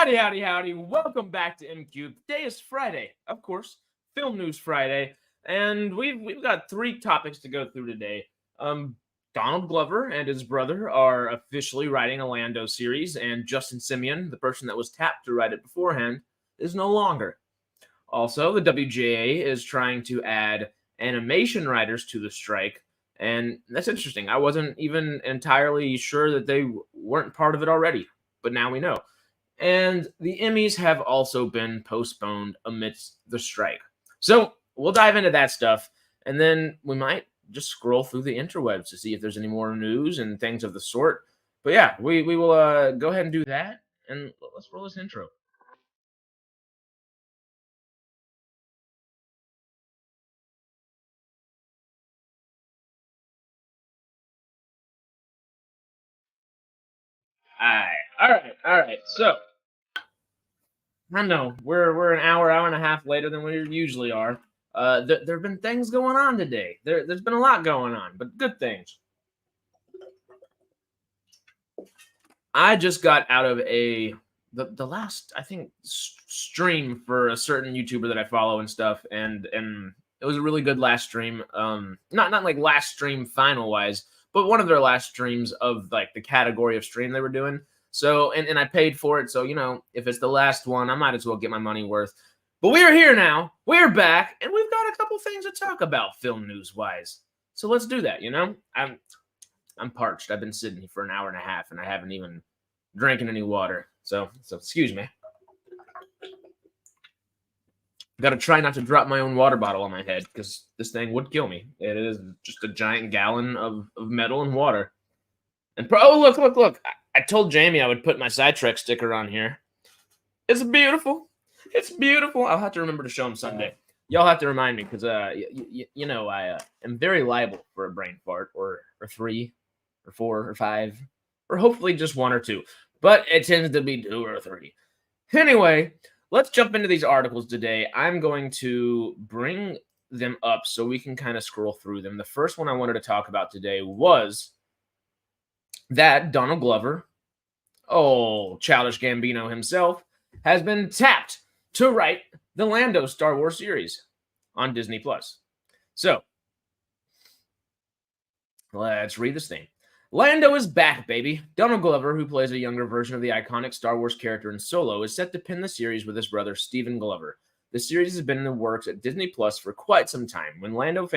Howdy, howdy, howdy. Welcome back to MCubed. Today is Friday, of course, Film News Friday, and we've got three topics to go through today. Donald Glover and his brother are officially writing a Lando series, and Justin Simien, the person that was tapped to write it beforehand, is no longer. Also, the WGA is trying to add animation writers to the strike, and that's interesting. I wasn't even entirely sure that they weren't part of it already, but now we know. And the Emmys have also been postponed amidst the strike. So we'll dive into that stuff, and then we might just scroll through the interwebs to see if there's any more news and things of the sort. But yeah, we will go ahead and do that, and let's roll this intro. All right. So I know we're an hour and a half later than we usually are. There have been things going on today. There's been a lot going on, but good things. I just got out of the last, I think, stream for a certain YouTuber that I follow and stuff, and it was a really good last stream. Not like last stream final wise, but one of their last streams of like the category of stream they were doing. So and I paid for it, so you know, if it's the last one, I might as well get my money worth. But we are here now. We're back, and we've got a couple things to talk about film news wise. So let's do that. You know, I'm parched. I've been sitting here for an hour and a half, and I haven't even drinking any water. So excuse me. Got to try not to drop my own water bottle on my head because this thing would kill me. It is just a giant gallon of metal and water. And oh, look. I told Jamie I would put my sidetrack sticker on here. It's beautiful. It's beautiful. I'll have to remember to show him Sunday. Y'all have to remind me because you know, I am very liable for a brain fart or three or four or five or hopefully just one or two. But it tends to be two or three. Anyway, let's jump into these articles today. I'm going to bring them up so we can kind of scroll through them. The first one I wanted to talk about today was that Donald Glover, Childish Gambino himself, has been tapped to write the Lando Star Wars series on Disney+. So, let's read this thing. Lando is back, baby. Donald Glover, who plays a younger version of the iconic Star Wars character in Solo, is set to pen the series with his brother Stephen Glover. The series has been in the works at Disney Plus for quite some time. When Lando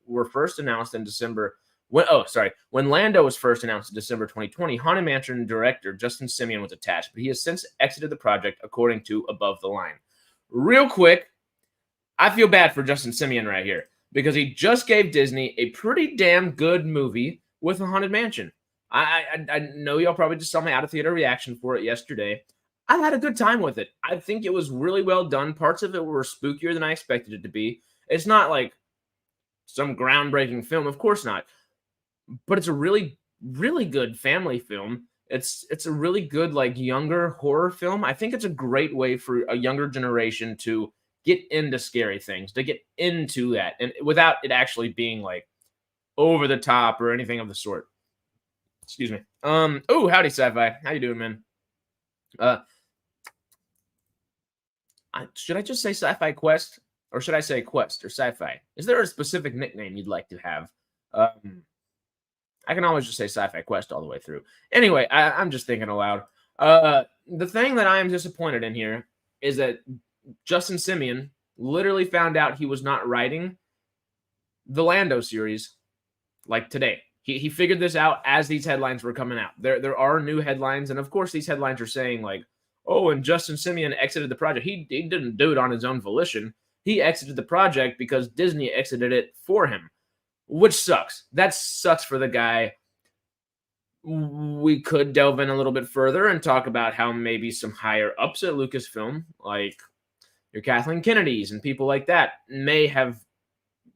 were first announced in December, when Lando was first announced in December 2020, Haunted Mansion director Justin Simien was attached, but he has since exited the project, according to Above the Line. Real quick, I feel bad for Justin Simien right here because he just gave Disney a pretty damn good movie with a Haunted Mansion. I know y'all probably just saw my out of theater reaction for it yesterday. I had a good time with it. I think it was really well done. Parts of it were spookier than I expected it to be. It's not like some groundbreaking film, of course not. But it's a really, really good family film. It's a really good like younger horror film. I think it's a great way for a younger generation to get into scary things, to get into that, and without it actually being like over the top or anything of the sort. Excuse me. Oh, howdy, Sci-Fi. How you doing, man? Should I just say Sci-Fi Quest, or should I say Quest or Sci-Fi? Is there a specific nickname you'd like to have? I can always just say Sci-Fi Quest all the way through. Anyway, I'm just thinking aloud. The thing that I am disappointed in here is that Justin Simien literally found out he was not writing the Lando series like today. He figured this out as these headlines were coming out. There are new headlines, and of course these headlines are saying like, oh, and Justin Simien exited the project. He didn't do it on his own volition. He exited the project because Disney exited it for him, which sucks. That sucks for the guy. We could delve in a little bit further and talk about how maybe some higher ups at Lucasfilm, like your Kathleen Kennedys and people like that, may have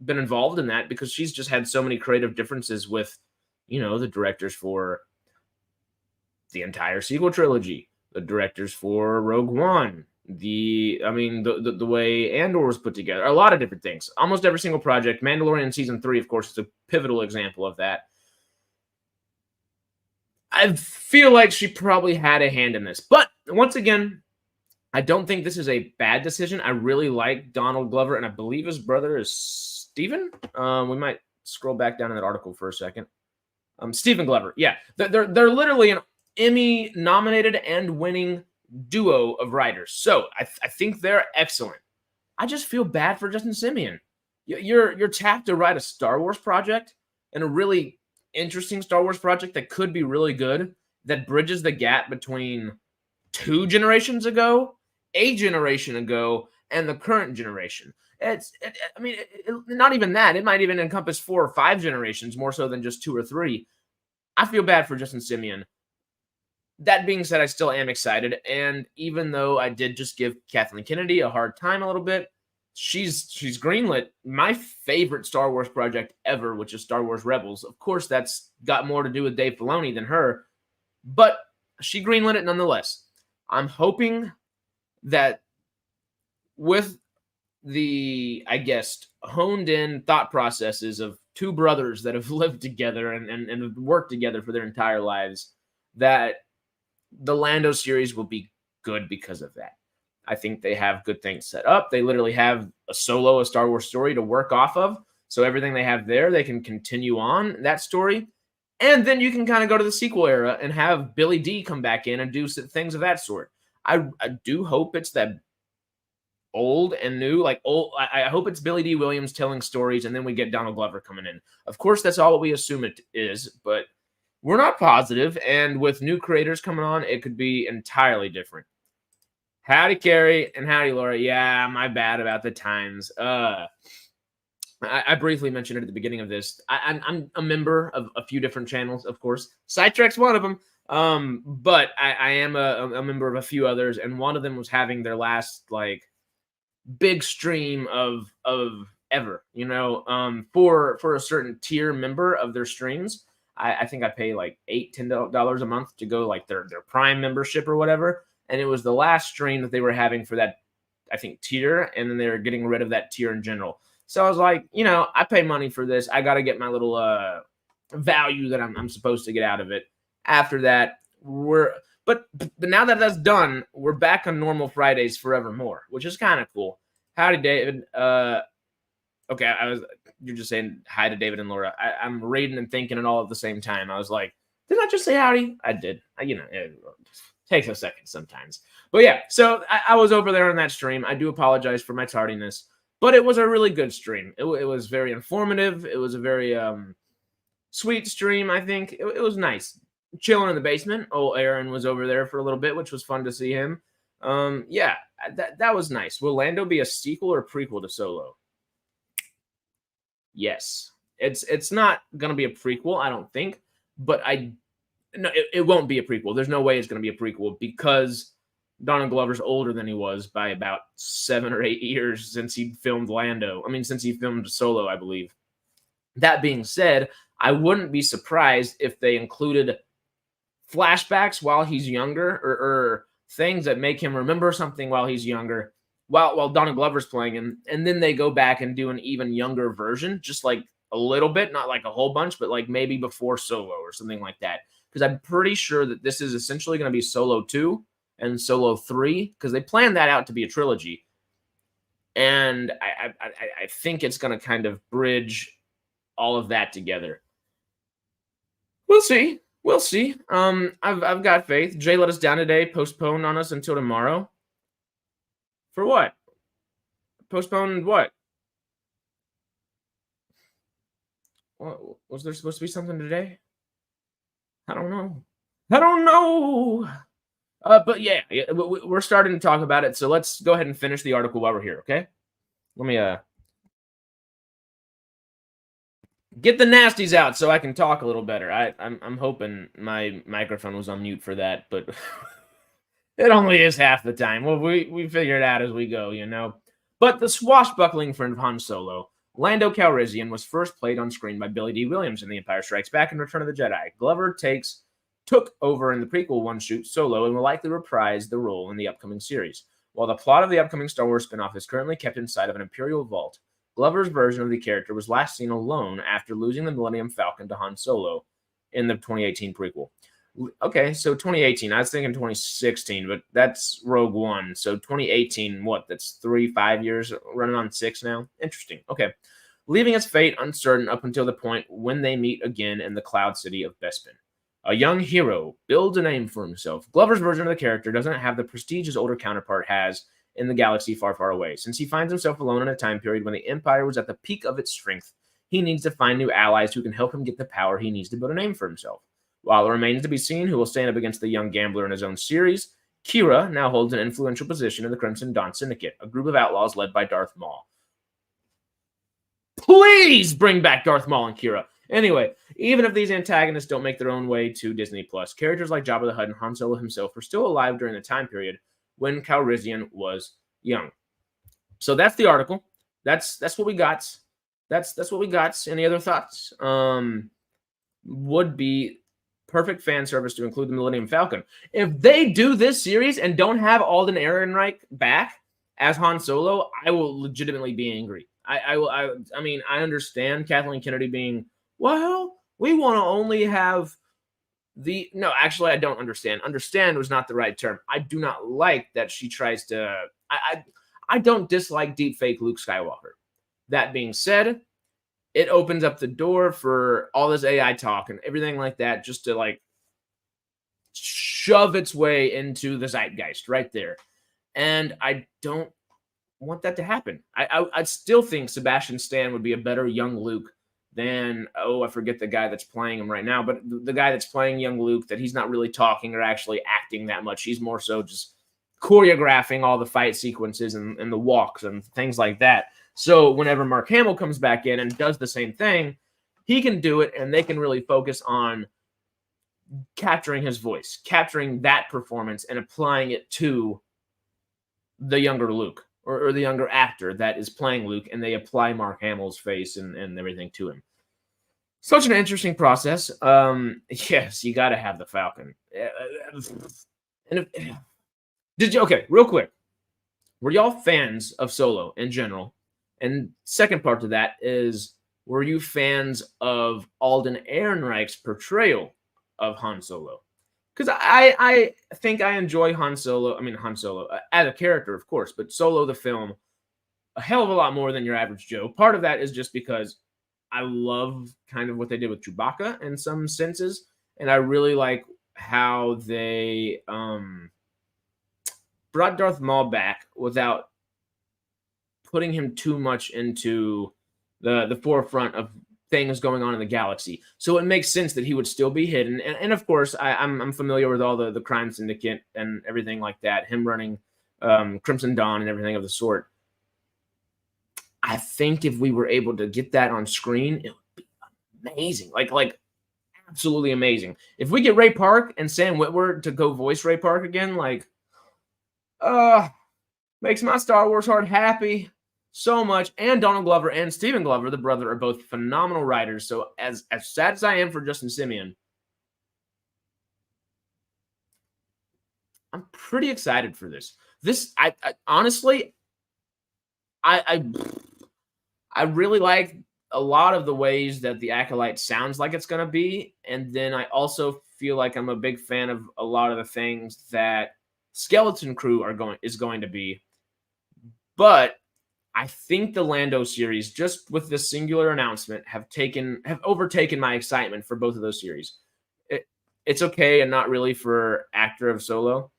been involved in that because she's just had so many creative differences with, you know, the directors for the entire sequel trilogy, the directors for Rogue One, the way Andor was put together, a lot of different things. Almost every single project. Mandalorian Season 3, of course, is a pivotal example of that. I feel like she probably had a hand in this. But once again, I don't think this is a bad decision. I really like Donald Glover, and I believe his brother is Steven. We might scroll back down in that article for a second. Stephen Glover. Yeah, they're literally an Emmy nominated and winning duo of writers. So I think they're excellent. I just feel bad for Justin Simeon. You're tapped to write a Star Wars project, and a really interesting Star Wars project that could be really good, that bridges the gap between 2 generations ago, a generation ago, and the current generation. Not even that. It might even encompass 4 or 5 generations, more so than just 2 or 3. I feel bad for Justin Simeon. That being said, I still am excited, and even though I did just give Kathleen Kennedy a hard time a little bit, she's greenlit my favorite Star Wars project ever, which is Star Wars Rebels. Of course, that's got more to do with Dave Filoni than her, but she greenlit it nonetheless. I'm hoping that with the, I guess, honed in thought processes of 2 brothers that have lived together and have worked together for their entire lives, that the Lando series will be good because of that. I think they have good things set up. They literally have a Star Wars story to work off of. So everything they have there, they can continue on that story. And then you can kind of go to the sequel era and have Billy D come back in and do things of that sort. I do hope it's that old and new, like old. I hope it's Billy D. Williams telling stories, and then we get Donald Glover coming in. Of course, that's all what we assume it is, but we're not positive. And with new creators coming on, it could be entirely different. Howdy, Carrie, and howdy, Laura. Yeah, my bad about the times. I briefly mentioned it at the beginning of this. I'm a member of a few different channels, of course. Sidetrack's one of them. But I am a member of a few others, and one of them was having their last big stream of ever, for a certain tier member of their streams. I think I pay like $10 a month to go their Prime membership or whatever. And it was the last stream that they were having for that, I think, tier, and then they were getting rid of that tier in general. So I was like, I pay money for this. I got to get my little value that I'm supposed to get out of it. After that, but now that that's done, we're back on normal Fridays forevermore, which is kind of cool. Howdy, David. Okay, you're just saying hi to David and Laura. I'm reading and thinking it all at the same time. I was like, did I just say howdy? I did. It takes a second sometimes. But yeah, so I was over there on that stream. I do apologize for my tardiness, but it was a really good stream. It was very informative. It was a very sweet stream, I think. It was nice. Chilling in the basement. Old Aaron was over there for a little bit, which was fun to see him. Yeah, that was nice. Will Lando be a sequel or prequel to Solo? Yes. It's not going to be a prequel, I don't think, but no, it won't be a prequel. There's no way it's going to be a prequel because Donald Glover's older than he was by about 7 or 8 years since he filmed Lando. Since he filmed Solo, I believe. That being said, I wouldn't be surprised if they included flashbacks while he's younger or things that make him remember something while he's younger, while Donald Glover's playing him, and then they go back and do an even younger version, just like a little bit, not like a whole bunch, but like maybe before Solo or something like that. Because I'm pretty sure that this is essentially going to be Solo 2 and Solo 3, because they planned that out to be a trilogy. And I think it's going to kind of bridge all of that together. We'll see. We'll see. I've got faith. Jay let us down today. Postponed on us until tomorrow. For what? Postponed what? Was there supposed to be something today? I don't know. But yeah, we're starting to talk about it. So let's go ahead and finish the article while we're here, okay? Let me get the nasties out so I can talk a little better. I'm hoping my microphone was on mute for that, but it only is half the time. Well, we figure it out as we go, But the swashbuckling friend of Han Solo, Lando Calrissian, was first played on screen by Billy D. Williams in The Empire Strikes Back and Return of the Jedi. Glover took over in the prequel one-shoot Solo and will likely reprise the role in the upcoming series. While the plot of the upcoming Star Wars spinoff is currently kept inside of an Imperial vault, Glover's version of the character was last seen alone after losing the Millennium Falcon to Han Solo in the 2018 prequel. Okay, so 2018. I was thinking 2016, but that's Rogue One. So 2018, what? That's 5 years, running on 6 now. Interesting. Okay. Leaving its fate uncertain up until the point when they meet again in the Cloud City of Bespin. A young hero builds a name for himself. Glover's version of the character doesn't have the prestige his older counterpart has in the galaxy far, far away. Since he finds himself alone in a time period when the Empire was at the peak of its strength, he needs to find new allies who can help him get the power he needs to build a name for himself. While it remains to be seen who will stand up against the young gambler in his own series, Kira now holds an influential position in the Crimson Dawn Syndicate, a group of outlaws led by Darth Maul. Please bring back Darth Maul and Kira. Anyway, even if these antagonists don't make their own way to Disney Plus, characters like Jabba the Hutt and Han Solo himself were still alive during the time period when Calrissian was young. So that's the article. That's what we got. That's what we got. Any other thoughts? Would be perfect fan service to include the Millennium Falcon. If they do this series and don't have Alden Ehrenreich back as Han Solo, I will legitimately be angry. I mean, I understand Kathleen Kennedy being, well, we want to only have the, no, actually, I don't understand. Understand was not the right term. I do not like that she tries to, I don't dislike deepfake Luke Skywalker. That being said, it opens up the door for all this AI talk and everything like that just to like shove its way into the zeitgeist right there. And I don't want that to happen. I still think Sebastian Stan would be a better young Luke than, oh, I forget the guy that's playing him right now, but the guy that's playing young Luke, that he's not really talking or actually acting that much. He's more so just choreographing all the fight sequences and the walks and things like that. So whenever Mark Hamill comes back in and does the same thing, he can do it, and they can really focus on capturing his voice, capturing that performance, and applying it to the younger Luke or the younger actor that is playing Luke, and they apply Mark Hamill's face and everything to him. Such an interesting process. Yes, you got to have the Falcon. And okay, real quick, were y'all fans of Solo in general? And second part to that is, were you fans of Alden Ehrenreich's portrayal of Han Solo? Because I think I enjoy Han Solo as a character, of course, but Solo the film a hell of a lot more than your average Joe. Part of that is just because I love kind of what they did with Chewbacca in some senses, and I really like how they brought Darth Maul back without putting him too much into the forefront of things going on in the galaxy. So it makes sense that he would still be hidden. And of course, I'm familiar with all the crime syndicate and everything like that, him running Crimson Dawn and everything of the sort. I think if we were able to get that on screen, it would be amazing. Like absolutely amazing. If we get Ray Park and Sam Witwer to go voice Ray Park again, makes my Star Wars heart happy so much. And Donald Glover and Stephen Glover, the brother, are both phenomenal writers. So as sad as I am for Justin Simeon, I'm pretty excited for this. I honestly, I really like a lot of the ways that the Acolyte sounds like it's going to be. And then I also feel like I'm a big fan of a lot of the things that Skeleton Crew is going to be. But I think the Lando series, just with this singular announcement, have overtaken my excitement for both of those series. It's okay and not really for actor of Solo.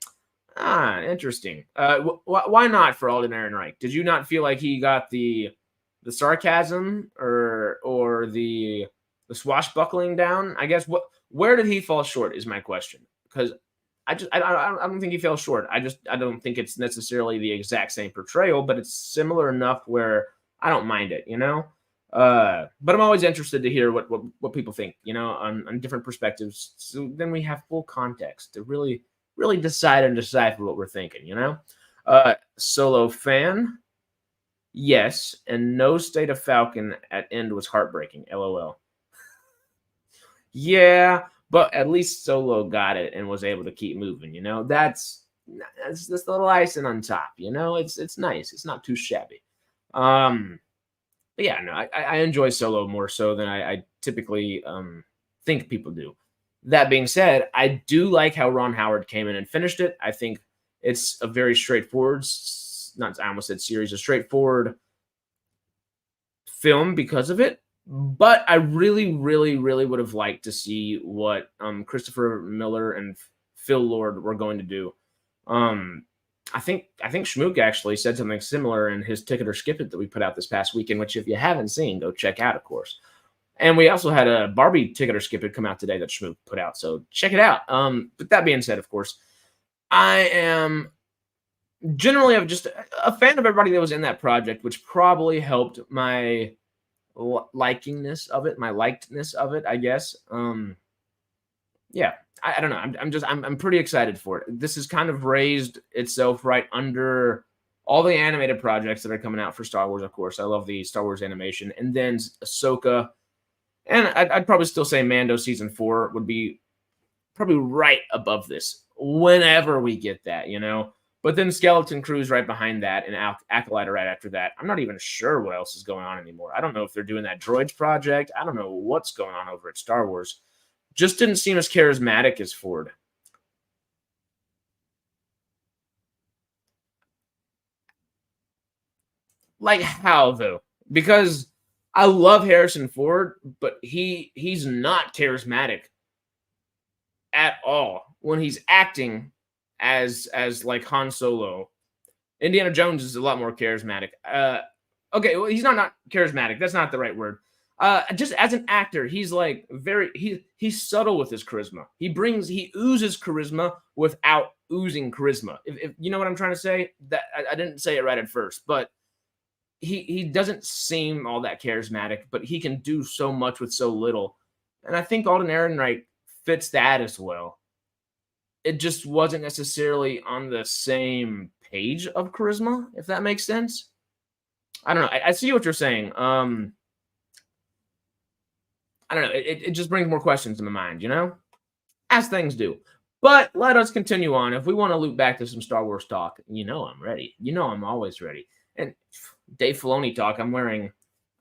Interesting. Why not for Alden Ehrenreich? Did you not feel like he got the sarcasm or the swashbuckling down? I guess where did he fall short is my question, because I don't think he fell short. I don't think it's necessarily the exact same portrayal, but it's similar enough where I don't mind it, But I'm always interested to hear what people think, on different perspectives. So then we have full context to really decide and decipher what we're thinking, Solo fan, yes, and no State of Falcon at end was heartbreaking. LOL. Yeah. But at least Solo got it and was able to keep moving, That's this little icing on top, It's nice. It's not too shabby. But yeah, no, I enjoy Solo more so than I typically think people do. That being said, I do like how Ron Howard came in and finished it. I think it's a very straightforward, not I almost said series, a straightforward film because of it. But I really, really, really would have liked to see what Christopher Miller and Phil Lord were going to do. I think Schmook actually said something similar in his Ticket or Skip It that we put out this past weekend, which if you haven't seen, go check out, of course. And we also had a Barbie Ticket or Skip It come out today that Schmook put out, so check it out. But that being said, of course, I am generally just a fan of everybody that was in that project, which probably helped my likingness of it, my likedness of it, I guess. Yeah, I don't know. I'm pretty excited for it. This has kind of raised itself right under all the animated projects that are coming out for Star Wars, of course. I love the Star Wars animation. And then Ahsoka. And I'd probably still say Mando Season 4 would be probably right above this whenever we get that, you know? But then Skeleton Crew's right behind that and Acolyte right after that. I'm not even sure what else is going on anymore. I don't know if they're doing that Droids project. I don't know what's going on over at Star Wars. Just didn't seem as charismatic as Ford. Like how, though? Because I love Harrison Ford, but he's not charismatic at all when he's acting as like Han Solo. Indiana Jones is a lot more charismatic. Okay, well, he's not charismatic. That's not the right word. Just as an actor, he's like he's subtle with his charisma. He oozes charisma without oozing charisma. If you know what I'm trying to say, that I didn't say it right at first, but he doesn't seem all that charismatic, but he can do so much with so little. And I think Alden Ehrenreich fits that as well. It just wasn't necessarily on the same page of charisma, if that makes sense. I don't know. I see what you're saying. I don't know. It just brings more questions to my mind, you know? As things do. But let us continue on. If we want to loop back to some Star Wars talk, you know I'm ready. You know I'm always ready. And Dave Filoni talk, I'm wearing,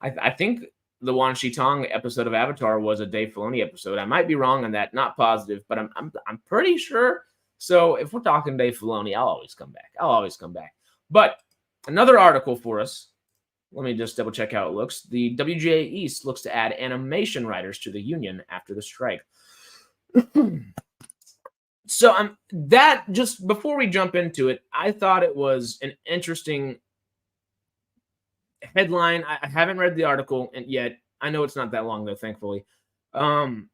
I think the Wan Shi Tong episode of Avatar was a Dave Filoni episode. I might be wrong on that, not positive, but I'm pretty sure. So if we're talking Dave Filoni, I'll always come back. But another article for us. Let me just double check how it looks. The WGA East looks to add animation writers to the union after the strike. So that just before we jump into it, I thought it was an interesting headline. I haven't read the article yet. I know it's not that long though, thankfully. I'm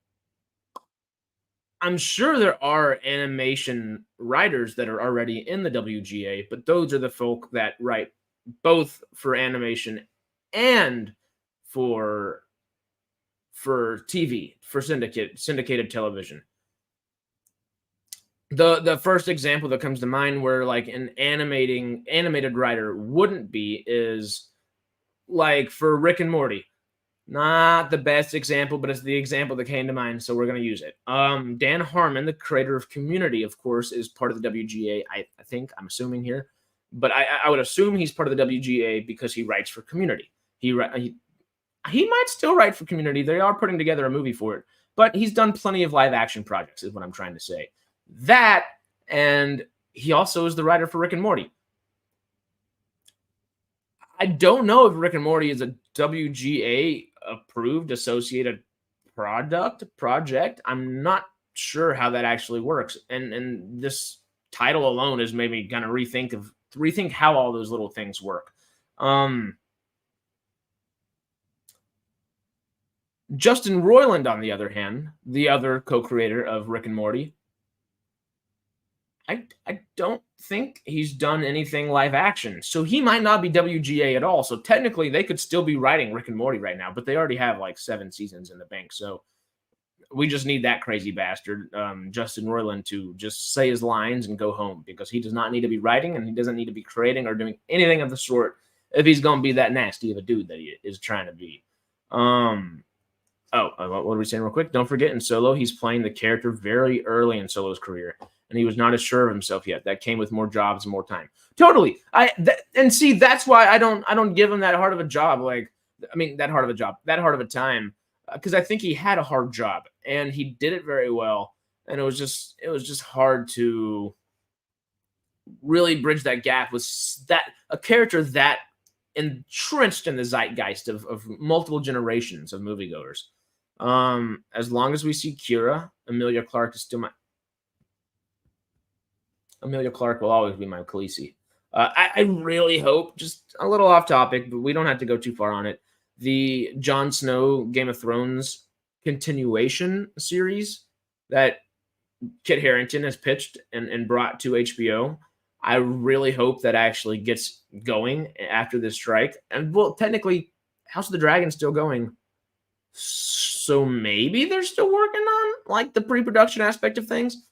sure there are animation writers that are already in the WGA, but those are the folk that write both for animation and for TV, for syndicated television. The first example that comes to mind where like an animated writer wouldn't be is like for Rick and Morty. Not the best example, but it's the example that came to mind, so we're going to use it. Dan Harmon, the creator of Community, of course, is part of the WGA, I think, I'm assuming here. But I would assume he's part of the WGA because he writes for Community. He might still write for Community. They are putting together a movie for it. But he's done plenty of live-action projects, is what I'm trying to say. That, and he also is the writer for Rick and Morty. I don't know if Rick and Morty is a WGA-approved associated project. I'm not sure how that actually works. And this title alone has made me kind of rethink how all those little things work. Justin Roiland, on the other hand, the other co-creator of Rick and Morty, I don't think he's done anything live action. So he might not be WGA at all. So technically they could still be writing Rick and Morty right now, but they already have like 7 seasons in the bank. So we just need that crazy bastard, Justin Roiland, to just say his lines and go home, because he does not need to be writing and he doesn't need to be creating or doing anything of the sort if he's going to be that nasty of a dude that he is trying to be. What are we saying real quick? Don't forget, in Solo, he's playing the character very early in Solo's career, and he was not as sure of himself yet. That came with more jobs and more time. Totally. That's why I don't give him that hard of a job. That hard of a time. because I think he had a hard job and he did it very well. And it was just hard to really bridge that gap with that a character that entrenched in the zeitgeist of multiple generations of moviegoers. As long as we see Kira, Emilia Clarke is still my Emilia Clarke will always be my Khaleesi. I really hope, just a little off topic, but we don't have to go too far on it. The Jon Snow Game of Thrones continuation series that Kit Harington has pitched and brought to HBO. I really hope that actually gets going after this strike. And well, technically, House of the Dragon's still going. So maybe they're still working on like the pre-production aspect of things.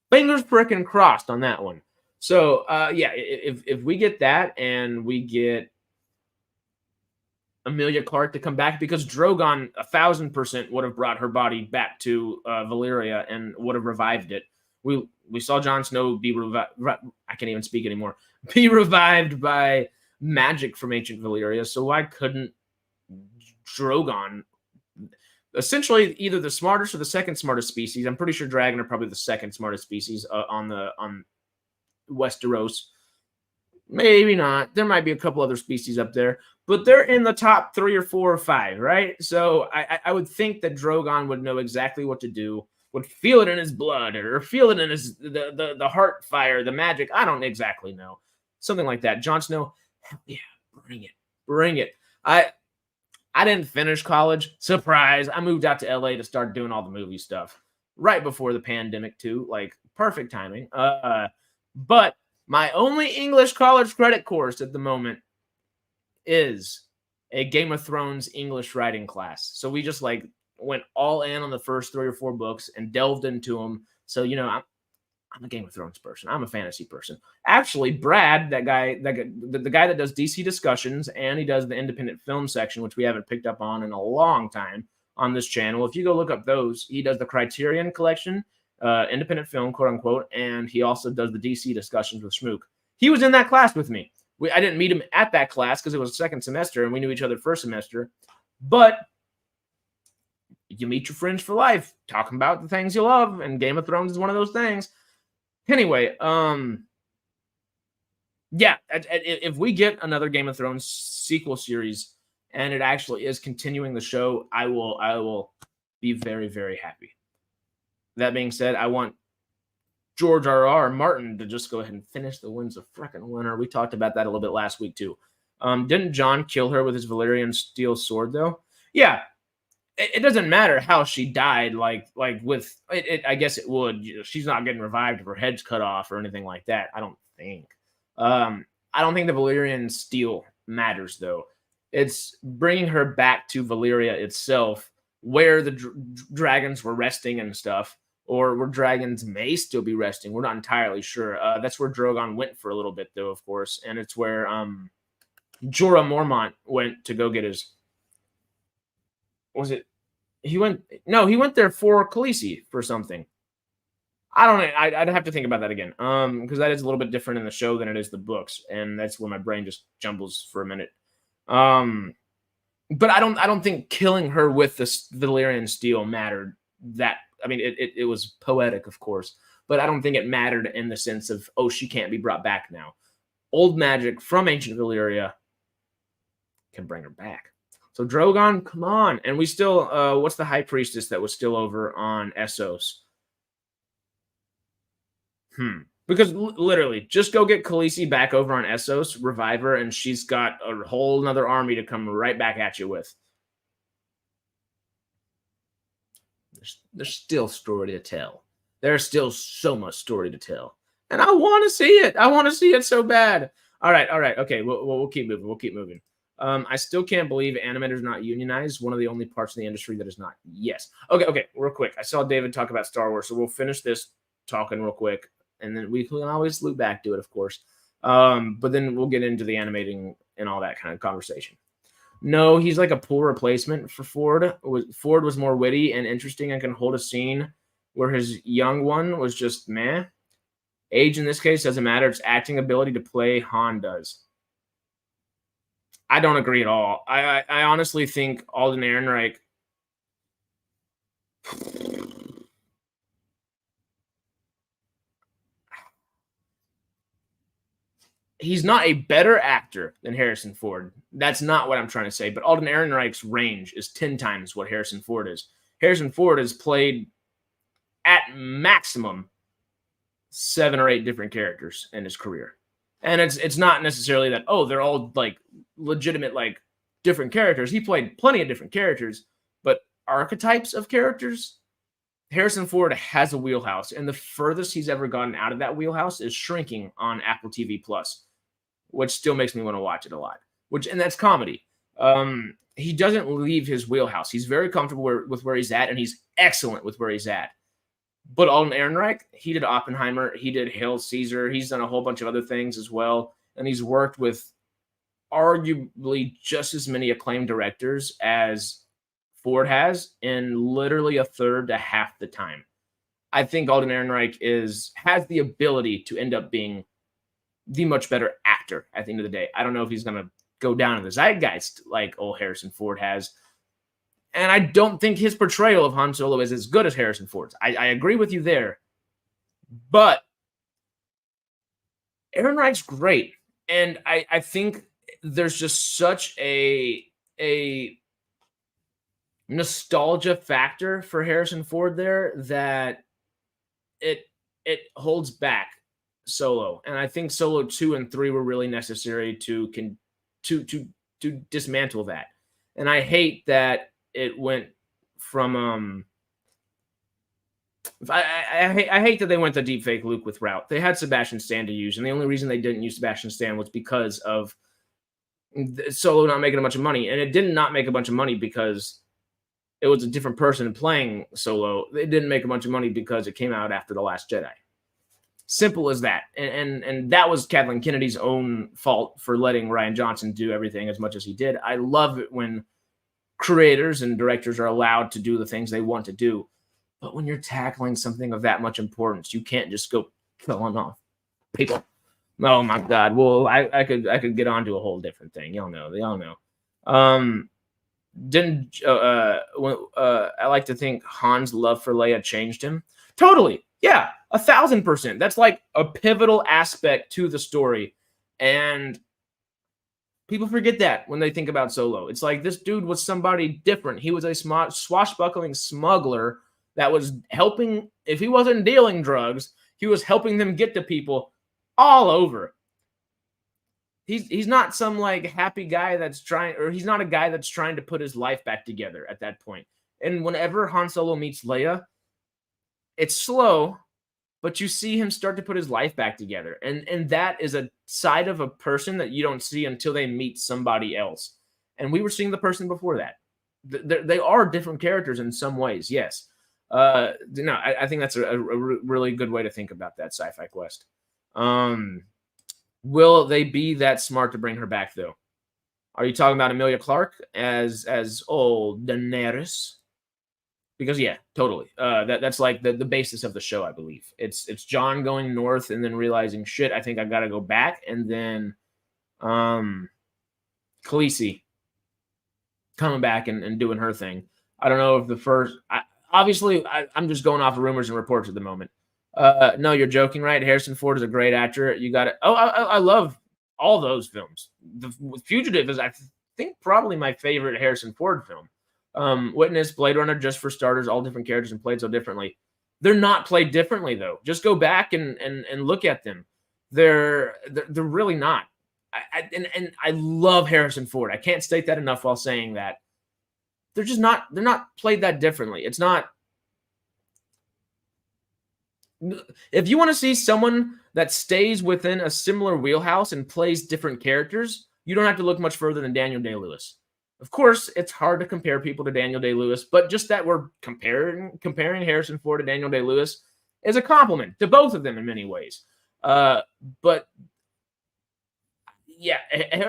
Fingers frickin' crossed on that one. So yeah, if we get that and we get Emilia Clarke to come back, because Drogon 1,000% would have brought her body back to Valyria and would have revived it. We saw Jon Snow be revived. I can't even speak anymore. Be revived by magic from ancient Valyria. So why couldn't Drogon, essentially either the smartest or the second smartest species? I'm pretty sure dragon are probably the second smartest species on Westeros. Maybe not. There might be a couple other species up there, but they're in the top 3 or 4 or 5, right? So I would think that Drogon would know exactly what to do, would feel it in his blood or feel it in his the heart fire, the magic. I don't exactly know. Something like that. Jon Snow, yeah, bring it. I didn't finish college. Surprise. I moved out to LA to start doing all the movie stuff right before the pandemic too. Like perfect timing. But my only English college credit course at the moment is a Game of Thrones English writing class. So we just like went all in on the first 3 or 4 books and delved into them. So, you know, I'm a Game of Thrones person. I'm a fantasy person. Actually, Brad, the guy that does DC discussions, and he does the independent film section, which we haven't picked up on in a long time on this channel. If you go look up those, he does the Criterion Collection, independent film, quote unquote, and he also does the DC discussions with Schmook. He was in that class with me. I didn't meet him at that class because it was second semester and we knew each other first semester, but you meet your friends for life, talking about the things you love, and Game of Thrones is one of those things. Anyway, yeah, if we get another Game of Thrones sequel series and it actually is continuing the show, I will be very, very happy. That being said, I want George R.R. Martin to just go ahead and finish the Winds of frickin' Winter. We talked about that a little bit last week too. Didn't Jon kill her with his Valyrian steel sword though? Yeah. It doesn't matter how she died. Like with it, I guess it would. She's not getting revived if her head's cut off or anything like that. I don't think. I don't think the Valyrian steel matters though. It's bringing her back to Valyria itself, where the dragons were resting and stuff, or where dragons may still be resting. We're not entirely sure. That's where Drogon went for a little bit though, of course, and it's where Jorah Mormont went to go get his. Was it? He went there for Khaleesi for something. I don't know. I'd have to think about that again. Because that is a little bit different in the show than it is the books, and that's where my brain just jumbles for a minute. But I don't think killing her with the Valyrian steel mattered. That I mean, it was poetic, of course, but I don't think it mattered in the sense of, oh, she can't be brought back now. Old magic from ancient Valyria can bring her back. So Drogon, come on. And we still, what's the high priestess that was still over on Essos? Because literally, just go get Khaleesi back over on Essos, revive her, and she's got a whole nother army to come right back at you with. There's still story to tell. There's still so much story to tell. And I want to see it. I want to see it so bad. All right. Okay, we'll keep moving. I still can't believe animators not unionized. One of the only parts of the industry that is not. Yes. Okay, real quick. I saw David talk about Star Wars, so we'll finish this talking real quick, and then we can always loop back to it, of course. But then we'll get into the animating and all that kind of conversation. No, he's like a poor replacement for Ford. Ford was more witty and interesting and can hold a scene, where his young one was just meh. Age in this case doesn't matter. It's acting ability to play Han does. I don't agree at all. I honestly think Alden Ehrenreich He's not a better actor than Harrison Ford. That's not what I'm trying to say. But Alden Ehrenreich's range is 10 times what Harrison Ford is. Harrison Ford has played at maximum 7 or 8 different characters in his career. And it's not necessarily that, oh, they're all like legitimate, like different characters. He played plenty of different characters, but archetypes of characters, Harrison Ford has a wheelhouse, and the furthest he's ever gotten out of that wheelhouse is Shrinking on Apple TV Plus, which still makes me want to watch it a lot. And that's comedy. He doesn't leave his wheelhouse. He's very comfortable with where he's at, and he's excellent with where he's at. But Alden Ehrenreich, he did Oppenheimer, he did Hail Caesar, he's done a whole bunch of other things as well, and he's worked with arguably just as many acclaimed directors as Ford has in literally a third to half the time. I think Alden Ehrenreich has the ability to end up being the much better actor at the end of the day. I don't know if he's going to go down in the zeitgeist like old Harrison Ford has. And I don't think his portrayal of Han Solo is as good as Harrison Ford's. I agree with you there. But Ehrenreich's great. And I think there's just such a nostalgia factor for Harrison Ford there that it holds back Solo. And I think Solo 2 and 3 were really necessary to dismantle that. And I hate that it went from I hate that they went the deepfake Luke with route. They had Sebastian Stan to use, and the only reason they didn't use Sebastian Stan was because of Solo not making a bunch of money. And it did not make a bunch of money because it was a different person playing Solo. It didn't make a bunch of money because it came out after The Last Jedi. Simple as that. And that was Kathleen Kennedy's own fault for letting Rian Johnson do everything as much as he did. I love it when creators and directors are allowed to do the things they want to do. But when you're tackling something of that much importance, you can't just go killing off people. Oh my God. Well, I could get onto a whole different thing. Y'all know. I like to think Han's love for Leia changed him. Totally. Yeah, 1,000%. That's like a pivotal aspect to the story. And people forget that when they think about Solo. It's like this dude was somebody different. He was a swashbuckling smuggler that was helping. If he wasn't dealing drugs, he was helping them get to people all over. He's not some like happy guy that's trying, or he's not a guy that's trying to put his life back together at that point. And whenever Han Solo meets Leia, it's slow, but you see him start to put his life back together. And that is a side of a person that you don't see until they meet somebody else. And we were seeing the person before that. They are different characters in some ways, yes. I think that's a really good way to think about that sci-fi quest. Will they be that smart to bring her back, though? Are you talking about Emilia Clarke as old Daenerys? Because yeah, totally. That's like the basis of the show, I believe. It's John going north and then realizing, shit, I think I've got to go back, and then Khaleesi coming back and doing her thing. I don't know if the first. I'm just going off of rumors and reports at the moment. No, you're joking, right? Harrison Ford is a great actor. You got it. Oh, I love all those films. The Fugitive is, I think, probably my favorite Harrison Ford film. Witness, Blade Runner, just for starters, all different characters and played so differently. They're not played differently, though. Just go back and look at them. They're really not. I love Harrison Ford. I can't state that enough while saying that. They're just not. They're not played that differently. It's not. If you want to see someone that stays within a similar wheelhouse and plays different characters, you don't have to look much further than Daniel Day-Lewis. Of course, it's hard to compare people to Daniel Day-Lewis, but just that we're comparing Harrison Ford to Daniel Day-Lewis is a compliment to both of them in many ways. But yeah,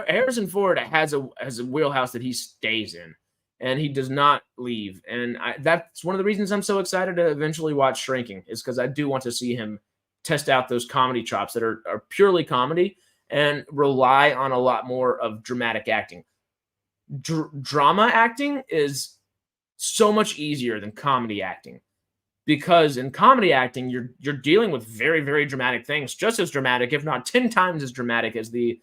Harrison Ford has a wheelhouse that he stays in, and he does not leave. And that's one of the reasons I'm so excited to eventually watch Shrinking, is because I do want to see him test out those comedy chops that are purely comedy and rely on a lot more of dramatic acting. Drama acting is so much easier than comedy acting. Because in comedy acting, you're dealing with very, very dramatic things, just as dramatic, if not 10 times as dramatic as the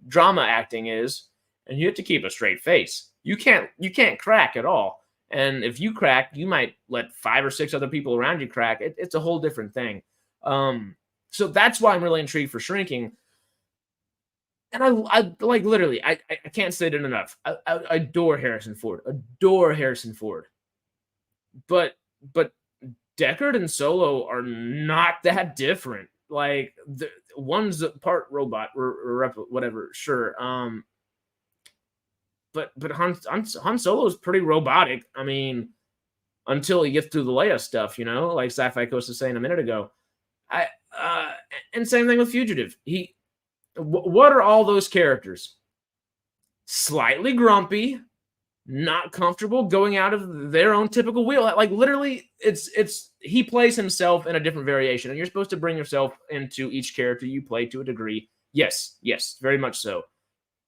drama acting is, and you have to keep a straight face. You can't crack at all. And if you crack, you might let 5 or 6 other people around you crack. It's a whole different thing. So that's why I'm really intrigued for Shrinking. And I like literally, I can't say it enough. I adore Harrison Ford. Adore Harrison Ford. But Deckard and Solo are not that different. Like one's a part robot or whatever, sure. But Han Solo is pretty robotic. I mean, until he gets through the Leia stuff, like Sci-Fi Coast was saying a minute ago. And same thing with Fugitive. What are all those characters? Slightly grumpy, not comfortable going out of their own typical wheel. Like literally, he plays himself in a different variation, and you're supposed to bring yourself into each character you play to a degree. Yes, very much so.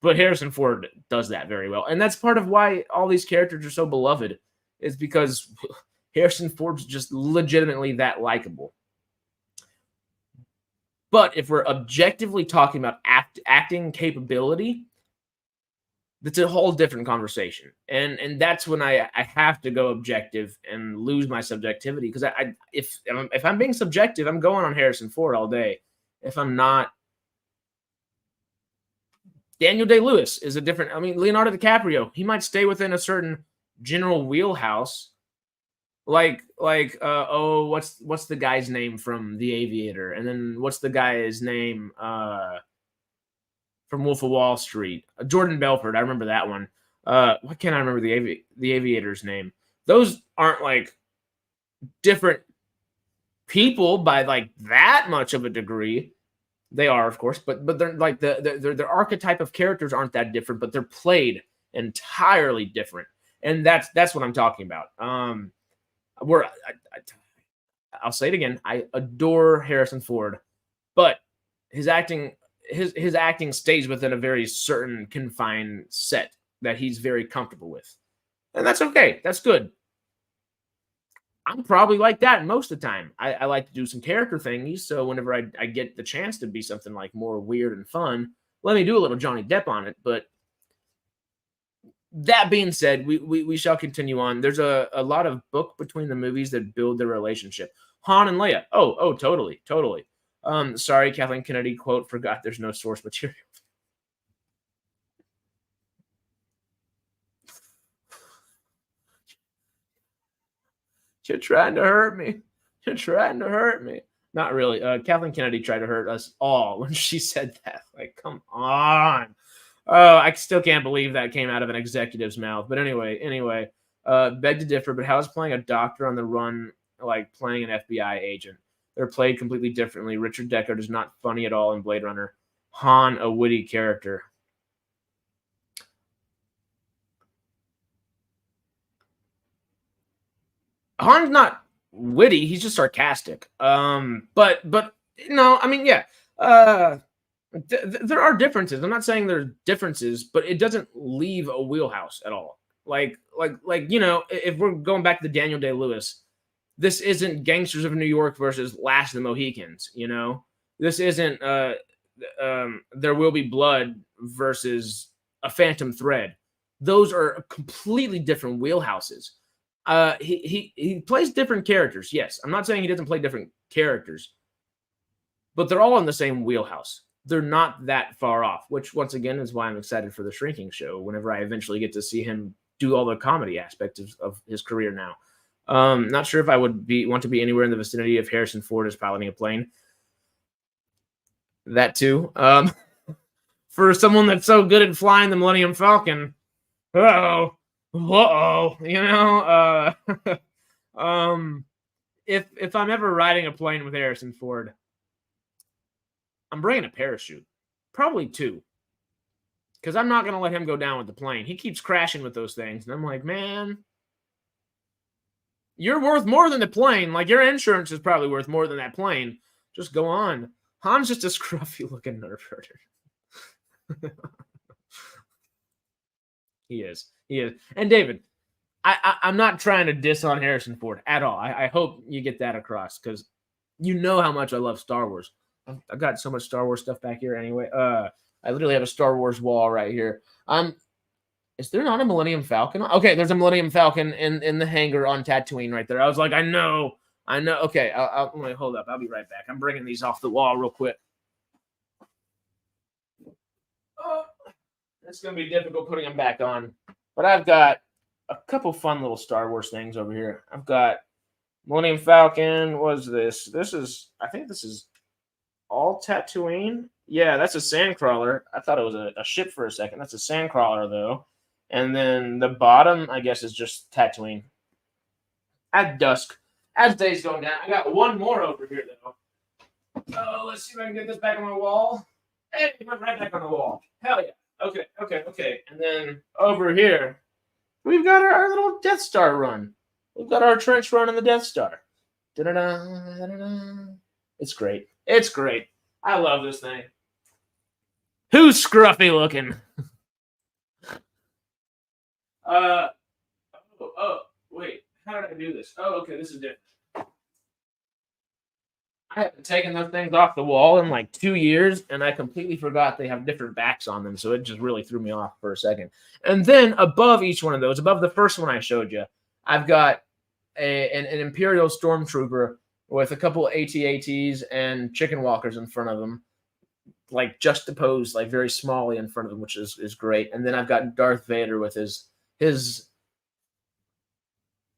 But Harrison Ford does that very well, and that's part of why all these characters are so beloved. Is because Harrison Ford's just legitimately that likable. But if we're objectively talking about acting capability, that's a whole different conversation. And that's when I have to go objective and lose my subjectivity. Because if I'm being subjective, I'm going on Harrison Ford all day. If I'm not, Daniel Day-Lewis is a different. I mean, Leonardo DiCaprio, he might stay within a certain general wheelhouse. Like what's the guy's name from The Aviator? And then what's the guy's name from Wolf of Wall Street? Jordan Belfort. I remember that one. Why can't I remember the Aviator's name? Those aren't like different people by like that much of a degree. They are, of course, but they're like their archetype of characters aren't that different, but they're played entirely different. And that's what I'm talking about. I'll say it again. I adore Harrison Ford, but his acting stays within a very certain confined set that he's very comfortable with, and that's okay. That's good. I'm probably like that most of the time. I like to do some character thingies, so whenever I get the chance to be something like more weird and fun, let me do a little Johnny Depp on it. But that being said, we shall continue on. There's a lot of book between the movies that build their relationship. Han and Leia. Oh, totally. Sorry, Kathleen Kennedy quote, forgot there's no source material. You're trying to hurt me. Not really. Kathleen Kennedy tried to hurt us all when she said that. Like, come on. Oh, I still can't believe that came out of an executive's mouth. But anyway, beg to differ, but how is playing a doctor on the run like playing an FBI agent? They're played completely differently. Richard Deckard is not funny at all in Blade Runner. Han, a witty character. Han's not witty, he's just sarcastic. But no, I mean, yeah. There are differences. I'm not saying there's differences, but it doesn't leave a wheelhouse at all. Like if we're going back to Daniel Day-Lewis, this isn't Gangsters of New York versus Last of the Mohicans. This isn't There Will Be Blood versus A Phantom Thread. Those are completely different wheelhouses. He plays different characters. Yes, I'm not saying he doesn't play different characters, but they're all in the same wheelhouse. They're not that far off, which once again is why I'm excited for the Shrinking show whenever I eventually get to see him do all the comedy aspects of his career now. Not sure if I would want to be anywhere in the vicinity of Harrison Ford is piloting a plane. That too. For someone that's so good at flying the Millennium Falcon, if I'm ever riding a plane with Harrison Ford, I'm bringing a parachute, probably 2, because I'm not going to let him go down with the plane. He keeps crashing with those things, and I'm like, man, you're worth more than the plane. Like, your insurance is probably worth more than that plane. Just go on. Han's just a scruffy-looking nerve herder. He is. And David, I'm not trying to diss on Harrison Ford at all. I hope you get that across because you know how much I love Star Wars. I've got so much Star Wars stuff back here anyway. I literally have a Star Wars wall right here. Is there not a Millennium Falcon? Okay, there's a Millennium Falcon in the hangar on Tatooine right there. I was like, I know. Okay, wait, hold up. I'll be right back. I'm bringing these off the wall real quick. Oh, it's going to be difficult putting them back on. But I've got a couple fun little Star Wars things over here. I've got Millennium Falcon. What is this? I think this is all Tatooine. Yeah, that's a sandcrawler. I thought it was a ship for a second. That's a sandcrawler, though. And then the bottom, I guess, is just Tatooine. At dusk. As day's going down. I got one more over here, though. Oh, let's see if I can get this back on my wall. Hey, it went right back on the wall. Hell yeah. Okay. And then over here, we've got our little Death Star run. We've got our trench run in the Death Star. Da-da-da, da-da-da. It's great. It's great. I love this thing. Who's scruffy looking? Wait. How did I do this? Oh, okay. This is different. I haven't taken those things off the wall in like 2 years, and I completely forgot they have different backs on them, so it just really threw me off for a second. And then above each one of those, above the first one I showed you, I've got an Imperial Stormtrooper with a couple AT-ATs and chicken walkers in front of them, like juxtaposed, like very smallly in front of them, which is great. And then I've got Darth Vader with his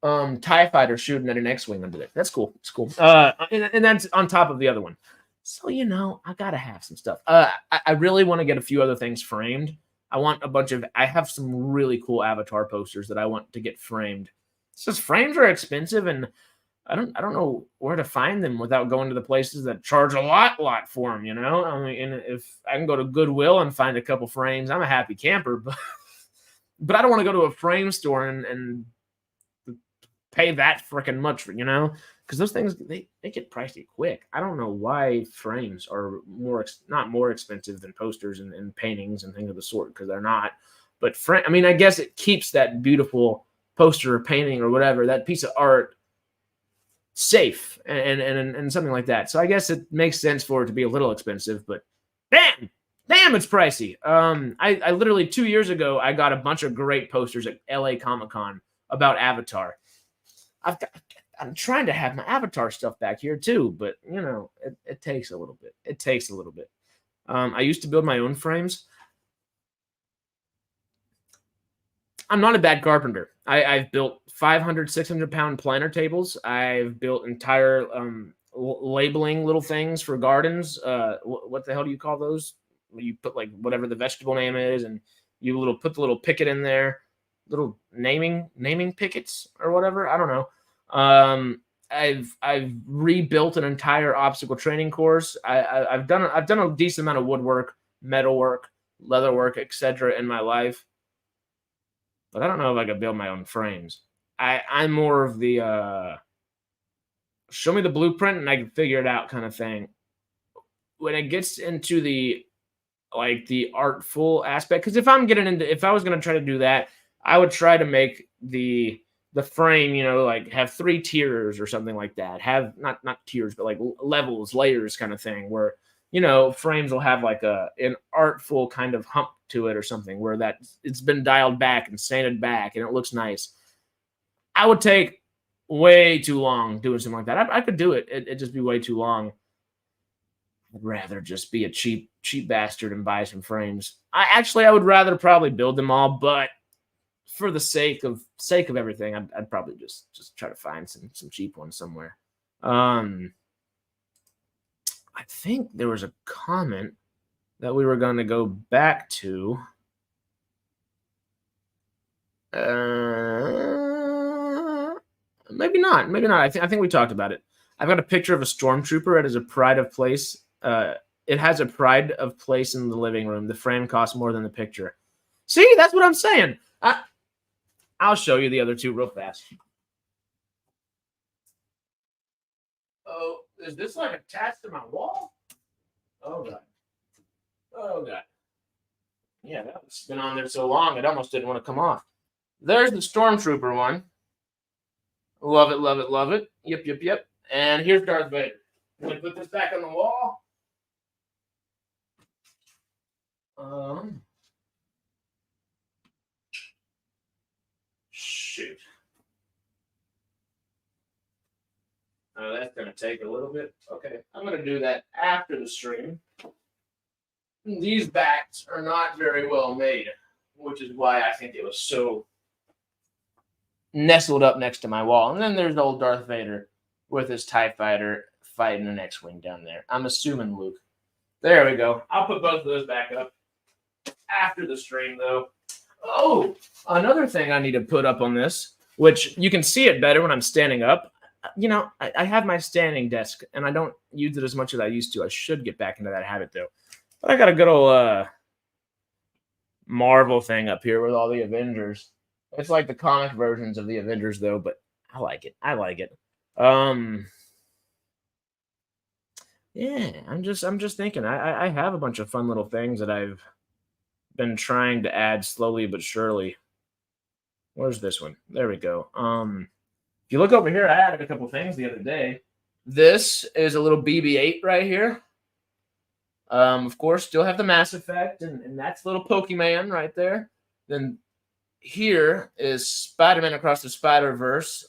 TIE fighter shooting at an X-Wing under there. That's cool. It's cool. And that's on top of the other one. So, I got to have some stuff. I really want to get a few other things framed. I have some really cool Avatar posters that I want to get framed. It's just frames are expensive, and I don't know where to find them without going to the places that charge a lot for them, I mean, if I can go to Goodwill and find a couple frames, I'm a happy camper, but I don't want to go to a frame store and pay that freaking much, because those things they get pricey quick. I don't know why frames are not more expensive than posters and paintings and things of the sort, because they're not. But I guess it keeps that beautiful poster or painting or whatever, that piece of art, safe and something like that. So I guess it makes sense for it to be a little expensive, but damn, it's pricey. I literally 2 years ago I got a bunch of great posters at LA Comic-Con about Avatar. I'm trying to have my Avatar stuff back here too, but it takes a little bit. I used to build my own frames. I'm not a bad carpenter. I've built 500, 600 pound planter tables. I've built entire labeling little things for gardens. What the hell do you call those? You put like whatever the vegetable name is, and you put the little picket in there. Little naming pickets or whatever. I don't know. I've rebuilt an entire obstacle training course. I've done a decent amount of woodwork, metalwork, leatherwork, etc. in my life, but I don't know if I could build my own frames. I'm more of the show me the blueprint and I can figure it out kind of thing. When it gets into the artful aspect, because if I was going to try to do that, I would try to make the frame, have 3 tiers or something like that. Have not tiers, but like levels, layers kind of thing, where, frames will have like an artful kind of hump to it or something, where that it's been dialed back and sanded back and it looks nice. I would take way too long doing something like that. I could do it. It'd just be way too long. I'd rather just be a cheap bastard and buy some frames. I would rather probably build them all, but for the sake of everything, I'd probably just try to find some cheap ones somewhere. I think there was a comment that we were going to go back to. Maybe not. I think we talked about it. I've got a picture of a stormtrooper. It is a pride of place. It has a pride of place in the living room. The frame costs more than the picture. See, that's what I'm saying. I'll show you the other two real fast. Oh, is this like attached to my wall? Oh God. Yeah, that's been on there so long it almost didn't want to come off. There's the Stormtrooper one. Love it, love it, love it. Yep, yep, yep. And here's Darth Vader. I'm gonna put this back on the wall. Shoot. Oh, that's gonna take a little bit. Okay, I'm gonna do that after the stream. These backs are not very well made, which is why I think it was so nestled up next to my wall. And then there's old Darth Vader with his TIE fighter fighting an X-Wing down there. I'm assuming Luke. There we go. I'll put both of those back up after the stream, though. Oh, another thing I need to put up on this, which you can see it better when I'm standing up. You know, I have my standing desk, and I don't use it as much as I used to. I should get back into that habit, though. But I got a good old Marvel thing up here with all the Avengers. It's like the comic versions of the Avengers, though, but I like it. I like it. Yeah, I'm just thinking. I have a bunch of fun little things that I've been trying to add slowly but surely. Where's this one? There we go. If you look over here, I added a couple things the other day. This is a little BB-8 right here. Of course, still have the Mass Effect, and that's little Pokemon right there. Then here is Spider-Man Across the Spider-Verse.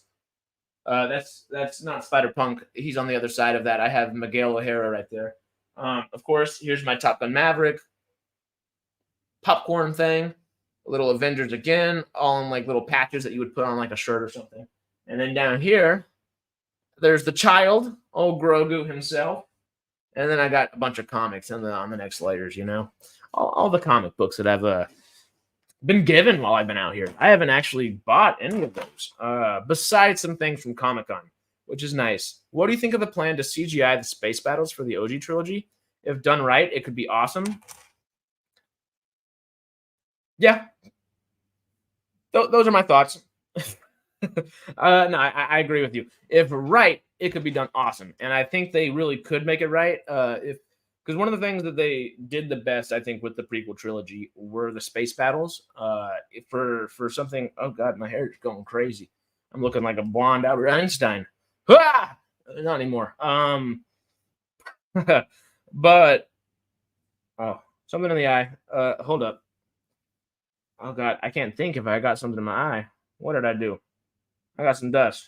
That's not Spider-Punk. He's on the other side of that. I have Miguel O'Hara right there. Of course, here's my Top Gun Maverick popcorn thing. A little Avengers again, all in like little patches that you would put on like a shirt or something. And then down here, there's the child, old Grogu himself. And then I got a bunch of comics on the next layers, you know. All the comic books that I've been given while I've been out here. I haven't actually bought any of those, besides some things from Comic-Con, which is nice. What do you think of the plan to CGI the space battles for the OG trilogy? If done right, it could be awesome. Yeah. Those are my thoughts. No, I agree with you. If right, it could be done awesome. And I think they really could make it right. Because one of the things that they did the best, I think, with the prequel trilogy were the space battles. For something, oh god, my hair is going crazy. I'm looking like a blonde Albert Einstein. Ah! Not anymore. But oh, something in the eye. Hold up. Oh god, I can't think if I got something in my eye. What did I do? I got some dust.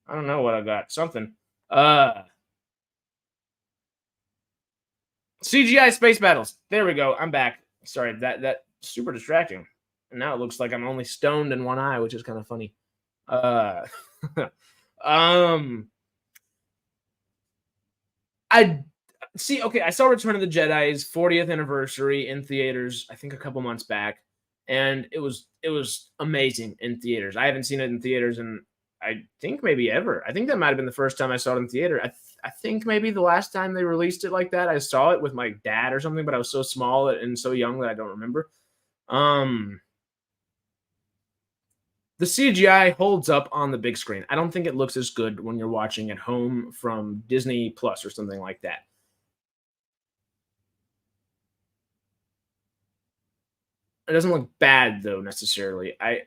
I don't know what I got. Something. CGI space battles. There we go. I'm back. Sorry, that super distracting. And now it looks like I'm only stoned in one eye, which is kind of funny. I see. Okay, I saw Return of the Jedi's 40th anniversary in theaters. I think a couple months back, and it was amazing in theaters. I haven't seen it in theaters in I think maybe ever. I think that might have been the first time I saw it in theater. I think maybe the last time they released it like that, I saw it with my dad or something, but I was so small and so young that I don't remember. The CGI holds up on the big screen. I don't think it looks as good when you're watching at home from Disney Plus or something like that. It doesn't look bad though necessarily. I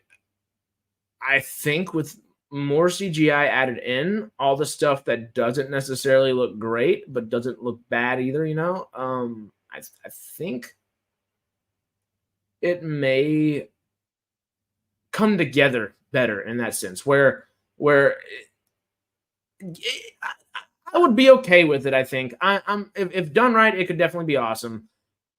think with more CGI added in, all the stuff that doesn't necessarily look great but doesn't look bad either, you know. I think it may come together better in that sense, where I would be okay with it. I think I'm if done right, it could definitely be awesome.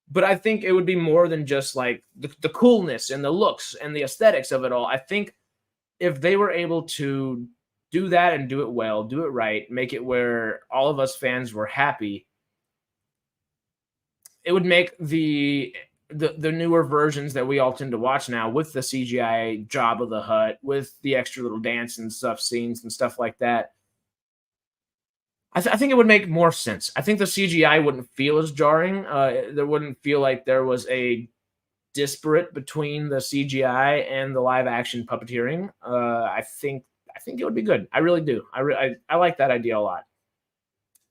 But I think it would be more than just like the coolness and the looks and the aesthetics of it all. I think if they were able to do that and do it well, do it right, make it where all of us fans were happy, it would make the newer versions that we all tend to watch now with the CGI Jabba the Hutt, with the extra little dance and stuff scenes and stuff like that. I think it would make more sense. I think the CGI wouldn't feel as jarring. There wouldn't feel like there was a disparate between the CGI and the live action puppeteering. I think it would be good. I really do. I like that idea a lot.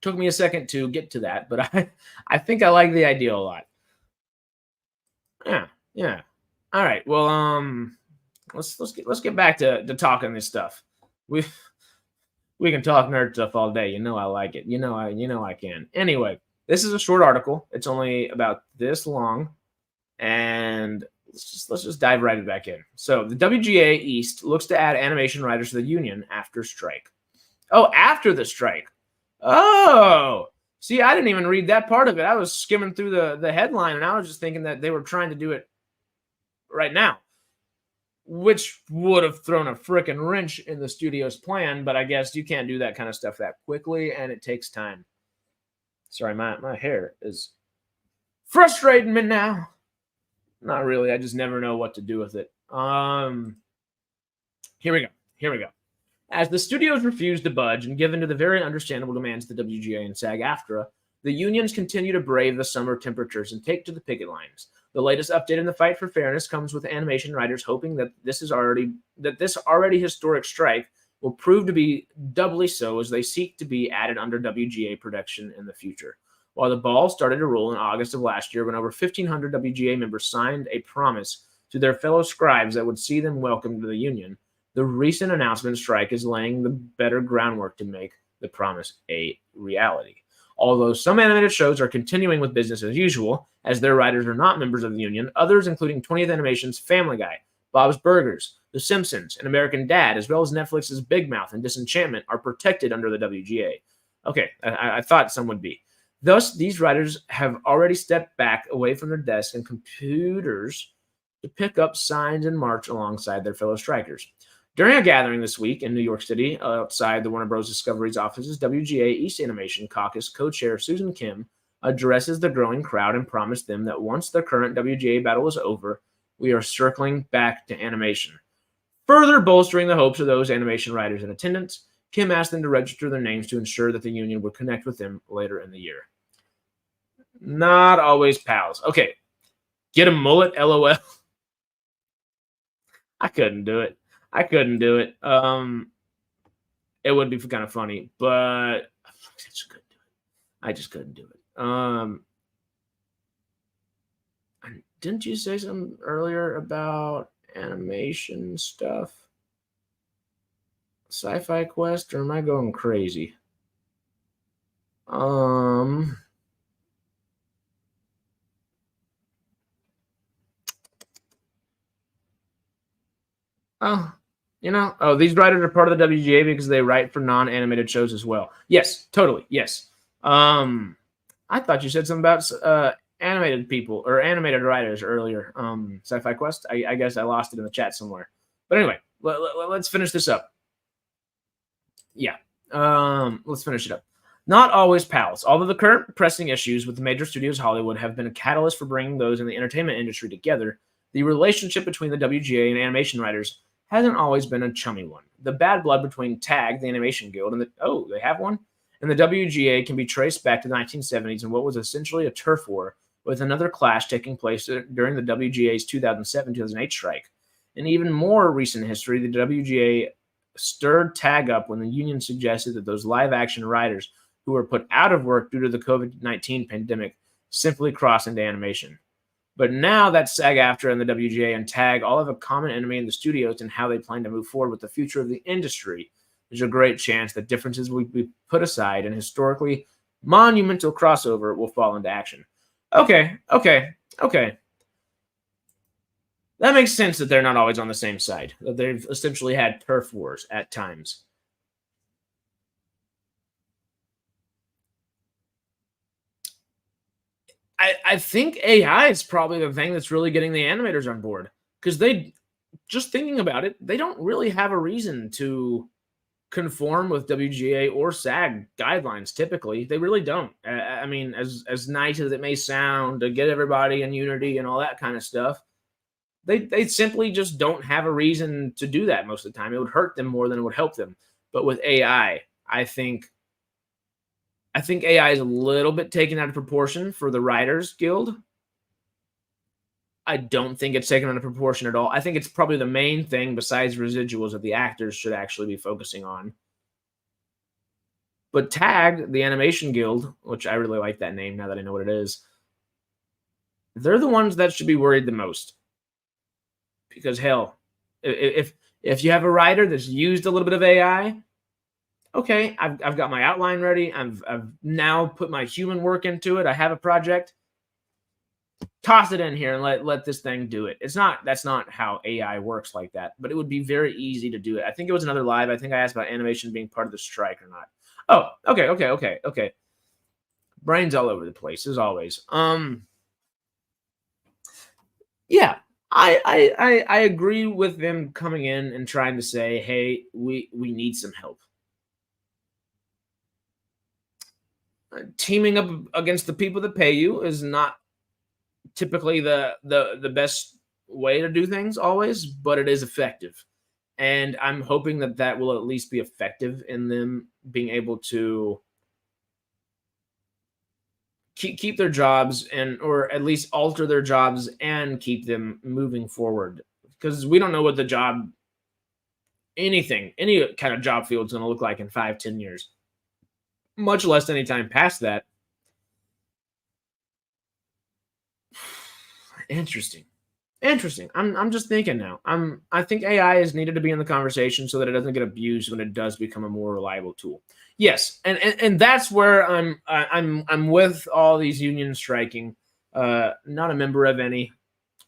Took me a second to get to that, but I think I like the idea a lot. Yeah. All right. Well, let's get back to talking this stuff. We can talk nerd stuff all day. You know I like it. You know I can. Anyway, this is a short article. It's only about this long, and let's just dive right back in. So the WGA East looks to add animation writers to the union after strike. Oh, after the strike. Oh, see, I didn't even read that part of it. I was skimming through the headline, and I was just thinking that they were trying to do it right now, which would have thrown a freaking wrench in the studio's plan. But I guess you can't do that kind of stuff that quickly, and it takes time. Sorry, my hair is frustrating me now. Not really. I just never know what to do with it. Here we go. As the studios refuse to budge and give in to the very understandable demands of the WGA and SAG-AFTRA, the unions continue to brave the summer temperatures and take to the picket lines. The latest update in the fight for fairness comes with animation writers hoping that this already historic strike will prove to be doubly so as they seek to be added under WGA protection in the future. While the ball started to roll in August of last year when over 1,500 WGA members signed a promise to their fellow scribes that would see them welcomed to the union, the recent announcement strike is laying the better groundwork to make the promise a reality. Although some animated shows are continuing with business as usual, as their writers are not members of the union, others, including 20th Animation's Family Guy, Bob's Burgers, The Simpsons, and American Dad, as well as Netflix's Big Mouth and Disenchantment, are protected under the WGA. Okay, I thought some would be. Thus, these writers have already stepped back away from their desks and computers to pick up signs and march alongside their fellow strikers. During a gathering this week in New York City, outside the Warner Bros. Discovery's offices, WGA East Animation Caucus co-chair Susan Kim addresses the growing crowd and promised them that once the current WGA battle is over, we are circling back to animation. Further bolstering the hopes of those animation writers in attendance, Kim asked them to register their names to ensure that the union would connect with them later in the year. Not always pals. Okay, get a mullet, LOL. I couldn't do it. It would be kind of funny, but I just couldn't do it. Didn't you say something earlier about animation stuff? Sci-Fi Quest, or am I going crazy? These writers are part of the WGA because they write for non-animated shows as well. Yes, totally. Yes. I thought you said something about animated people or animated writers earlier. Sci-Fi Quest. I guess I lost it in the chat somewhere. But anyway, let's finish this up. Yeah. Let's finish it up. Not always pals. Although the current pressing issues with the major studios Hollywood have been a catalyst for bringing those in the entertainment industry together, the relationship between the WGA and animation writers hasn't always been a chummy one. The bad blood between TAG, the Animation Guild, and they have one? And the WGA can be traced back to the 1970s and what was essentially a turf war, with another clash taking place during the WGA's 2007-2008 strike. In even more recent history, the WGA stirred TAG up when the union suggested that those live-action writers who were put out of work due to the COVID-19 pandemic simply cross into animation. But now that SAG-AFTRA and the WGA and TAG all have a common enemy in the studios and how they plan to move forward with the future of the industry, there's a great chance that differences will be put aside and historically monumental crossover will fall into action. Okay. That makes sense that they're not always on the same side, that they've essentially had turf wars at times. I think AI is probably the thing that's really getting the animators on board, because just thinking about it, they don't really have a reason to conform with WGA or SAG guidelines. Typically, they really don't. I mean, as nice as it may sound to get everybody in unity and all that kind of stuff, they simply just don't have a reason to do that most of the time. It would hurt them more than it would help them. But with AI, I think AI is a little bit taken out of proportion for the Writers Guild. I don't think it's taken out of proportion at all. I think it's probably the main thing besides residuals that the actors should actually be focusing on. But TAG, the Animation Guild, which I really like that name now that I know what it is, they're the ones that should be worried the most. Because hell, If you have a writer that's used a little bit of AI, okay, I've got my outline ready. I've now put my human work into it. I have a project. Toss it in here and let this thing do it. That's not how AI works like that, but it would be very easy to do it. I think it was another live. I think I asked about animation being part of the strike or not. Oh, okay. Brains all over the place as always. Yeah, I agree with them coming in and trying to say, hey, we need some help. Teaming up against the people that pay you is not typically the best way to do things always, but it is effective. And I'm hoping that will at least be effective in them being able to keep their jobs or at least alter their jobs and keep them moving forward, because we don't know what any kind of job field is going to look like in 5-10 years, much less any time past that. Interesting. I'm just thinking now. I think AI is needed to be in the conversation so that it doesn't get abused when it does become a more reliable tool. Yes, and that's where I'm with all these unions striking. Not a member of any,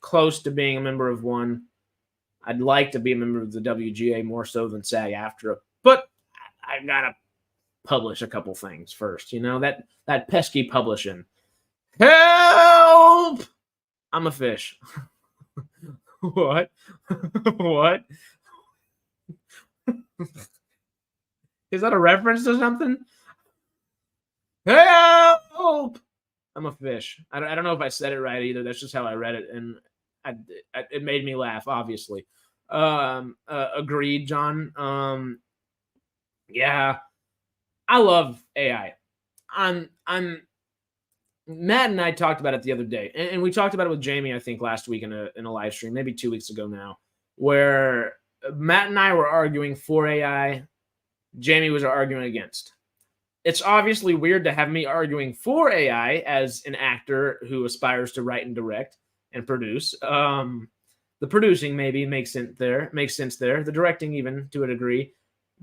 close to being a member of one. I'd like to be a member of the WGA more so than SAG-AFTRA, but I gotta publish a couple things first. You know, that pesky publishing. Help! I'm a fish. What? What? Is that a reference to something? Help! I'm a fish. I don't know if I said it right either. That's just how I read it, and it made me laugh. Obviously, agreed, John. Yeah, I love AI. I'm Matt and I talked about it the other day, and we talked about it with Jamie, I think, last week in a live stream, maybe 2 weeks ago now, where Matt and I were arguing for AI. Jamie was arguing against. It's obviously weird to have me arguing for AI as an actor who aspires to write and direct and produce. The producing maybe makes sense there. The directing even to a degree,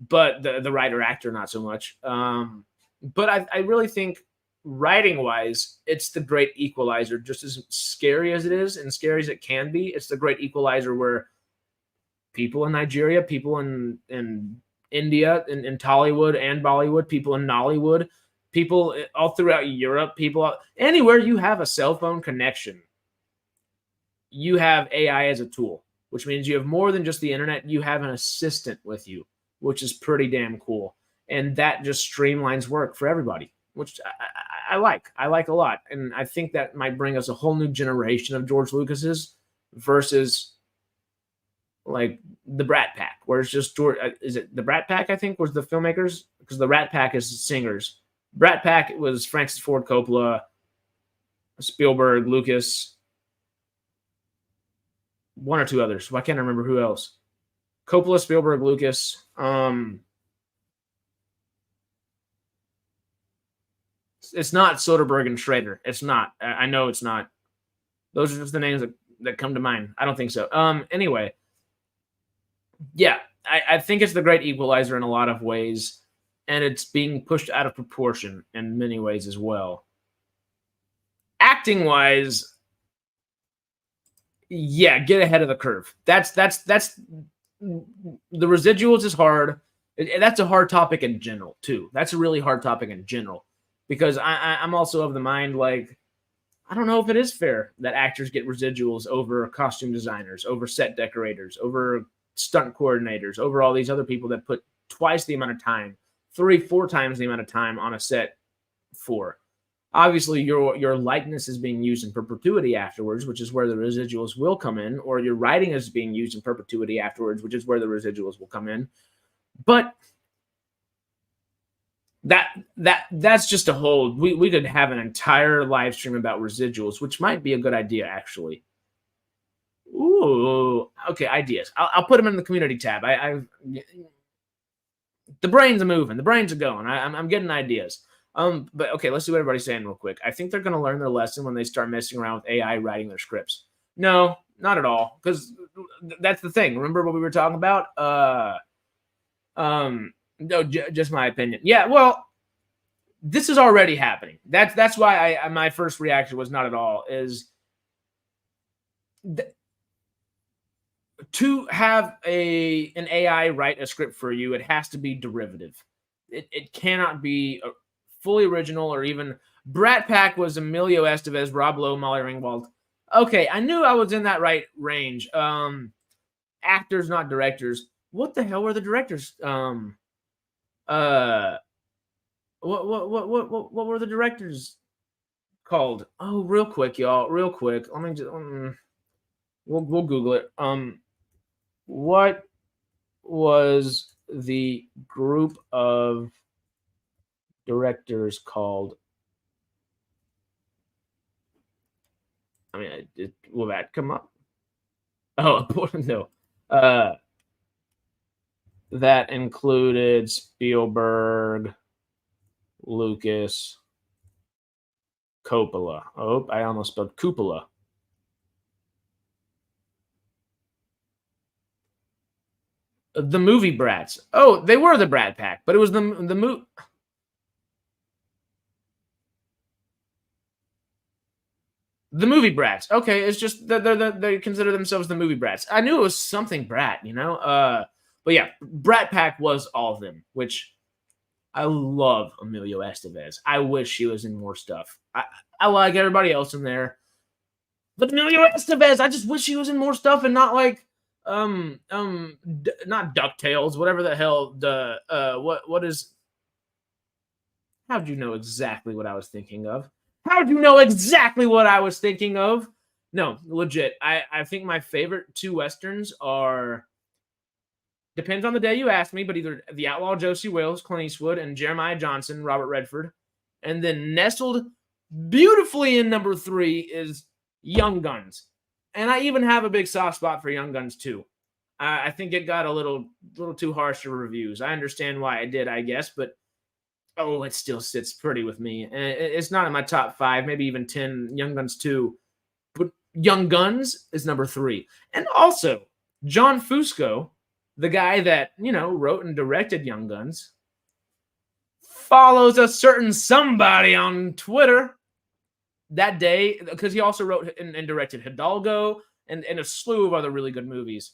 but the writer actor not so much. But I really think, writing wise, it's the great equalizer. Just as scary as it is and scary as it can be, it's the great equalizer where people in Nigeria, people in India, in Tollywood and Bollywood, people in Nollywood, people all throughout Europe, anywhere you have a cell phone connection, you have AI as a tool, which means you have more than just the internet. You have an assistant with you, which is pretty damn cool. And that just streamlines work for everybody, which I like a lot. And I think that might bring us a whole new generation of George Lucas's versus like the Brat Pack, where it's just George. Is it the Brat Pack? I think was the filmmakers, because the Rat Pack is singers. Brat Pack was Francis Ford Coppola, Spielberg, Lucas, one or two others. I can't remember who else. Coppola, Spielberg, Lucas. It's not Soderbergh and Schrader. It's not. I know it's not. Those are just the names that come to mind. I don't think so. Anyway, yeah, I think it's the great equalizer in a lot of ways, and it's being pushed out of proportion in many ways as well. Acting wise, yeah, get ahead of the curve. That's the residuals is hard. That's a hard topic in general too. That's a really hard topic in general, because I'm also of the mind, like, I don't know if it is fair that actors get residuals over costume designers, over set decorators, over stunt coordinators, over all these other people that put twice the amount of time, 3-4 times the amount of time on a set for. Obviously, your likeness is being used in perpetuity afterwards, which is where the residuals will come in, or your writing is being used in perpetuity afterwards, which is where the residuals will come in. But that's just a whole. We could have an entire live stream about residuals, which might be a good idea, actually. Ooh, okay, ideas. I'll put them in the community tab. The brains are moving. The brains are going. I'm getting ideas. But okay, let's see what everybody's saying real quick. I think they're going to learn their lesson when they start messing around with AI writing their scripts. No, not at all. Because that's the thing. Remember what we were talking about? No, just my opinion. Yeah, well, this is already happening. That's why my first reaction was not at all. Is th- to have an AI write a script for you, it has to be derivative. It cannot be fully original or even. Brat Pack was Emilio Estevez, Rob Lowe, Molly Ringwald. Okay, I knew I was in that right range. Actors, not directors. What the hell were the directors? Uh, what were the directors called? Oh, real quick, y'all, real quick. Let me just. We'll Google it. What was the group of directors called? I mean, will that come up? Oh, no. That included Spielberg, Lucas, Coppola. Oh, I almost spelled cupola. The movie Brats. Oh, they were the Brat Pack, but it was the movie. The movie brats. Okay, it's just they consider themselves the movie brats. I knew it was something brat, you know. But yeah, Brat Pack was all of them, which I love Emilio Estevez. I wish she was in more stuff. I like everybody else in there, but Emilio Estevez, I just wish she was in more stuff and not like not Ducktales, whatever the hell the what is. How'd you know exactly what I was thinking of? How'd you know exactly what I was thinking of? No, legit. I think my favorite two westerns are, depends on the day you ask me, but either The Outlaw Josie Wales, Clint Eastwood, and Jeremiah Johnson, Robert Redford. And then nestled beautifully in number 3 is Young Guns. And I even have a big soft spot for Young Guns too. I think it got a little too harsh to reviews. I understand why it did, I guess, but oh, it still sits pretty with me. It's not in my top 5, maybe even 10. Young Guns 2, but Young Guns is number 3. And also, John Fusco, the guy that, wrote and directed Young Guns, follows a certain somebody on Twitter that day, because he also wrote and directed Hidalgo and a slew of other really good movies.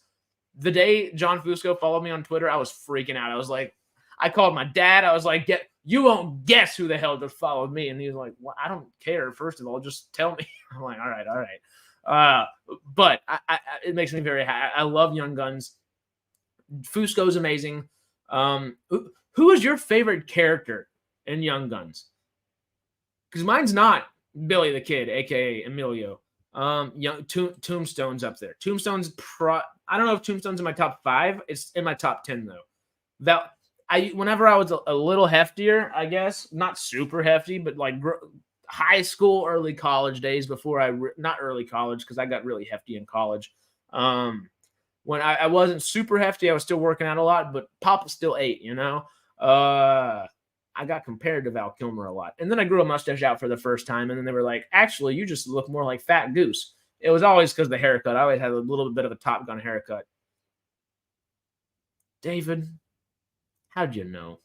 The day John Fusco followed me on Twitter, I was freaking out. I was like, I called my dad. I was like, you won't guess who the hell just followed me. And he was like, well, I don't care. First of all, just tell me. I'm like, all right. But it makes me very happy. I love Young Guns. Fusco's amazing. Who is your favorite character in Young Guns? Because mine's not Billy the Kid, aka Emilio. Tombstone's up there. I don't know if Tombstone's in my top 5. It's in my top 10 though. Whenever I was a little heftier, I guess, not super hefty, but like high school, early college days before not early college, because I got really hefty in college. When I wasn't super hefty, I was still working out a lot, but Papa still ate, I got compared to Val Kilmer a lot. And then I grew a mustache out for the first time, and then they were like, actually, you just look more like Fat Goose. It was always because of the haircut. I always had a little bit of a Top Gun haircut. David, how'd you know?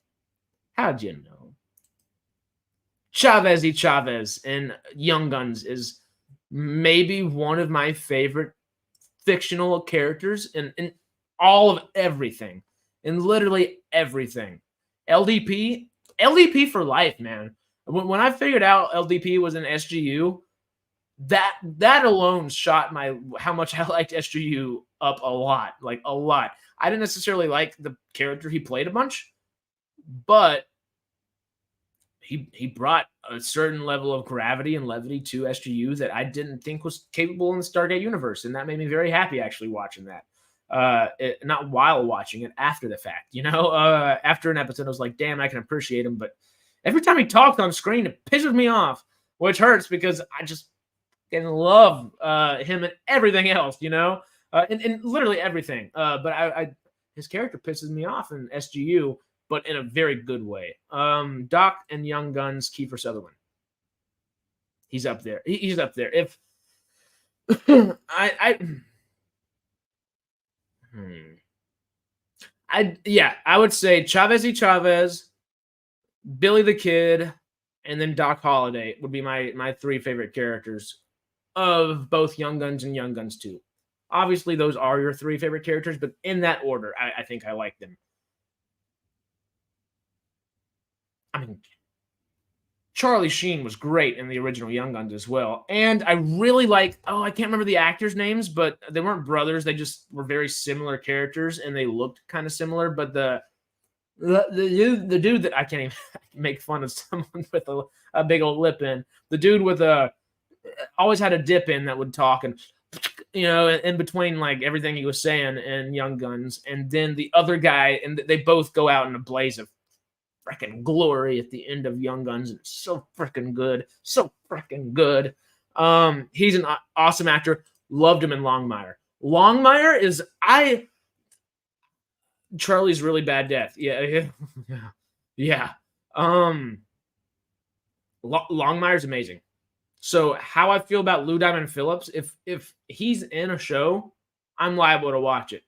Chavez in Young Guns is maybe one of my favorite fictional characters in all of everything. In literally everything. LDP for life, man. When I figured out LDP was an SGU, that alone shot how much I liked SGU up a lot. Like a lot. I didn't necessarily like the character he played a bunch, but he brought a certain level of gravity and levity to SGU that I didn't think was capable in the Stargate universe, and that made me very happy actually watching that. Not while watching it, after the fact, after an episode, I was like, damn, I can appreciate him, but every time he talked on screen, it pisses me off, which hurts because I just can love him and everything else, and literally everything. But his character pisses me off in SGU, but in a very good way. Doc and Young Guns, Kiefer Sutherland. He's up there. He's up there. I hmm. I would say Chavez y Chavez, Billy the Kid, and then Doc Holliday would be my three favorite characters of both Young Guns and Young Guns 2. Obviously, those are your three favorite characters, but in that order, I think I like them. I mean, Charlie Sheen was great in the original Young Guns as well. And I really like, oh, I can't remember the actors' names, but they weren't brothers. They just were very similar characters and they looked kind of similar. But the dude that I can't even make fun of someone with a big old lip in, the dude with a always had a dip in that would talk and in between like everything he was saying in Young Guns, and then the other guy, and they both go out in a blaze of freaking glory at the end of Young Guns. It's so freaking good, so freaking good. He's an awesome actor. Loved him in Longmire. Longmire is Charlie's Really Bad Death. Yeah. Yeah. Longmire's amazing. So how I feel about Lou Diamond Phillips, if he's in a show, I'm liable to watch it.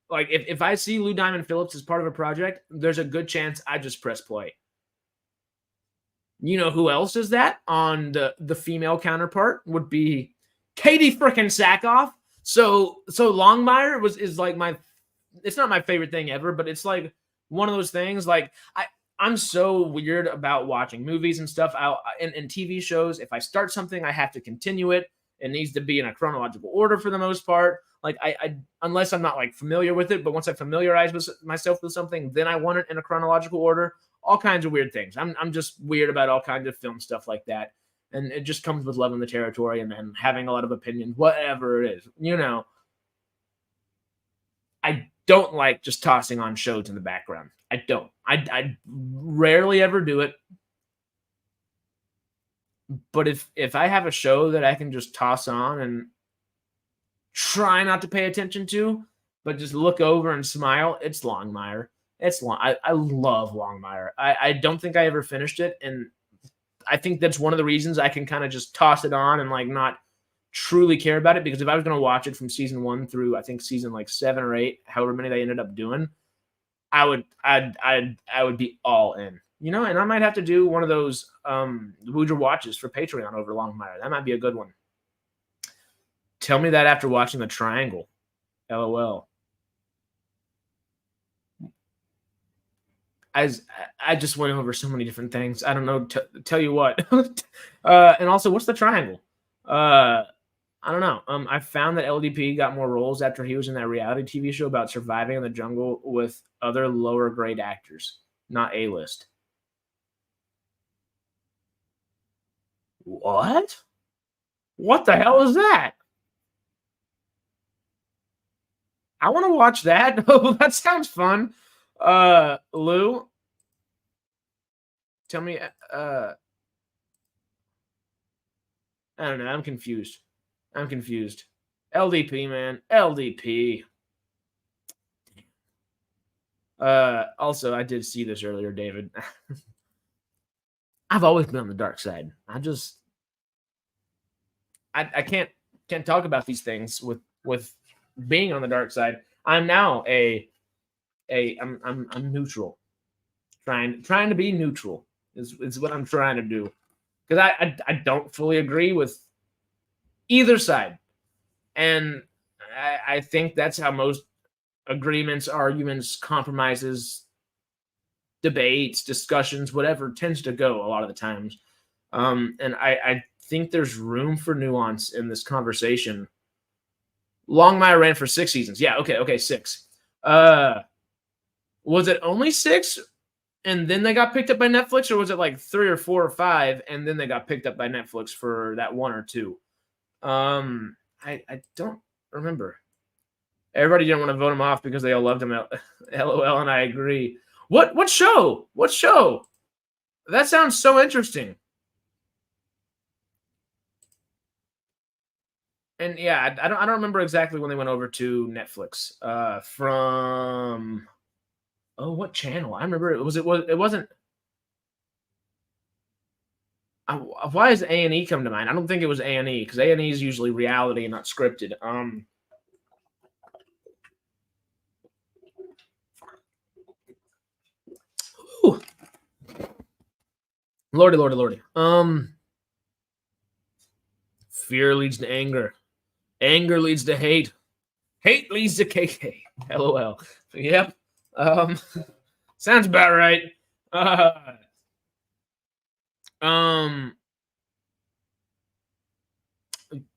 Like if I see Lou Diamond Phillips as part of a project, there's a good chance I just press play. You know who else is that on the female counterpart would be Katie frickin' Sackhoff. So Longmire is like it's not my favorite thing ever, but it's like one of those things. Like I'm so weird about watching movies and stuff and TV shows. If I start something, I have to continue it. It needs to be in a chronological order for the most part. Like I unless I'm not like familiar with it, but once I familiarize myself with something, then I want it in a chronological order. All kinds of weird things. I'm just weird about all kinds of film stuff like that. And it just comes with loving the territory and then having a lot of opinions, whatever it is. I don't like just tossing on shows in the background. I don't. I rarely ever do it. But if I have a show that I can just toss on and try not to pay attention to, but just look over and smile, it's Longmire. I love Longmire. I don't think I ever finished it, and I think that's one of the reasons I can kind of just toss it on and like not truly care about it, because if I was going to watch it from season 1 through I think season like 7 or 8, however many they ended up doing, I would be all in. And I might have to do one of those Wooger watches for Patreon over Longmire. That might be a good one. Tell me that after watching The Triangle. LOL. I just went over so many different things. I don't know. Tell you what. And also, what's The Triangle? I don't know. I found that LDP got more roles after he was in that reality TV show about surviving in the jungle with other lower grade actors, not A-list. What? What the hell is that? I want to watch that. Oh, that sounds fun. Lou, tell me. I don't know. I'm confused. LDP, man. LDP. Also, I did see this earlier, David. I've always been on the dark side. I can't talk about these things with being on the dark side. I'm now I'm neutral. Trying to be neutral is what I'm trying to do. Because I don't fully agree with either side. And I think that's how most agreements, arguments, compromises, debates, discussions, whatever tends to go a lot of the times. And I think there's room for nuance in this conversation. Longmire ran for 6 seasons. Yeah, okay, 6. Was it only 6? And then they got picked up by Netflix, or was it like 3 or 4 or 5, and then they got picked up by Netflix for that 1 or 2? I don't remember. Everybody didn't want to vote him off because they all loved him. LOL, and I agree. What show? What show? That sounds so interesting. And yeah, I don't remember exactly when they went over to Netflix. From what channel? I remember it wasn't. Why does A&E come to mind? I don't think it was A&E because A&E is usually reality and not scripted. Whew. Lordy, lordy, lordy. Fear leads to anger. Anger leads to hate. Hate leads to KK. LOL. Yep. Sounds about right.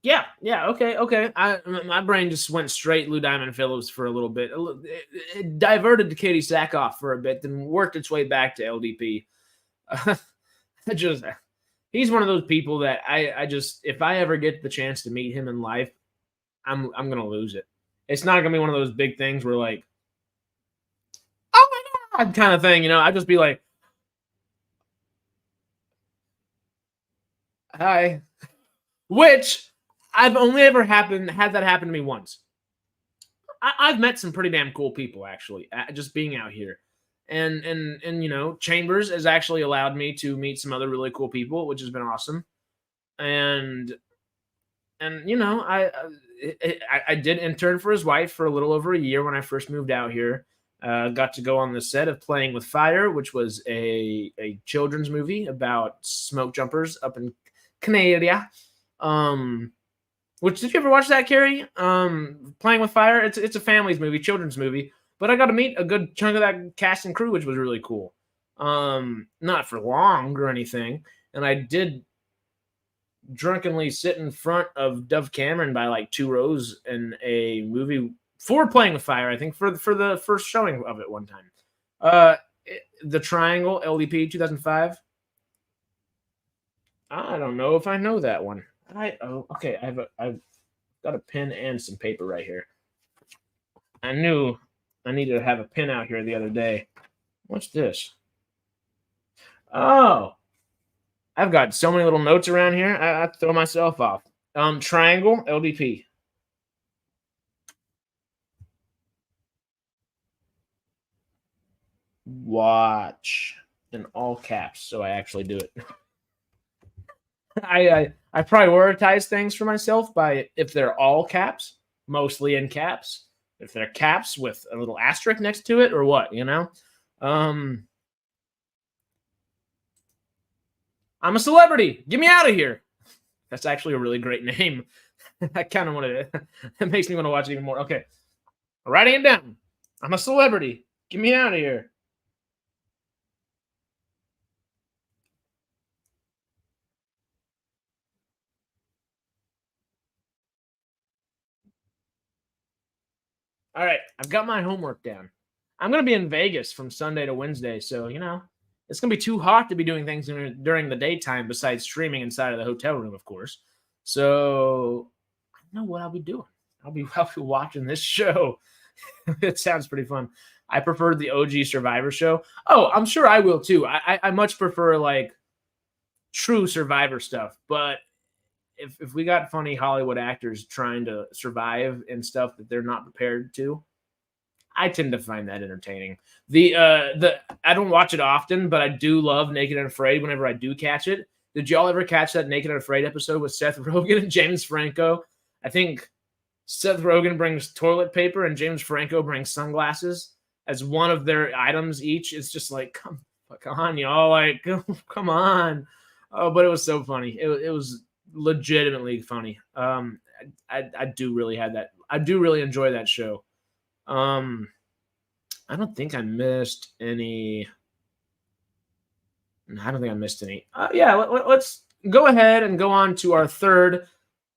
Yeah, okay. My brain just went straight Lou Diamond Phillips for a little bit. It diverted to Katie Sackhoff for a bit, then worked its way back to LDP. Just he's one of those people that I just if I ever get the chance to meet him in life, I'm gonna lose it. It's not gonna be one of those big things where like, oh my god, kind of thing, you know. I'd just be like, hi, which I've only ever had that happen to me once. I've met some pretty damn cool people actually, just being out here, and you know, Chambers has actually allowed me to meet some other really cool people, which has been awesome, and you know, I did intern for his wife for a little over a year when I first moved out here. Got to go on the set of Playing with Fire, which was a children's movie about smoke jumpers up in Canada. Which did you ever watch that, Carrie? Playing with Fire. It's a family's movie, children's movie. But I got to meet a good chunk of that cast and crew, which was really cool. Not for long or anything, and I did drunkenly sit in front of Dove Cameron by like 2 rows in a movie for Playing with Fire, I think, for the first showing of it one time. The Triangle, LDP 2005. I don't know if I know that one. Okay. I've got a pen and some paper right here. I knew I needed to have a pen out here the other day. What's this? Oh, I've got so many little notes around here. I throw myself off. Triangle, LDP. Watch in all caps, so I actually do it. I prioritize things for myself by if they're all caps, mostly in caps. If they're caps with a little asterisk next to it, or what, you know. I'm a celebrity. Get me out of here. That's actually a really great name. I kind of want to. It makes me want to watch it even more. Okay, writing it down. I'm a celebrity. Get me out of here. All right, I've got my homework down. I'm going to be in Vegas from Sunday to Wednesday, so, you know, it's going to be too hot to be doing things during the daytime besides streaming inside of the hotel room, of course. So, I know what I'll be doing. I'll be watching this show. It sounds pretty fun. I prefer the OG Survivor show. Oh, I'm sure I will too. I much prefer like true Survivor stuff, but if we got funny Hollywood actors trying to survive and stuff that they're not prepared to, I tend to find that entertaining. The I don't watch it often, but I do love Naked and Afraid whenever I do catch it. Did y'all ever catch that Naked and Afraid episode with Seth Rogen and James Franco? I think Seth Rogen brings toilet paper and James Franco brings sunglasses as one of their items each. It's just like, come on, y'all, like, come on. Oh, but it was so funny. It was legitimately funny. I do really have that. I do really enjoy that show. I don't think I missed any. I don't think I missed any. Yeah, let's go ahead and go on to our third,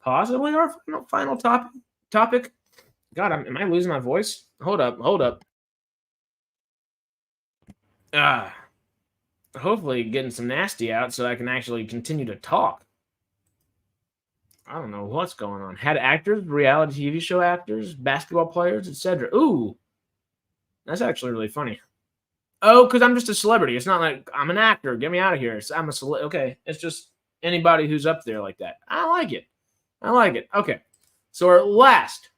possibly our final topic. God, am I losing my voice? Hold up. Hopefully getting some nasty out so I can actually continue to talk. I don't know what's going on. Had actors, reality TV show actors, basketball players, etc. Ooh, that's actually really funny. Oh, because I'm just a celebrity. It's not like I'm an actor. Get me out of here. I'm a celebrity. Okay, it's just anybody who's up there like that. I like it. Okay, so our last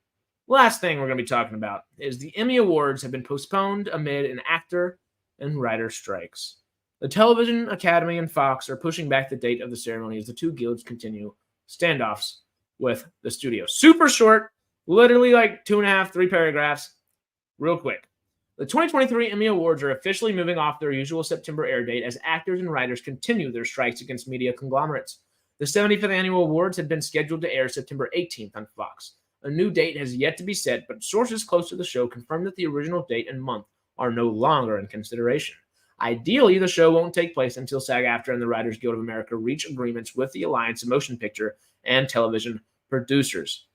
thing we're going to be talking about is the Emmy Awards have been postponed amid an actor and writer strikes. The Television Academy and Fox are pushing back the date of the ceremony as the two guilds continue standoffs with the studio. Super short, literally like 2.5, 3 paragraphs, real quick. The 2023 Emmy Awards are officially moving off their usual September air date as actors and writers continue their strikes against media conglomerates. The 75th Annual Awards had been scheduled to air September 18th on Fox. A new date has yet to be set, but sources close to the show confirmed that the original date and month are no longer in consideration. Ideally, the show won't take place until SAG-AFTRA and the Writers Guild of America reach agreements with the Alliance of Motion Picture and Television Producers.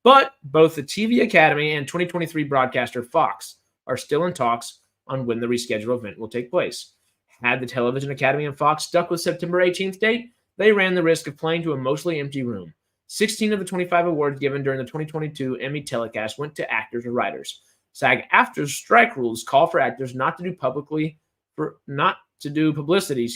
But both the TV Academy and 2023 broadcaster Fox are still in talks on when the rescheduled event will take place. Had the Television Academy and Fox stuck with September 18th date, they ran the risk of playing to a mostly empty room. 16 of the 25 awards given during the 2022 Emmy telecast went to actors or writers. SAG-AFTRA's strike rules call for actors not to do publicity,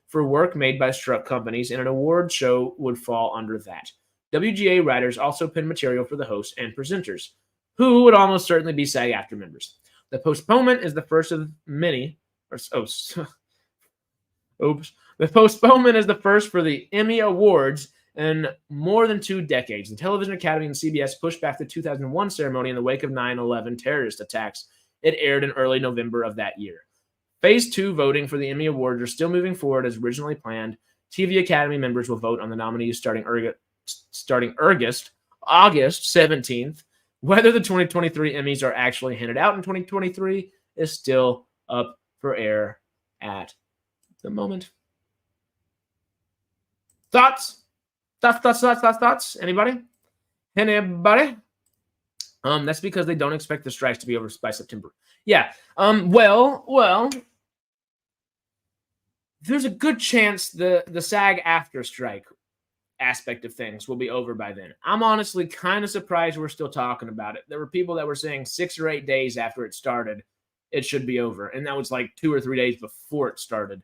for work made by struck companies, and an award show would fall under that. WGA writers also penned material for the hosts and presenters, who would almost certainly be SAG-AFTRA members. The postponement is the first of many. The postponement is the first for the Emmy Awards in more than 2 decades. The Television Academy and CBS pushed back the 2001 ceremony in the wake of 9/11 terrorist attacks. It aired in early November of that year. Phase 2 voting for the Emmy Awards are still moving forward as originally planned. TV Academy members will vote on the nominees starting August 17th. Whether the 2023 Emmys are actually handed out in 2023 is still up for air at the moment. Thoughts? Anybody? That's because they don't expect the strikes to be over by September. Yeah. Well, there's a good chance the SAG-AFTRA strike aspect of things will be over by then. I'm honestly kind of surprised we're still talking about it. There were people that were saying 6 or 8 days after it started, it should be over. And that was like 2 or 3 days before it started.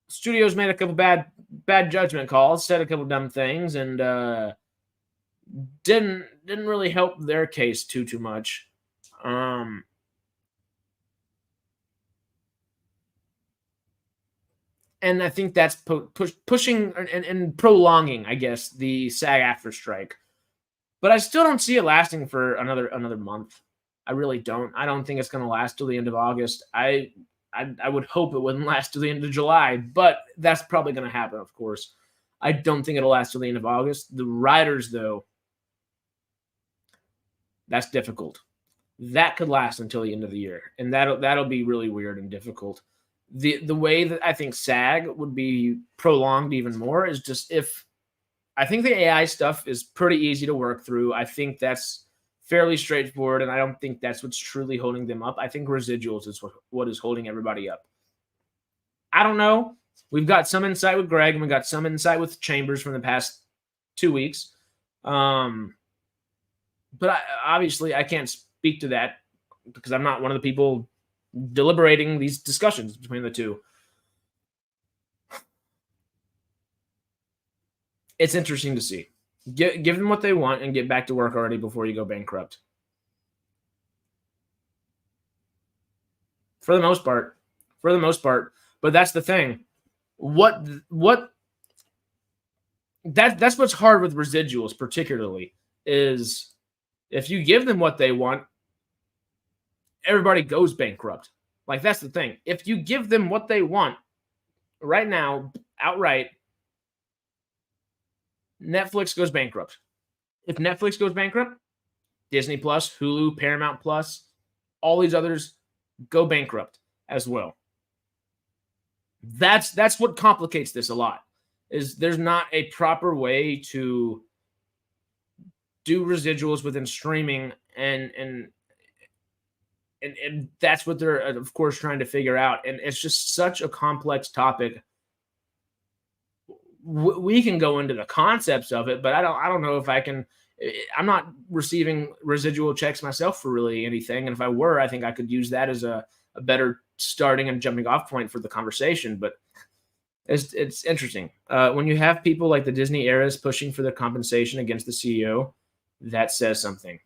Studios made a couple bad judgment calls, said a couple dumb things, and didn't really help their case too much. And I think that's pushing and prolonging, I guess, the SAG-AFTRA strike. But I still don't see it lasting for another month. I really don't. I don't think it's going to last till the end of August. I would hope it wouldn't last till the end of July, but that's probably going to happen, of course. I don't think it'll last till the end of August. The writers, though, that's difficult. That could last until the end of the year, and that'll be really weird and difficult. The way that I think SAG would be prolonged even more is just if I think the AI stuff is pretty easy to work through. I think that's fairly straightforward, and I don't think that's what's truly holding them up. I think residuals is what is holding everybody up. I don't know. We've got some insight with Greg, and we got some insight with Chambers from the past 2 weeks. But obviously, I can't speak to that because I'm not one of the people deliberating these discussions between the two. It's interesting to see. Give them what they want and get back to work already before you go bankrupt. For the most part. But that's the thing. That's what's hard with residuals, particularly, is if you give them what they want, everybody goes bankrupt. Like, that's the thing. If you give them what they want right now, outright, Netflix goes bankrupt. If Netflix goes bankrupt, Disney Plus, Hulu, Paramount Plus, all these others go bankrupt as well. That's what complicates this a lot. Is there's not a proper way to do residuals within streaming, and that's what they're, of course, trying to figure out. And it's just such a complex topic. We can go into the concepts of it, but I don't know if I can. I'm not receiving residual checks myself for really anything. And if I were, I think I could use that as a better starting and jumping off point for the conversation. But it's interesting. When you have people like the Disney eras pushing for their compensation against the CEO, that says something.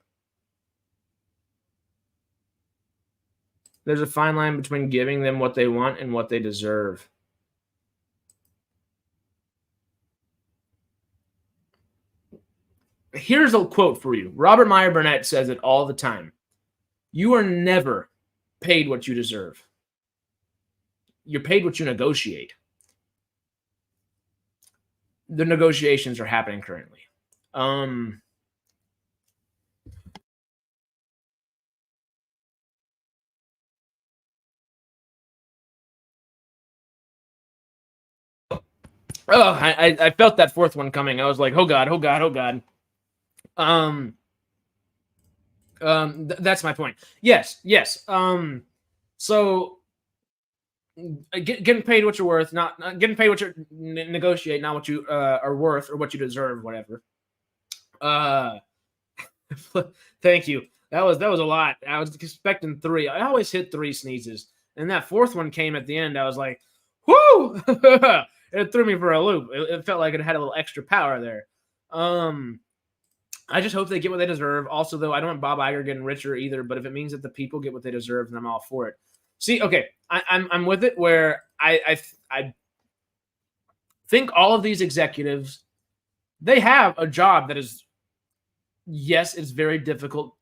There's a fine line between giving them what they want and what they deserve. Here's a quote for you. Robert Meyer Burnett says it all the time. You are never paid what you deserve. You're paid what you negotiate. The negotiations are happening currently. Oh, I felt that fourth one coming. I was like, oh God, oh God, oh God. That's my point. Yes. So getting paid what you're worth, not getting paid what you negotiate, not what you are worth or what you deserve, whatever. Thank you. That was a lot. I was expecting 3. I always hit 3 sneezes, and that fourth one came at the end. I was like, "Whoo!" It threw me for a loop. It felt like it had a little extra power there. I just hope they get what they deserve. Also, though, I don't want Bob Iger getting richer either. But if it means that the people get what they deserve, then I'm all for it. See, okay, I'm with it. Where I think all of these executives, they have a job that is, yes, it's very difficult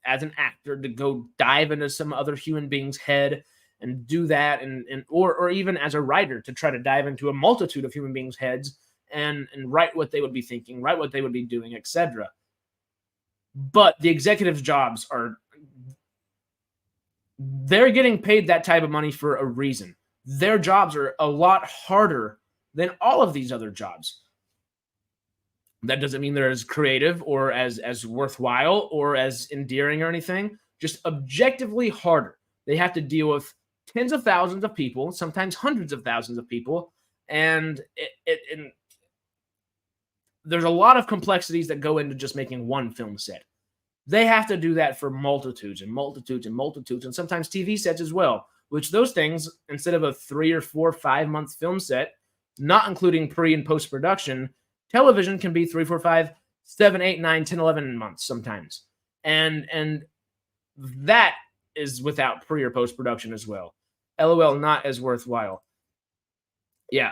as an actor to go dive into some other human being's head and do that, and or even as a writer to try to dive into a multitude of human beings' heads and write what they would be thinking, write what they would be doing, etc. But the executives' jobs are, they're getting paid that type of money for a reason. Their jobs are a lot harder than all of these other jobs. That doesn't mean they're as creative or as worthwhile or as endearing or anything. Just objectively harder. They have to deal with tens of thousands of people, sometimes hundreds of thousands of people, and there's a lot of complexities that go into just making one film set. They have to do that for multitudes and multitudes and multitudes, and sometimes TV sets as well, which those things, instead of a 3 or 4 or 5 month film set, not including pre and post production, television can be 3, 4, 5, 7, 8, 9, 10, 11 months sometimes. And that is without pre or post production as well. LOL, not as worthwhile. Yeah.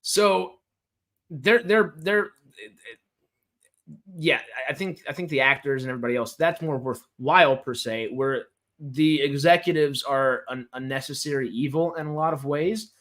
So they're yeah, I think the actors and everybody else, that's more worthwhile per se, where the executives are a necessary evil in a lot of ways.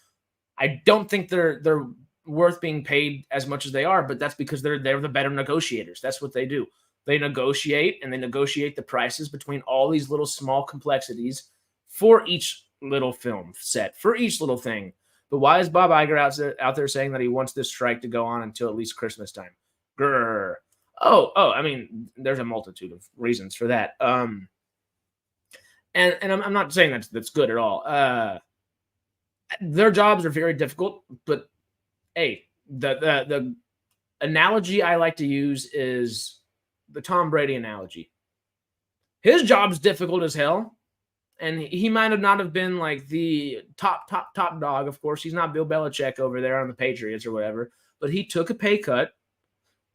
I don't think they're worth being paid as much as they are, but that's because they're the better negotiators. That's what they do. They negotiate, and they negotiate the prices between all these little small complexities for each little film set, for each little thing. But why is Bob Iger out there saying that he wants this strike to go on until at least Christmas time? Grr. Oh, I mean, there's a multitude of reasons for that. And I'm not saying that's good at all. Their jobs are very difficult, but hey, the analogy I like to use is the Tom Brady analogy. His job's difficult as hell, and he might have not have been like the top dog. Of course, he's not Bill Belichick over there on the Patriots or whatever, but he took a pay cut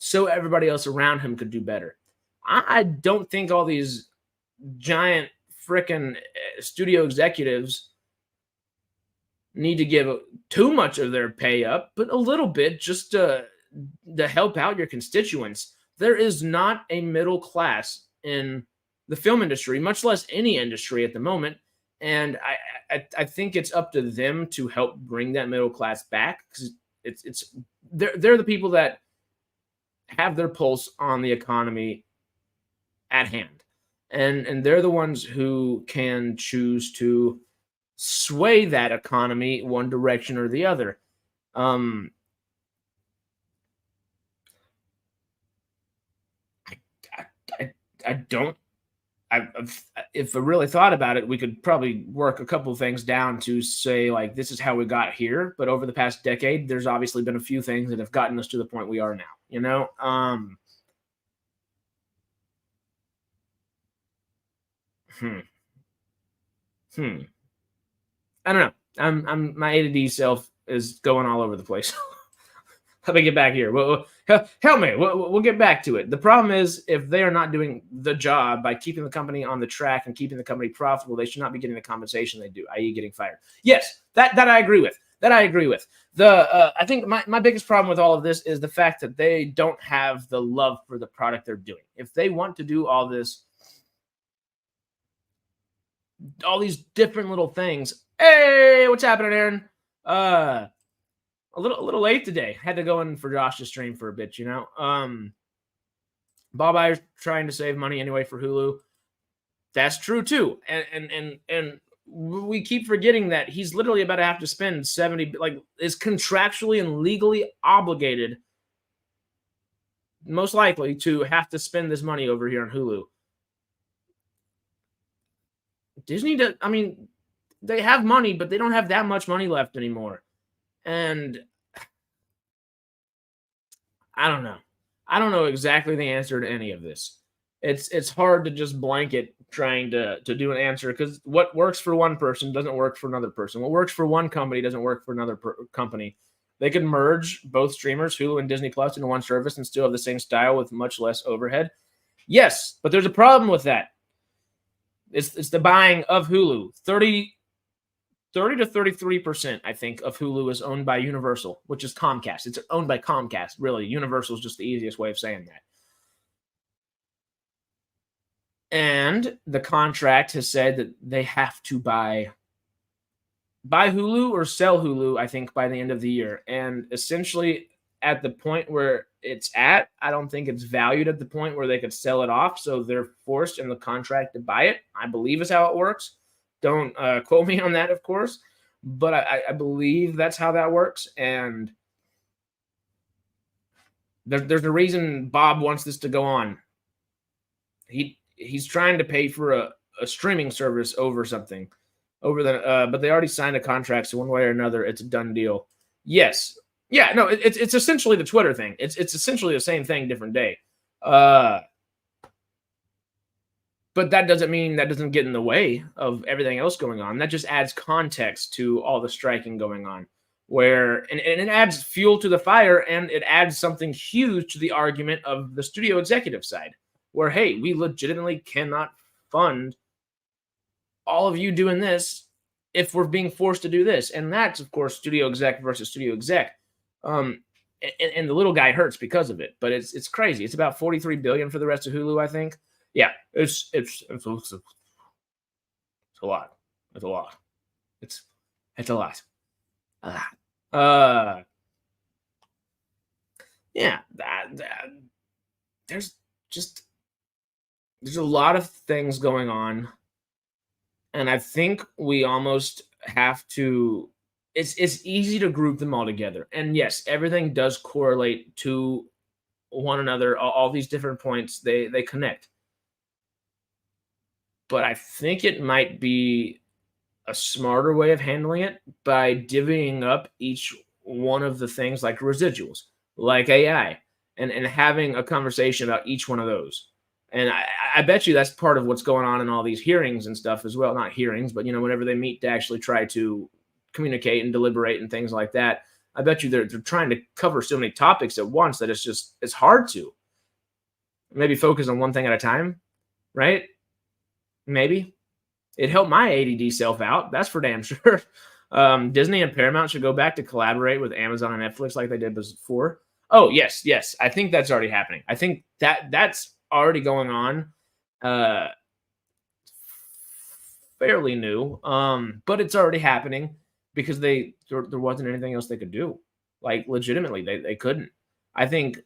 so everybody else around him could do better. I don't think all these giant freaking studio executives need to give too much of their pay up, but a little bit just to help out your constituents. There is not a middle class in the film industry, much less any industry at the moment. And I think it's up to them to help bring that middle class back, because they're the people that have their pulse on the economy at hand. And they're the ones who can choose to sway that economy one direction or the other. I don't. If I really thought about it, we could probably work a couple of things down to say, like, this is how we got here. But over the past decade, there's obviously been a few things that have gotten us to the point we are now. You know, I don't know. I'm my A to D self is going all over the place. Let me get back here. Help me. We'll get back to it. The problem is, if they are not doing the job by keeping the company on the track and keeping the company profitable, they should not be getting the compensation they do, i.e., getting fired. Yes, that I agree with. That I agree with. I think my biggest problem with all of this is the fact that they don't have the love for the product they're doing. If they want to do all this, all these different little things. Hey, what's happening, Aaron? A little late today. Had to go in for Josh's stream for a bit, you know. Bob Iger's trying to save money anyway for Hulu. That's true too. And we keep forgetting that he's literally about to have to spend 70, like, is contractually and legally obligated, most likely, to have to spend this money over here on Hulu. Disney does, I mean, they have money, but they don't have that much money left anymore. And I don't know. I don't know exactly the answer to any of this. It's hard to just blanket trying to do an answer, because what works for one person doesn't work for another person. What works for one company doesn't work for another company. They could merge both streamers, Hulu and Disney Plus, into one service and still have the same style with much less overhead. Yes, but there's a problem with that. It's the buying of Hulu. 30 to 33%, I think, of Hulu is owned by Universal, which is Comcast. It's owned by Comcast, really. Universal is just the easiest way of saying that. And the contract has said that they have to buy Hulu or sell Hulu, I think, by the end of the year. And essentially, at the point where it's at, I don't think it's valued at the point where they could sell it off. So they're forced in the contract to buy it, I believe is how it works. Don't quote me on that, of course. But I believe that's how that works. And there's a reason Bob wants this to go on. He's trying to pay for a streaming service over something, but they already signed a contract, so one way or another, it's a done deal. Yes, yeah, no, it's essentially the Twitter thing. It's essentially the same thing, different day. But that doesn't mean that doesn't get in the way of everything else going on. That just adds context to all the striking going on, and it adds fuel to the fire, and it adds something huge to the argument of the studio executive side, where, hey, we legitimately cannot fund all of you doing this if we're being forced to do this. And that's, of course, studio exec versus studio exec. And the little guy hurts because of it, but it's crazy. It's about $43 billion for the rest of Hulu, I think. Yeah, it's a lot. It's a lot. It's a lot. Yeah, there's a lot of things going on, and I think we almost have to. It's easy to group them all together, and yes, everything does correlate to one another. All these different points, they connect. But I think it might be a smarter way of handling it by divvying up each one of the things, like residuals, like AI, and having a conversation about each one of those. And I bet you that's part of what's going on in all these hearings and stuff as well. Not hearings, but, whenever they meet to actually try to communicate and deliberate and things like that, I bet you they're trying to cover so many topics at once that it's hard to maybe focus on one thing at a time, right? Maybe. It helped my ADD self out. That's for damn sure. Disney and Paramount should go back to collaborate with Amazon and Netflix like they did before. Oh, yes. I think that's already happening. I think that's already going on. Fairly new. But it's already happening because there wasn't anything else they could do. Like, legitimately, they couldn't. I think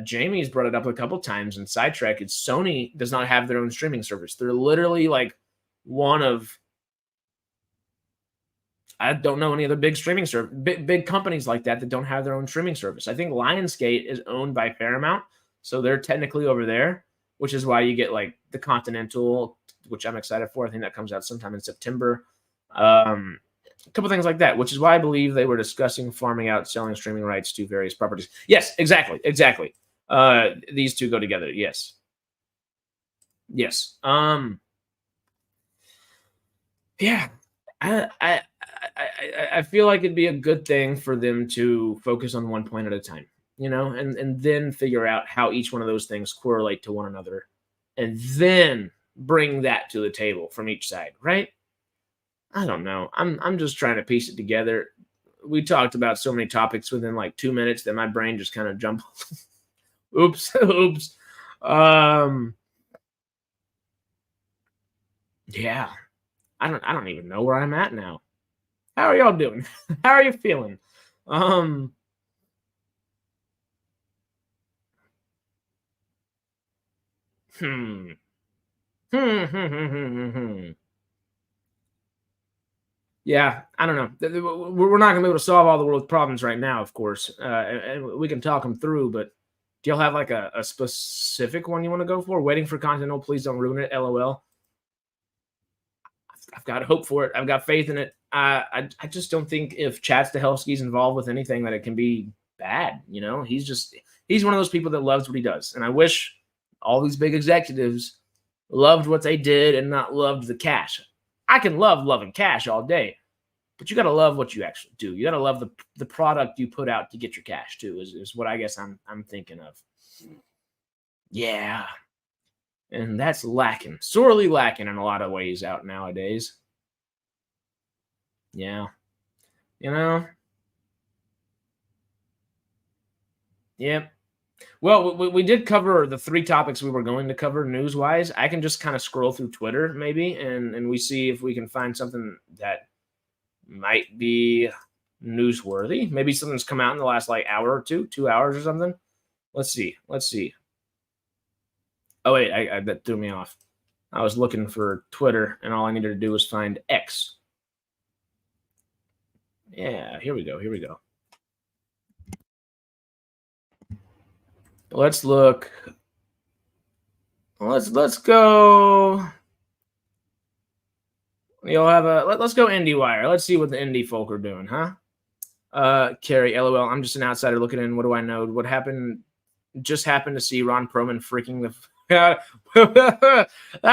Jamie's brought it up a couple times in Sidetrack. It's Sony does not have their own streaming service. They're literally like one of, I don't know any other big streaming service, big companies like that don't have their own streaming service. I think Lionsgate is owned by Paramount, so they're technically over there, which is why you get like the Continental, which I'm excited for. I think that comes out sometime in September. A couple things like that, which is why I believe they were discussing farming out, selling streaming rights to various properties. Yes, exactly. These two go together. Yes. Yeah. I feel like it'd be a good thing for them to focus on one point at a time, and then figure out how each one of those things correlate to one another, and then bring that to the table from each side, right? I don't know. I'm just trying to piece it together. We talked about so many topics within like 2 minutes that my brain just kind of jumped. Oops, oops. Yeah. I don't even know where I'm at now. How are y'all doing? How are you feeling? Um hmm. Yeah, I don't know. We're not gonna be able to solve all the world's problems right now, of course. And we can talk them through, but do y'all have like a specific one you want to go for? Waiting for Continental, please don't ruin it. LOL. I've got hope for it. I've got faith in it. I just don't think if Chad Stahelski's involved with anything that it can be bad. He's one of those people that loves what he does, and I wish all these big executives loved what they did and not loved the cash. I can love loving cash all day, but you got to love what you actually do. You got to love the product you put out to get your cash too. Is what I guess I'm thinking of. Yeah, and that's lacking, sorely lacking in a lot of ways out nowadays. Yeah, you know. Yep. Well, we did cover the three topics we were going to cover news wise. I can just kind of scroll through Twitter maybe, and we see if we can find something that might be newsworthy. Maybe something's come out in the last like hour or 2 hours or something. Let's see. Oh wait, I that threw me off. I was looking for Twitter, and all I needed to do was find X. Yeah, here we go. Let's look. Let's go. You'll have let's go IndieWire. Let's see what the indie folk are doing, huh? Carrie, LOL. I'm just an outsider looking in. What do I know? What happened? Just happened to see Ron Perlman freaking the. That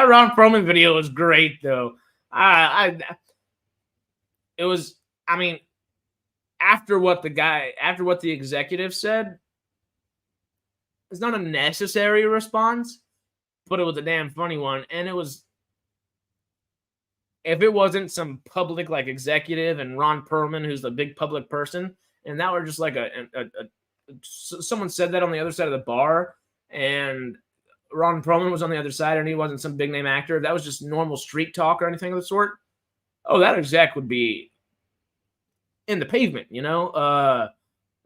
Ron Perlman video was great though. It was. I mean, after what the executive said, it's not a necessary response, but it was a damn funny one, and it was. If it wasn't some public like executive and Ron Perlman, who's the big public person, and that were just like someone said that on the other side of the bar, and Ron Perlman was on the other side, and he wasn't some big name actor. If that was just normal street talk or anything of the sort, oh, that exec would be in the pavement,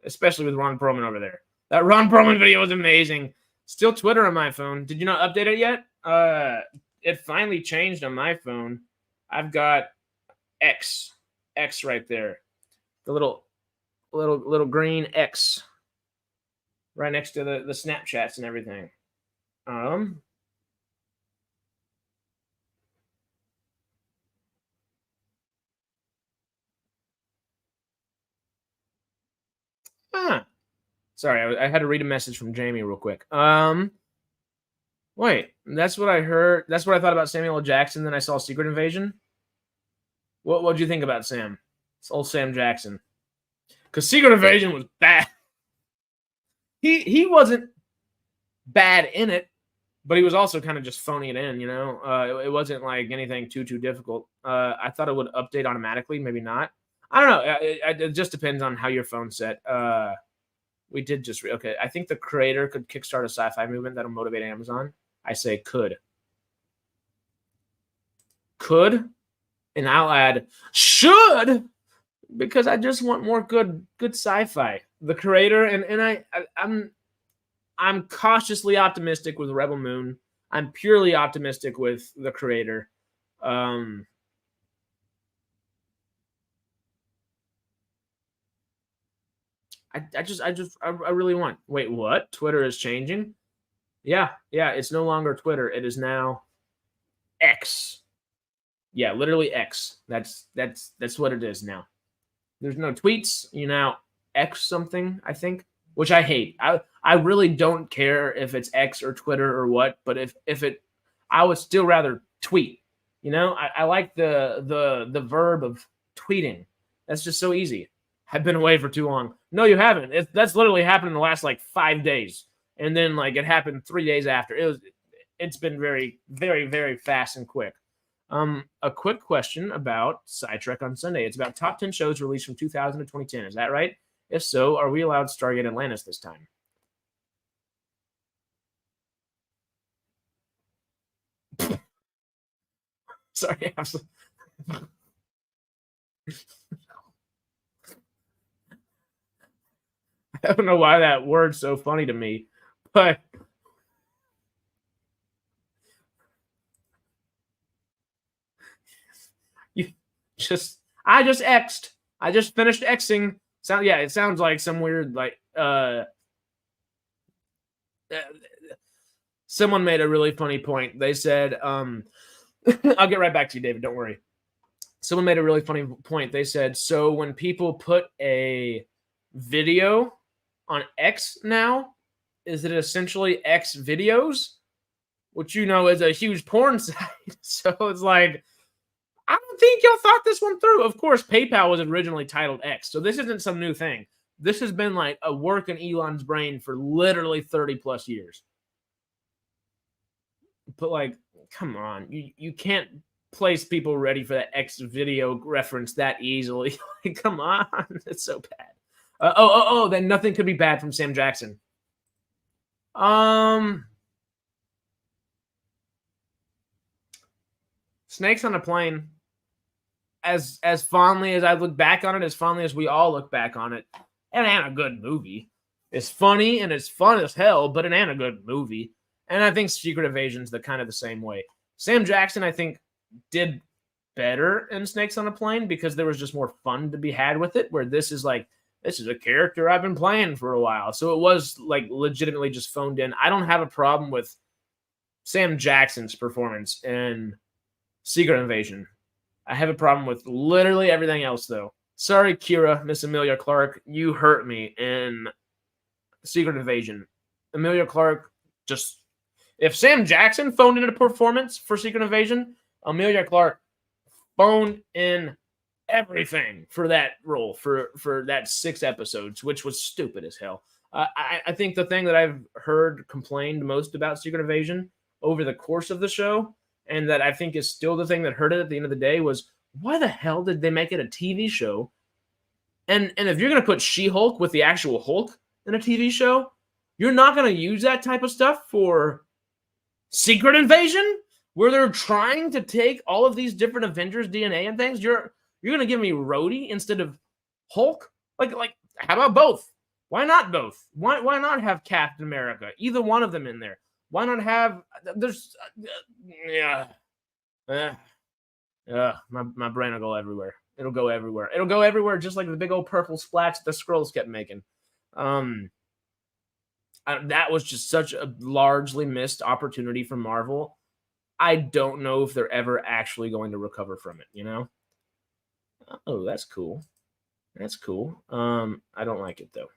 especially with Ron Perlman over there. That Ron Perlman video was amazing. Still Twitter on my phone. Did you not update it yet? It finally changed on my phone. I've got X right there. The little green X right next to the Snapchats and everything. Sorry, I had to read a message from Jamie real quick. Wait, that's what I heard. That's what I thought about Samuel L. Jackson. Then I saw Secret Invasion. What'd you think about Sam? It's old Sam Jackson. Because Secret Invasion was bad. He wasn't bad in it, but he was also kind of just phoning it in, it wasn't like anything too difficult. I thought it would update automatically, maybe not. I don't know. It just depends on how your phone's set. We did just okay. I think the creator could kickstart a sci-fi movement that'll motivate Amazon. I say could, and I'll add should, because I just want more good sci-fi. The creator and I'm cautiously optimistic with Rebel Moon. I'm purely optimistic with the creator. I really want. Wait, what? Twitter is changing? Yeah, it's no longer Twitter. It is now X. Yeah, literally X. That's what it is now. There's no tweets. You now X something, I think, which I hate. I really don't care if it's X or Twitter or what, but if it, I would still rather tweet. I like the verb of tweeting. That's just so easy. I've been away for too long. No, you haven't. That's literally happened in the last like 5 days. And then like it happened 3 days after. It's been very, very, very fast and quick. A quick question about Sidetrack on Sunday. It's about top 10 shows released from 2000 to 2010. Is that right? If so, are we allowed Stargate Atlantis this time? Sorry, I don't know why that word's so funny to me, but I just X'd. I just finished Xing. It sounds like some weird like someone made a really funny point. They said, I'll get right back to you, David. Don't worry. Someone made a really funny point. They said, so when people put a video on X now, is it essentially X videos? Which you know is a huge porn site. So it's like, I don't think y'all thought this one through. Of course, PayPal was originally titled X, so this isn't some new thing. This has been like a work in Elon's brain for literally 30 plus years. But like, come on, you can't place people ready for that X video reference that easily. Like, come on, it's so bad. Then nothing could be bad from Sam Jackson. Snakes on a Plane. As fondly as I look back on it, as fondly as we all look back on it, it ain't a good movie. It's funny and it's fun as hell, but it ain't a good movie. And I think Secret Invasion's the same way. Sam Jackson, I think, did better in Snakes on a Plane because there was just more fun to be had with it, where this is a character I've been playing for a while. So it was like legitimately just phoned in. I don't have a problem with Sam Jackson's performance in Secret Invasion. I have a problem with literally everything else, though. Sorry, Kira, Miss Emilia Clarke. You hurt me in Secret Invasion. Emilia Clarke just... If Sam Jackson phoned in a performance for Secret Invasion, Emilia Clarke phoned in everything for that role, for that 6 episodes, which was stupid as hell. I think the thing that I've heard complained most about Secret Invasion over the course of the show, and that I think is still the thing that hurt it at the end of the day, was why the hell did they make it a TV show? And if you're going to put She-Hulk with the actual Hulk in a TV show, you're not going to use that type of stuff for Secret Invasion, where they're trying to take all of these different Avengers DNA and things. You're going to give me Rhodey instead of Hulk? Like how about both? Why not both? Why not have Captain America? Either one of them in there. Why not have... There's... my brain will go everywhere. It'll go everywhere. It'll go everywhere just like the big old purple splats the Skrulls kept making. That was just such a largely missed opportunity from Marvel. I don't know if they're ever actually going to recover from it, you know? Oh, that's cool. That's cool. I don't like it, though.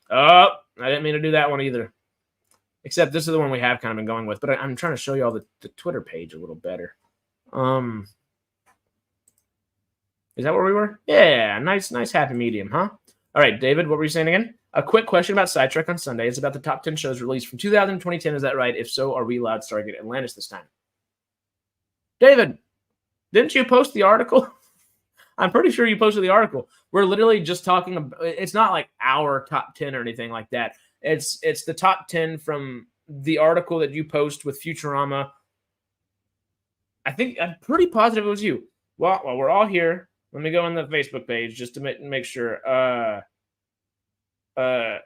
Oh, I didn't mean to do that one either. Except this is the one we have kind of been going with, but I'm trying to show you all the Twitter page a little better. Is that where we were? Yeah, nice happy medium, huh? All right, David, what were you saying again? A quick question about Sidetrack on Sunday. It's about the top 10 shows released from 2000 to 2010. Is that right? If so, are we allowed Stargate Atlantis this time? David, didn't you post the article? I'm pretty sure you posted the article. We're literally just talking about... It's not like our top 10 or anything like that. It's the top 10 from the article that you post with Futurama. I'm pretty positive it was you. Well, while we're all here, let me go on the Facebook page just to make sure. And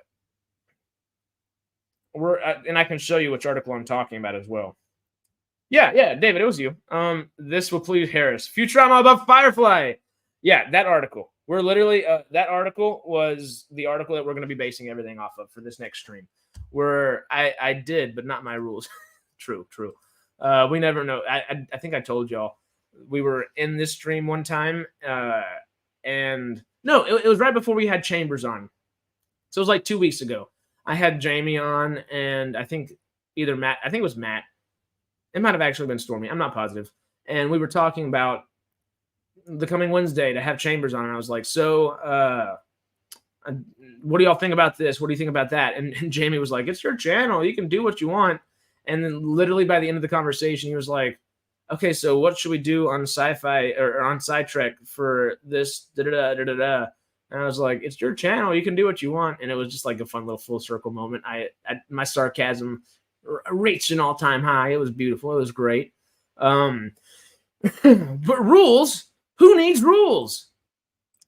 I can show you which article I'm talking about as well. Yeah, David, it was you. This will please Harris. Futurama about Firefly. Yeah, that article. We're literally that article was the article that we're going to be basing everything off of for this next stream. Where I did, but not my rules. True. We never know. I think I told y'all we were in this stream one time, and no, it was right before we had Chambers on. So it was like 2 weeks ago. I had Jamie on, and I think either Matt. I think it was Matt. It might have actually been Stormy. I'm not positive. And we were talking about the coming Wednesday to have Chambers on. And I was like, so what do y'all think about this? What do you think about that? And Jamie was like, it's your channel. You can do what you want. And then literally by the end of the conversation, he was like, okay, so what should we do on sci-fi or on sidetrack for this? Da-da-da-da-da-da. And I was like, it's your channel. You can do what you want. And it was just like a fun little full circle moment. My sarcasm reached an all-time high. It was beautiful. It was great. But rules? Who needs rules?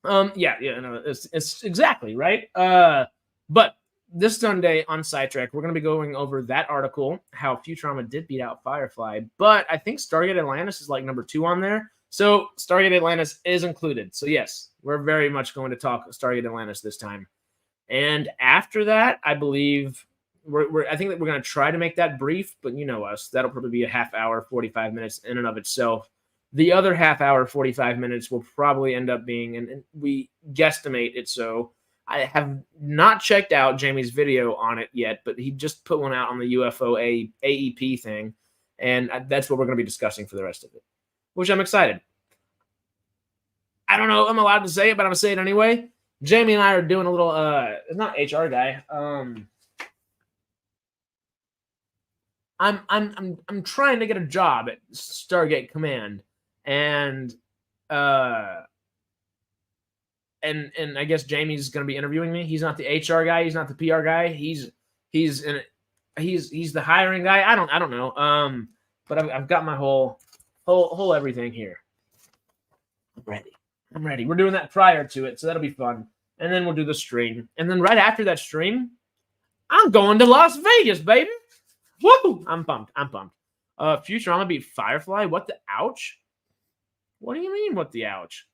No, it's exactly right. But this Sunday on Sidetrack, we're going to be going over that article, how Futurama did beat out Firefly. But I think Stargate Atlantis is like number 2 on there. So Stargate Atlantis is included. So yes, we're very much going to talk Stargate Atlantis this time. And after that, I believe I think that we're going to try to make that brief, but you know us, that'll probably be a half hour, 45 minutes in and of itself. The other half hour, 45 minutes will probably end up being, and we guesstimate it so. I have not checked out Jamie's video on it yet, but he just put one out on the UFO AEP thing, and that's what we're going to be discussing for the rest of it, which I'm excited. I don't know if I'm allowed to say it, but I'm going to say it anyway. Jamie and I are doing a little, it's not HR guy. I'm trying to get a job at Stargate Command, and I guess Jamie's going to be interviewing me. He's not the HR guy. He's not the PR guy. He's the hiring guy. I don't know. But I've got my whole everything here. I'm ready. We're doing that prior to it, so that'll be fun. And then we'll do the stream. And then right after that stream, I'm going to Las Vegas, baby. Woo! I'm pumped. Futurama beat Firefly. What the ouch? What do you mean, what the ouch?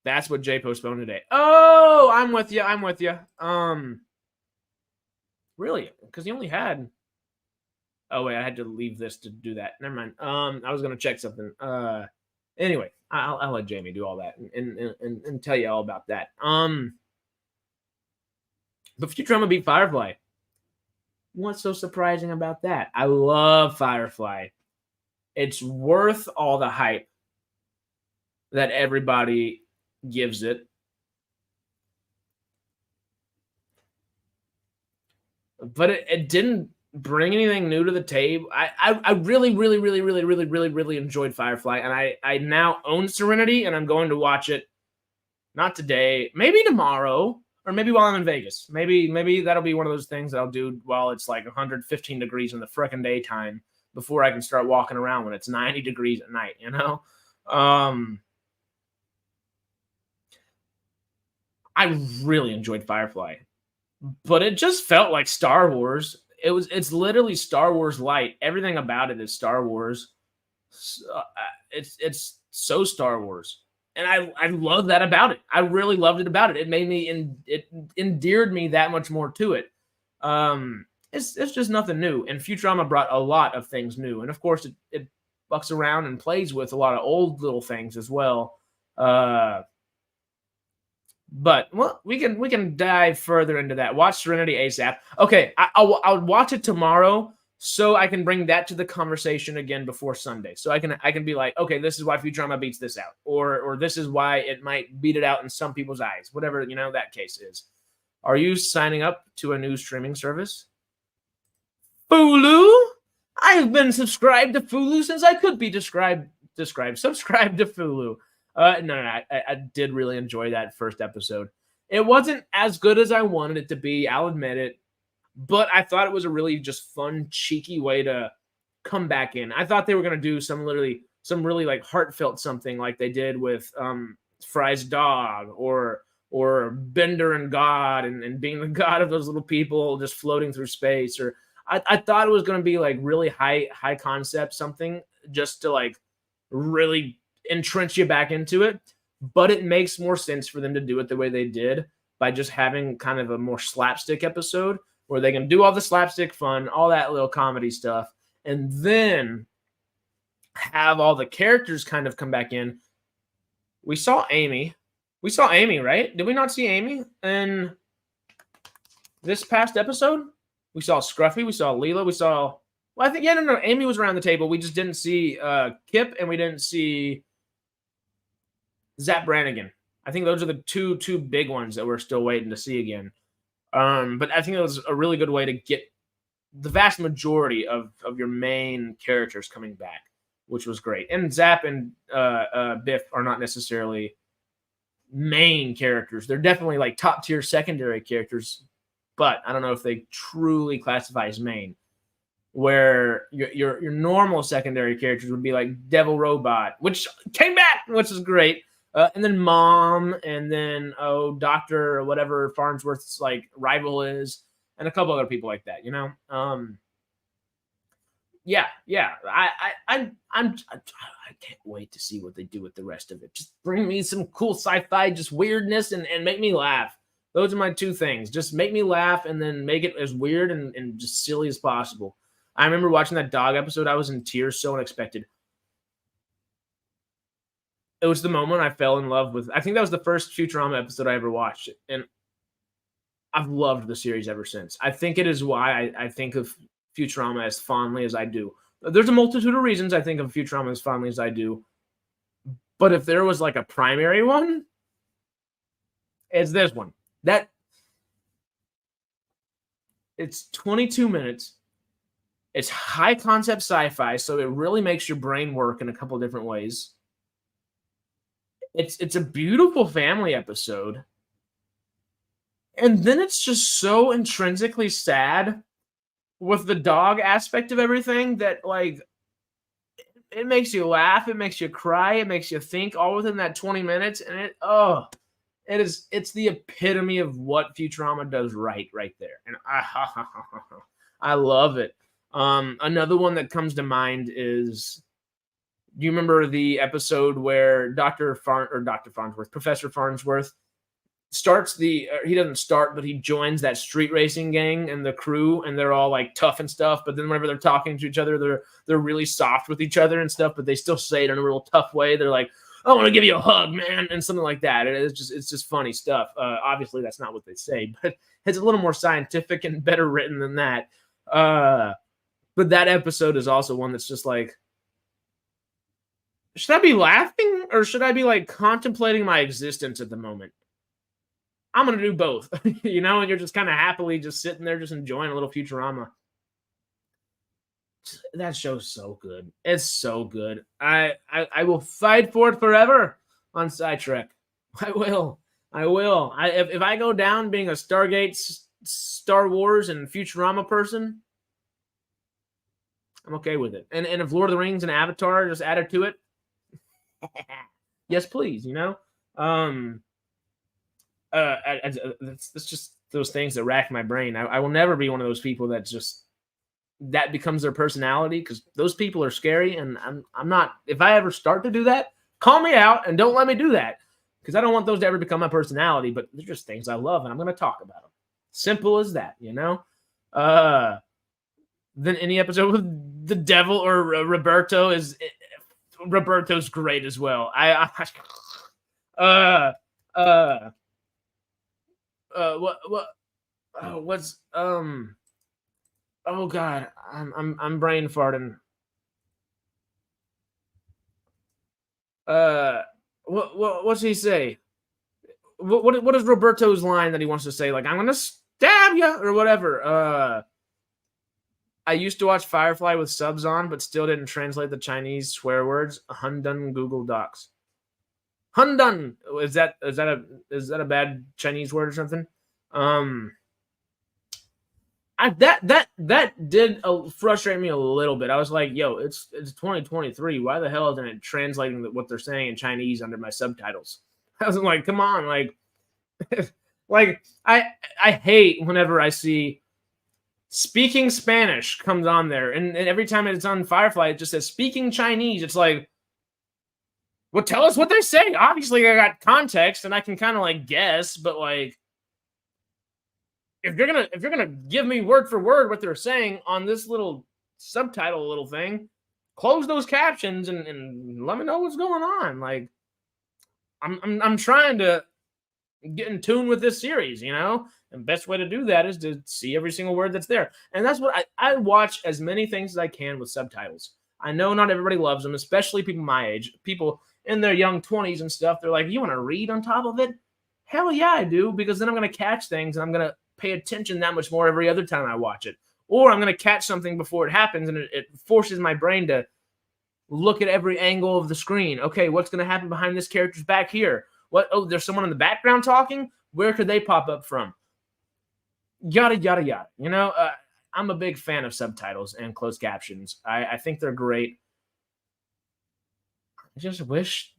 That's what Jay postponed today. Oh, I'm with you. Really? Because he only had. Oh wait, I had to leave this to do that. Never mind. I was gonna check something. Anyway, I'll let Jamie do all that and tell you all about that. But Futurama beat Firefly. What's so surprising about that? I love Firefly. It's worth all the hype that everybody gives it. But it didn't bring anything new to the table. I really enjoyed Firefly, and I now own Serenity, and I'm going to watch it not today, maybe tomorrow, or maybe while I'm in Vegas. Maybe that'll be one of those things that I'll do while it's like 115 degrees in the frickin' daytime before I can start walking around when it's 90 degrees at night, you know? I really enjoyed Firefly, but it just felt like Star Wars. It's literally Star Wars light. Everything about it is Star Wars. It's so Star Wars. And I love that about it. I really loved it about it. It made me, it endeared me that much more to it. It's just nothing new. And Futurama brought a lot of things new. And of course, it bucks around and plays with a lot of old little things as well. But well, we can dive further into that. Watch Serenity ASAP. Okay, I'll watch it tomorrow so I can bring that to the conversation again before Sunday. So I can be like, okay, this is why Futurama beats this out, or this is why it might beat it out in some people's eyes, whatever that case is. Are you signing up to a new streaming service? Hulu? I have been subscribed to Hulu since I could be subscribed to Hulu. No, I did really enjoy that first episode. It wasn't as good as I wanted it to be, I'll admit it, but I thought it was a really just fun, cheeky way to come back in. I thought they were going to do some really like heartfelt something like they did with Fry's dog or Bender and God and being the god of those little people just floating through space. Or I thought it was going to be like really high concept something just to like really entrench you back into it, but it makes more sense for them to do it the way they did by just having kind of a more slapstick episode where they can do all the slapstick fun, all that little comedy stuff, and then have all the characters kind of come back in. We saw Amy, right? Did we not see Amy in this past episode? We saw Scruffy, we saw Leela, well, I think, Amy was around the table. We just didn't see Kip, and we didn't see Zap Brannigan. I think those are the two big ones that we're still waiting to see again. But I think it was a really good way to get the vast majority of your main characters coming back, which was great. And Zap and Biff are not necessarily main characters. They're definitely like top tier secondary characters, but I don't know if they truly classify as main. Where your normal secondary characters would be like Devil Robot, which came back, which is great. And then Mom, and then Doctor or whatever Farnsworth's like rival is, and a couple other people like that, you know. Yeah. I can't wait to see what they do with the rest of it. Just bring me some cool sci-fi, just weirdness, and make me laugh. Those are my two things. Just make me laugh, and then make it as weird and just silly as possible. I remember watching that dog episode. I was in tears, so unexpected. It was the moment I fell in love with. I think that was the first Futurama episode I ever watched, and I've loved the series ever since. I think it is why I think of Futurama as fondly as I do. There's a multitude of reasons I think of Futurama as fondly as I do, but if there was like a primary one, it's this one. That it's 22 minutes. It's high concept sci-fi, so it really makes your brain work in a couple different ways. It's a beautiful family episode. And then it's just so intrinsically sad with the dog aspect of everything that like it makes you laugh, it makes you cry, it makes you think all within that 20 minutes, and it's the epitome of what Futurama does right there. And I love it. Another one that comes to mind is, do you remember the episode where Professor Farnsworth starts he doesn't start, but he joins that street racing gang and the crew, and they're all like tough and stuff. But then whenever they're talking to each other, they're really soft with each other and stuff, but they still say it in a real tough way. They're like, I want to give you a hug, man, and something like that. It's just funny stuff. Obviously, that's not what they say, but it's a little more scientific and better written than that. But that episode is also one that's just like, should I be laughing or should I be like contemplating my existence at the moment? I'm going to do both, you know, and you're just kind of happily just sitting there, just enjoying a little Futurama. That show's so good. It's so good. I will fight for it forever on Sidetrack. I will. If I go down being a Stargate, Star Wars, and Futurama person, I'm okay with it. And if Lord of the Rings and Avatar just added to it, yes, please, you know? That's just those things that rack my brain. I will never be one of those people that becomes their personality, because those people are scary, and I'm not. If I ever start to do that, call me out and don't let me do that, because I don't want those to ever become my personality. But they're just things I love, and I'm going to talk about them. Simple as that, you know? Then any episode with the devil or Roberto Roberto's great as well. Oh god, I'm brain farting. What's he say? What is Roberto's line that he wants to say? Like, I'm gonna stab you or whatever. I used to watch Firefly with subs on, but still didn't translate the Chinese swear words. Hundun Google Docs. Hundun, is that a bad Chinese word or something? That did frustrate me a little bit. I was like, yo, it's 2023. Why the hell isn't it translating what they're saying in Chinese under my subtitles? I was like, come on, like, like I hate whenever I see speaking Spanish comes on there, and every time it's on Firefly, it just says speaking Chinese. It's like, well, tell us what they say. Obviously, I got context, and I can kind of like guess, but like, if you're gonna give me word for word what they're saying on this little subtitle little thing, close those captions and let me know what's going on. Like, I'm trying to get in tune with this series, you know? And best way to do that is to see every single word that's there. And that's what I watch as many things as I can with subtitles. I know not everybody loves them, especially people my age. People in their young 20s and stuff, they're like, you want to read on top of it? Hell yeah, I do, because then I'm going to catch things and I'm going to pay attention that much more every other time I watch it. Or I'm going to catch something before it happens, and it forces my brain to look at every angle of the screen. Okay, what's going to happen behind this character's back here? What? Oh, there's someone in the background talking? Where could they pop up from? Yada, yada, yada. You know, I'm a big fan of subtitles and closed captions. I think they're great. I just wish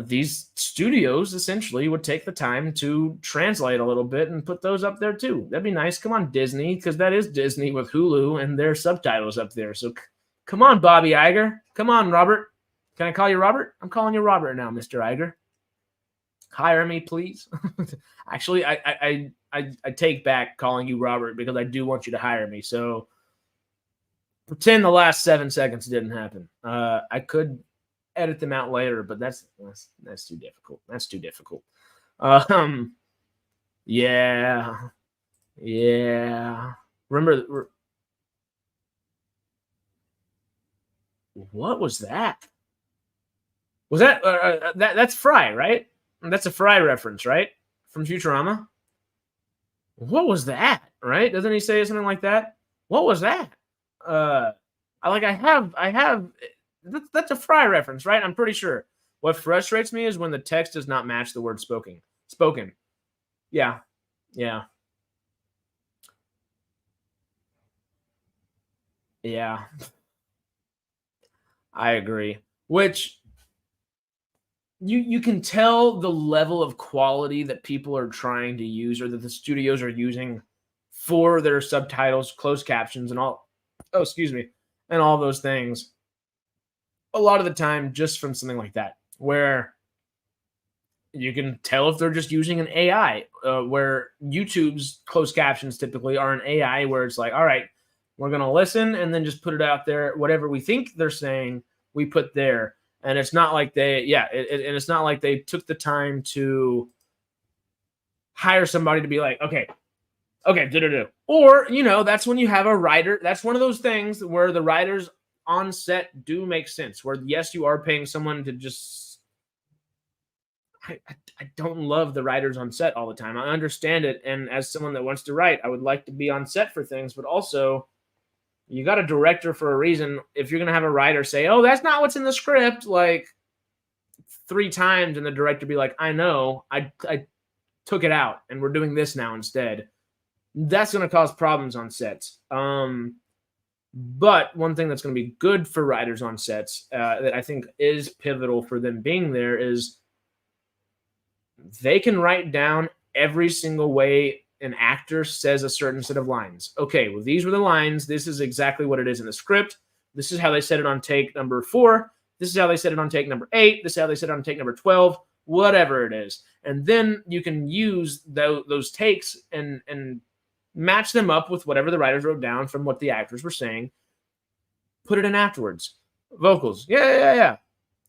these studios essentially would take the time to translate a little bit and put those up there too. That'd be nice. Come on, Disney, because that is Disney with Hulu and their subtitles up there. So come on, Bobby Iger. Come on, Robert. Can I call you Robert? I'm calling you Robert now, Mr. Iger. Hire me, please. Actually, I take back calling you Robert because I do want you to hire me. So pretend the last 7 seconds didn't happen. I could edit them out later, but that's too difficult. That's too difficult. Yeah. Remember, what was that? Was that that's Fry, right? That's a Fry reference, right? From Futurama. What was that? Right? Doesn't he say something like that? What was that? I have. That's a Fry reference, right? I'm pretty sure. What frustrates me is when the text does not match the word spoken. Yeah. I agree. Which you can tell the level of quality that people are trying to use, or that the studios are using for their subtitles, closed captions, and all. Oh, excuse me, and all those things. A lot of the time, just from something like that, where you can tell if they're just using an AI, where YouTube's closed captions typically are an AI, where it's like, all right, we're going to listen and then just put it out there. Whatever we think they're saying, we put there. And it's not like it's not like they took the time to hire somebody to be like, okay, do. Or, that's when you have a writer. That's one of those things where the writers on set do make sense, where yes, you are paying someone to just. I don't love the writers on set all the time. I understand it, and as someone that wants to write, I would like to be on set for things, but also you got a director for a reason. If you're going to have a writer say, oh, that's not what's in the script, like 3 times, and the director be like, I know, I took it out and we're doing this now instead, that's going to cause problems on sets. But one thing that's going to be good for writers on sets that I think is pivotal for them being there is they can write down every single way an actor says a certain set of lines. Okay, well, these were the lines. This is exactly what it is in the script. This is how they said it on take number 4. This is how they said it on take number 8. This is how they said it on take number 12, whatever it is. And then you can use those takes and match them up with whatever the writers wrote down from what the actors were saying. Put it in afterwards. Vocals. Yeah.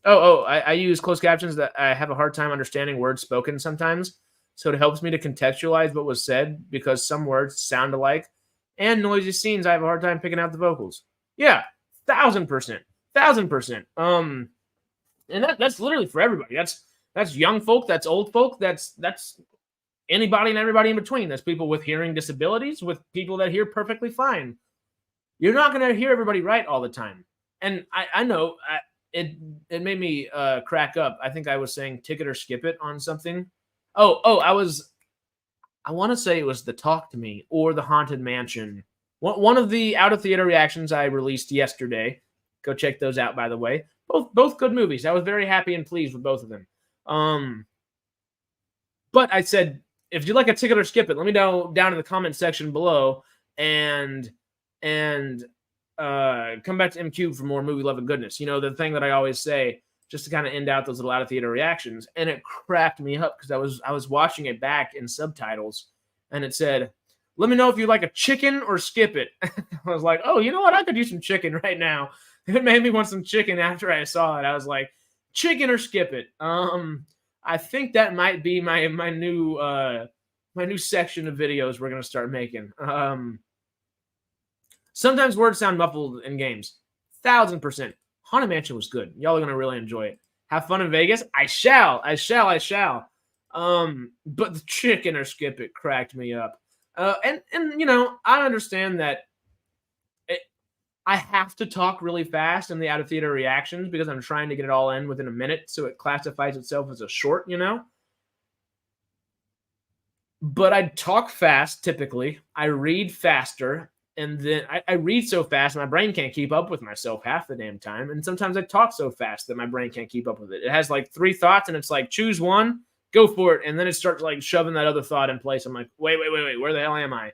I use closed captions that I have a hard time understanding words spoken sometimes. So it helps me to contextualize what was said because some words sound alike. And noisy scenes, I have a hard time picking out the vocals. Yeah, 1,000%. And that's literally for everybody. That's young folk, that's old folk, that's anybody and everybody in between. That's people with hearing disabilities, with people that hear perfectly fine. You're not going to hear everybody right all the time. And I know it made me crack up. I think I was saying ticket or skip it on something. I want to say it was the Talk to Me or the Haunted Mansion. One of the out of theater reactions I released yesterday. Go check those out, by the way. Both good movies. I was very happy and pleased with both of them. But I said, if you like a ticket or skip it, let me know down in the comment section below and come back to MCubed for more movie love and goodness. You know, the thing that I always say, just to kind of end out those little out of theater reactions. And it cracked me up because I was watching it back in subtitles and it said, let me know if you like a chicken or skip it. I was like, oh, you know what? I could use some chicken right now. It made me want some chicken after I saw it. I was like, chicken or skip it. I think that might be my new section of videos we're gonna start making. Sometimes words sound muffled in games. 1,000%. Haunted Mansion was good. Y'all are gonna really enjoy it. Have fun in Vegas. I shall. But the chicken or skip it cracked me up. And you know, I understand that I have to talk really fast in the out of theater reactions because I'm trying to get it all in within a minute, so it classifies itself as a short, you know. But I talk fast typically. I read faster, and then I read so fast my brain can't keep up with myself half the damn time. And sometimes I talk so fast that my brain can't keep up with it. It has like 3 thoughts, and it's like choose one, go for it, and then it starts like shoving that other thought in place. I'm like, wait, where the hell am I?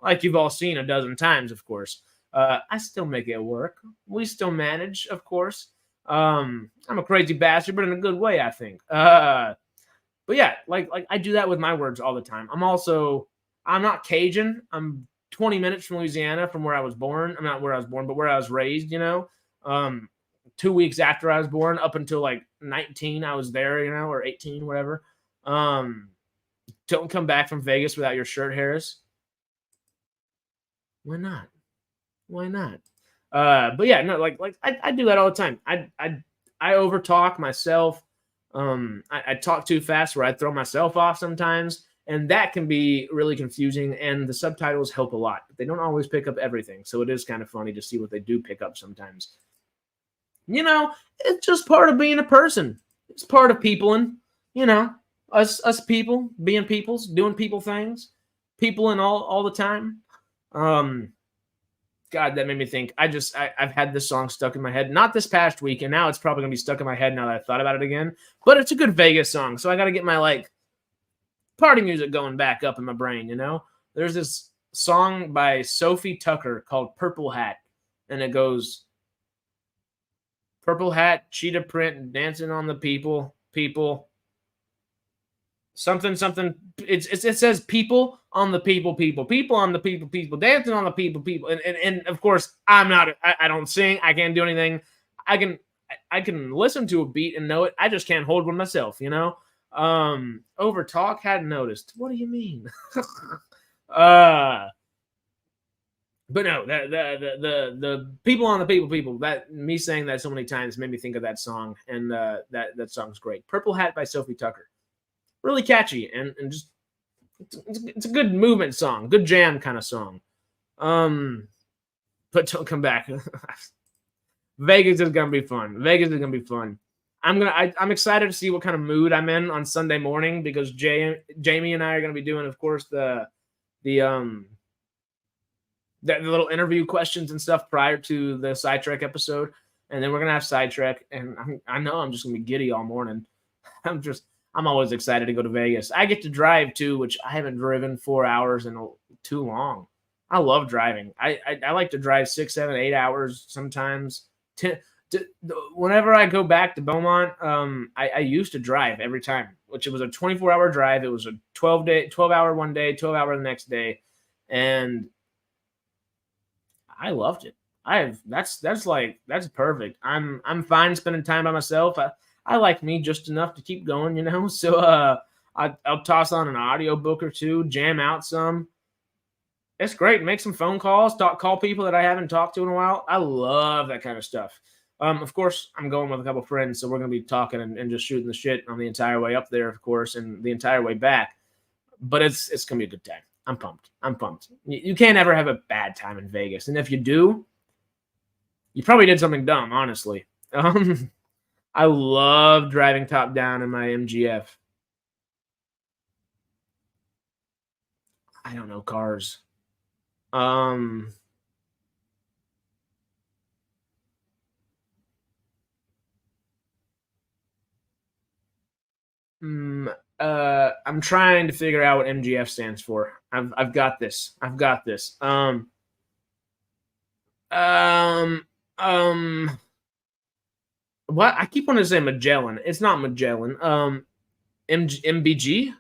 Like you've all seen a dozen times, of course. I still make it work. We still manage, of course. I'm a crazy bastard, but in a good way, I think. But yeah, like I do that with my words all the time. I'm not Cajun. I'm 20 minutes from Louisiana, from where I was born. I'm not where I was born, but where I was raised, you know. 2 weeks after I was born, up until like 19, I was there, you know, or 18, whatever. Don't come back from Vegas without your shirt, Harris. Why not? Why not? But yeah, no, like I do that all the time. I overtalk myself. I talk too fast where I throw myself off sometimes, and that can be really confusing. And the subtitles help a lot, but they don't always pick up everything. So it is kind of funny to see what they do pick up sometimes. You know, it's just part of being a person. It's part of peopling. You know, us people being peoples, doing people things, peopling all the time. God, that made me think. I've had this song stuck in my head, not this past week, and now it's probably gonna be stuck in my head now that I thought about it again. But it's a good Vegas song, so I got to get my like party music going back up in my brain. You know, there's this song by Sophie Tucker called "Purple Hat," and it goes, "Purple hat, cheetah print, dancing on the people, something. It says people on the people on the people, dancing on the people, and of course I'm not. I don't sing. I can't do anything. I can listen to a beat and know it. I just can't hold one myself. You know. Over talk, hadn't noticed. What do you mean? But no, the people on the people, that me saying that so many times made me think of that song, and that song's great. Purple Hat by Sophie Tucker. Really catchy, and just it's a good movement song, good jam kind of song. But don't come back. Vegas is gonna be fun. I'm excited to see what kind of mood I'm in on Sunday morning, because Jamie and I are gonna be doing, of course, the little interview questions and stuff prior to the sidetrack episode, and then we're gonna have sidetrack, and I know I'm just gonna be giddy all morning. I'm always excited to go to Vegas. I get to drive too, which I haven't driven 4 hours in too long. I love driving. I like to drive 6, 7, 8 hours sometimes. Whenever I go back to Beaumont, I used to drive every time, which it was a 24-hour drive. It was a 12-hour one day, 12-hour the next day, and I loved it. That's perfect. I'm fine spending time by myself. I like me just enough to keep going, you know. So I'll toss on an audiobook or two, jam out some. It's great. Make some phone calls, call people that I haven't talked to in a while. I love that kind of stuff. Of course, I'm going with a couple friends, so we're going to be talking and just shooting the shit on the entire way up there, of course, and the entire way back. But it's going to be a good time. I'm pumped. You can't ever have a bad time in Vegas. And if you do, you probably did something dumb, honestly. I love driving top down in my MGF. I don't know cars. I'm trying to figure out what MGF stands for. I've got this. What? I keep wanting to say Magellan. It's not Magellan. MBG?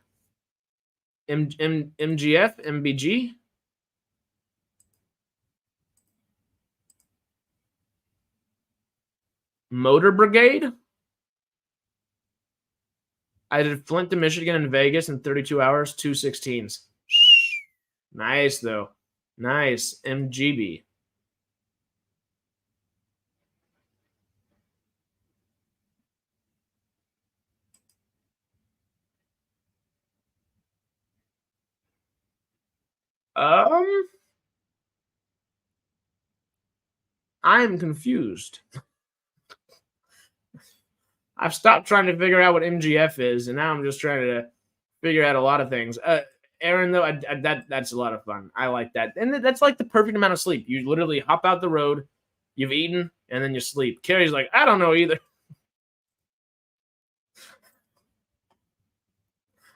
MGF? MBG? Motor Brigade? I did Flint to Michigan and Vegas in 32 hours, 2:16s. Nice, though. Nice. MGB. Um, I'm confused. I've stopped trying to figure out what MGF is, and now I'm just trying to figure out a lot of things. Aaron, though, that's a lot of fun. I like that, and that's like the perfect amount of sleep. You literally hop out the road, you've eaten, and then you sleep. Carrie's like, I don't know either.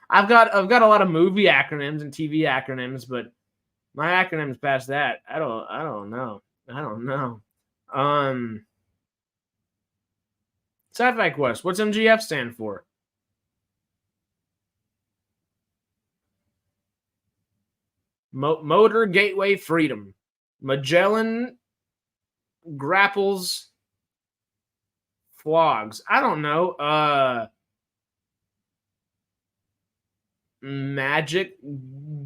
I've got a lot of movie acronyms and TV acronyms, but my acronyms past that, I don't know. I don't know. Sci-Fi Quest. What's MGF stand for? Motor Gateway Freedom. Magellan grapples flogs. I don't know. Magic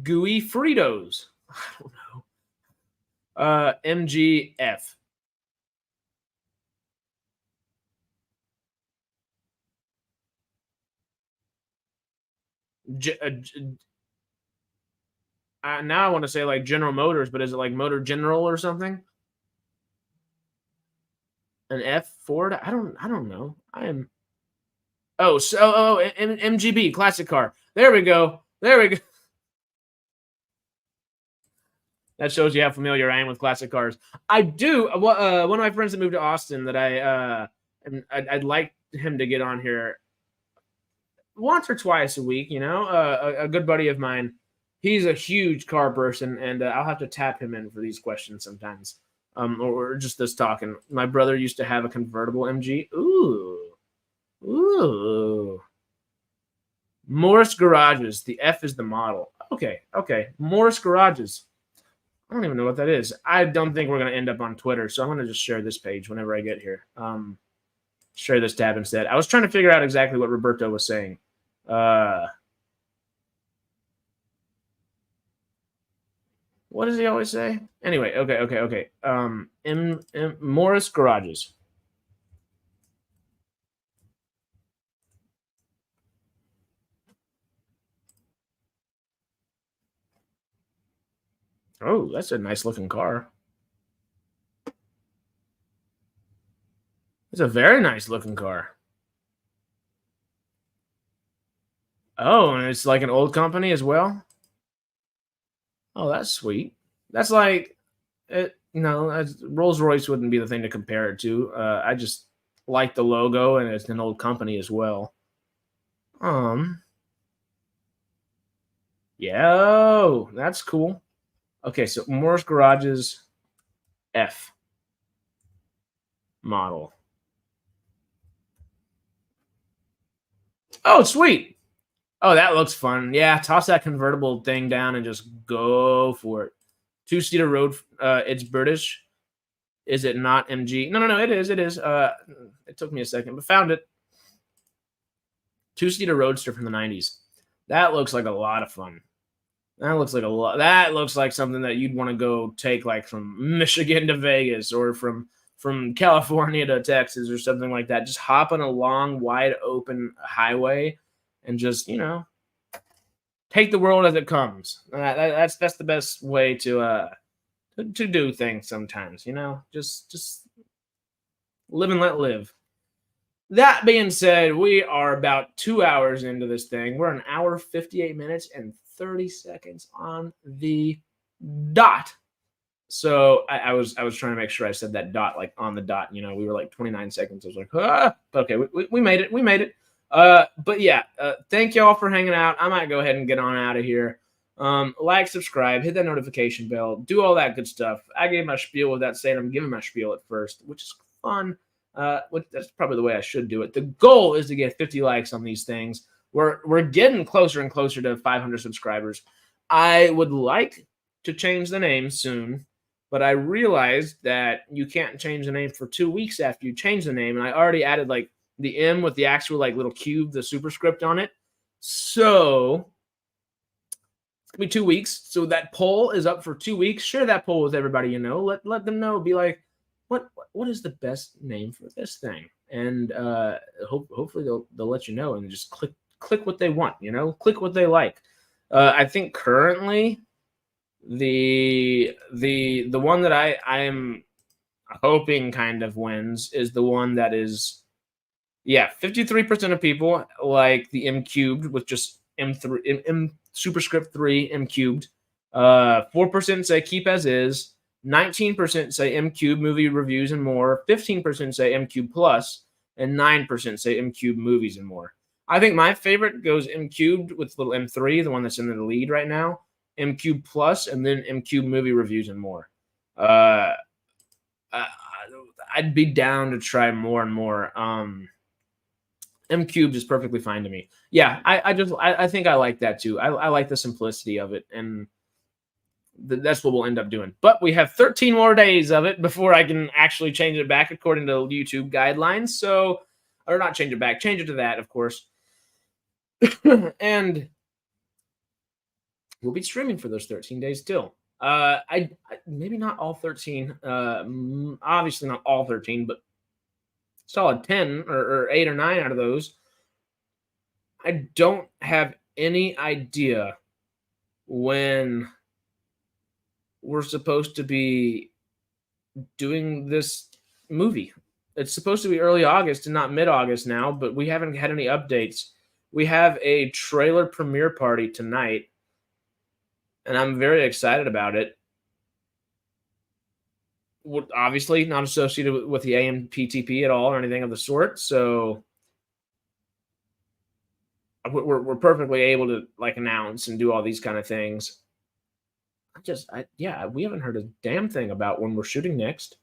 gooey Fritos. I don't know. MGF. Now I want to say like General Motors, but is it like Motor General or something? An F Ford? I don't know. I am. MGB classic car. There we go. There we go. That shows you how familiar I am with classic cars. I do. One of my friends that moved to Austin that I'd like him to get on here once or twice a week. You know, a good buddy of mine. He's a huge car person, and I'll have to tap him in for these questions sometimes. Or just this talking. My brother used to have a convertible MG. Ooh. Morris Garages. The F is the model. Okay. Morris Garages. I don't even know what that is. I don't think we're going to end up on Twitter, so I'm going to just share this page whenever I get here. Share this tab instead. I was trying to figure out exactly what Roberto was saying. What does he always say? Anyway, okay. Morris Garages. Oh, that's a nice looking car. It's a very nice looking car. Oh, and it's like an old company as well. Oh, that's sweet. That's like, Rolls Royce wouldn't be the thing to compare it to. I just like the logo, and it's an old company as well. Yeah, that's cool. Okay, so Morris Garage's F model. Oh, sweet. Oh, that looks fun. Yeah, toss that convertible thing down and just go for it. Two-seater road. It's British. Is it not MG? No. It is. It is. It took me a second, but found it. Two-seater roadster from the 90s. That looks like a lot of fun. That looks like a lot. That looks like something that you'd want to go take, like from Michigan to Vegas, or from California to Texas, or something like that. Just hop on a long, wide open highway and just take the world as it comes. That's the best way to do things sometimes. Just live and let live. That being said, we are about 2 hours into this thing. We're an hour, 58 minutes, and 30 seconds on the dot. So I was trying to make sure I said that dot like on the dot. We were like 29 seconds. I was like, okay, we made it. We made it. But yeah, thank y'all for hanging out. I might go ahead and get on out of here. Like, subscribe, hit that notification bell, do all that good stuff. I gave my spiel without saying I'm giving my spiel at first, which is fun. That's probably the way I should do it. The goal is to get 50 likes on these things. We're getting closer and closer to 500 subscribers. I would like to change the name soon, but I realized that you can't change the name for 2 weeks after you change the name, and I already added like the M with the actual like little cube, the superscript on it. So it's gonna be 2 weeks. So that poll is up for 2 weeks. Share that poll with everybody you know. Let them know. Be like, what is the best name for this thing? And hopefully they'll let you know, and just click what they want. Click what they like. I think currently The one that I'm hoping kind of wins is the one that is, yeah, 53% of people like the M cubed with just M3 M superscript 3 M cubed. 4% say keep as is. 19% say M cube movie reviews and more. 15% say M cube plus, and 9% say M cube movies and more. I think my favorite goes M cubed with little M3, the one that's in the lead right now. M cube plus, and then M cube movie reviews and more. I'd be down to try more and more. M cubed is perfectly fine to me. Yeah, I think I like that too. I like the simplicity of it, and that's what we'll end up doing. But we have 13 more days of it before I can actually change it back according to YouTube guidelines. So, or not change it back, change it to that, of course. And we'll be streaming for those 13 days still. I maybe not all 13. Obviously not all 13, but solid 10 or 8 or 9 out of those. I don't have any idea when we're supposed to be doing this movie. It's supposed to be early August and not mid-August now, but we haven't had any updates. We have a trailer premiere party tonight, and I'm very excited about it. Obviously not associated with the AMPTP at all or anything of the sort, so we're perfectly able to like announce and do all these kind of things. We haven't heard a damn thing about when we're shooting next.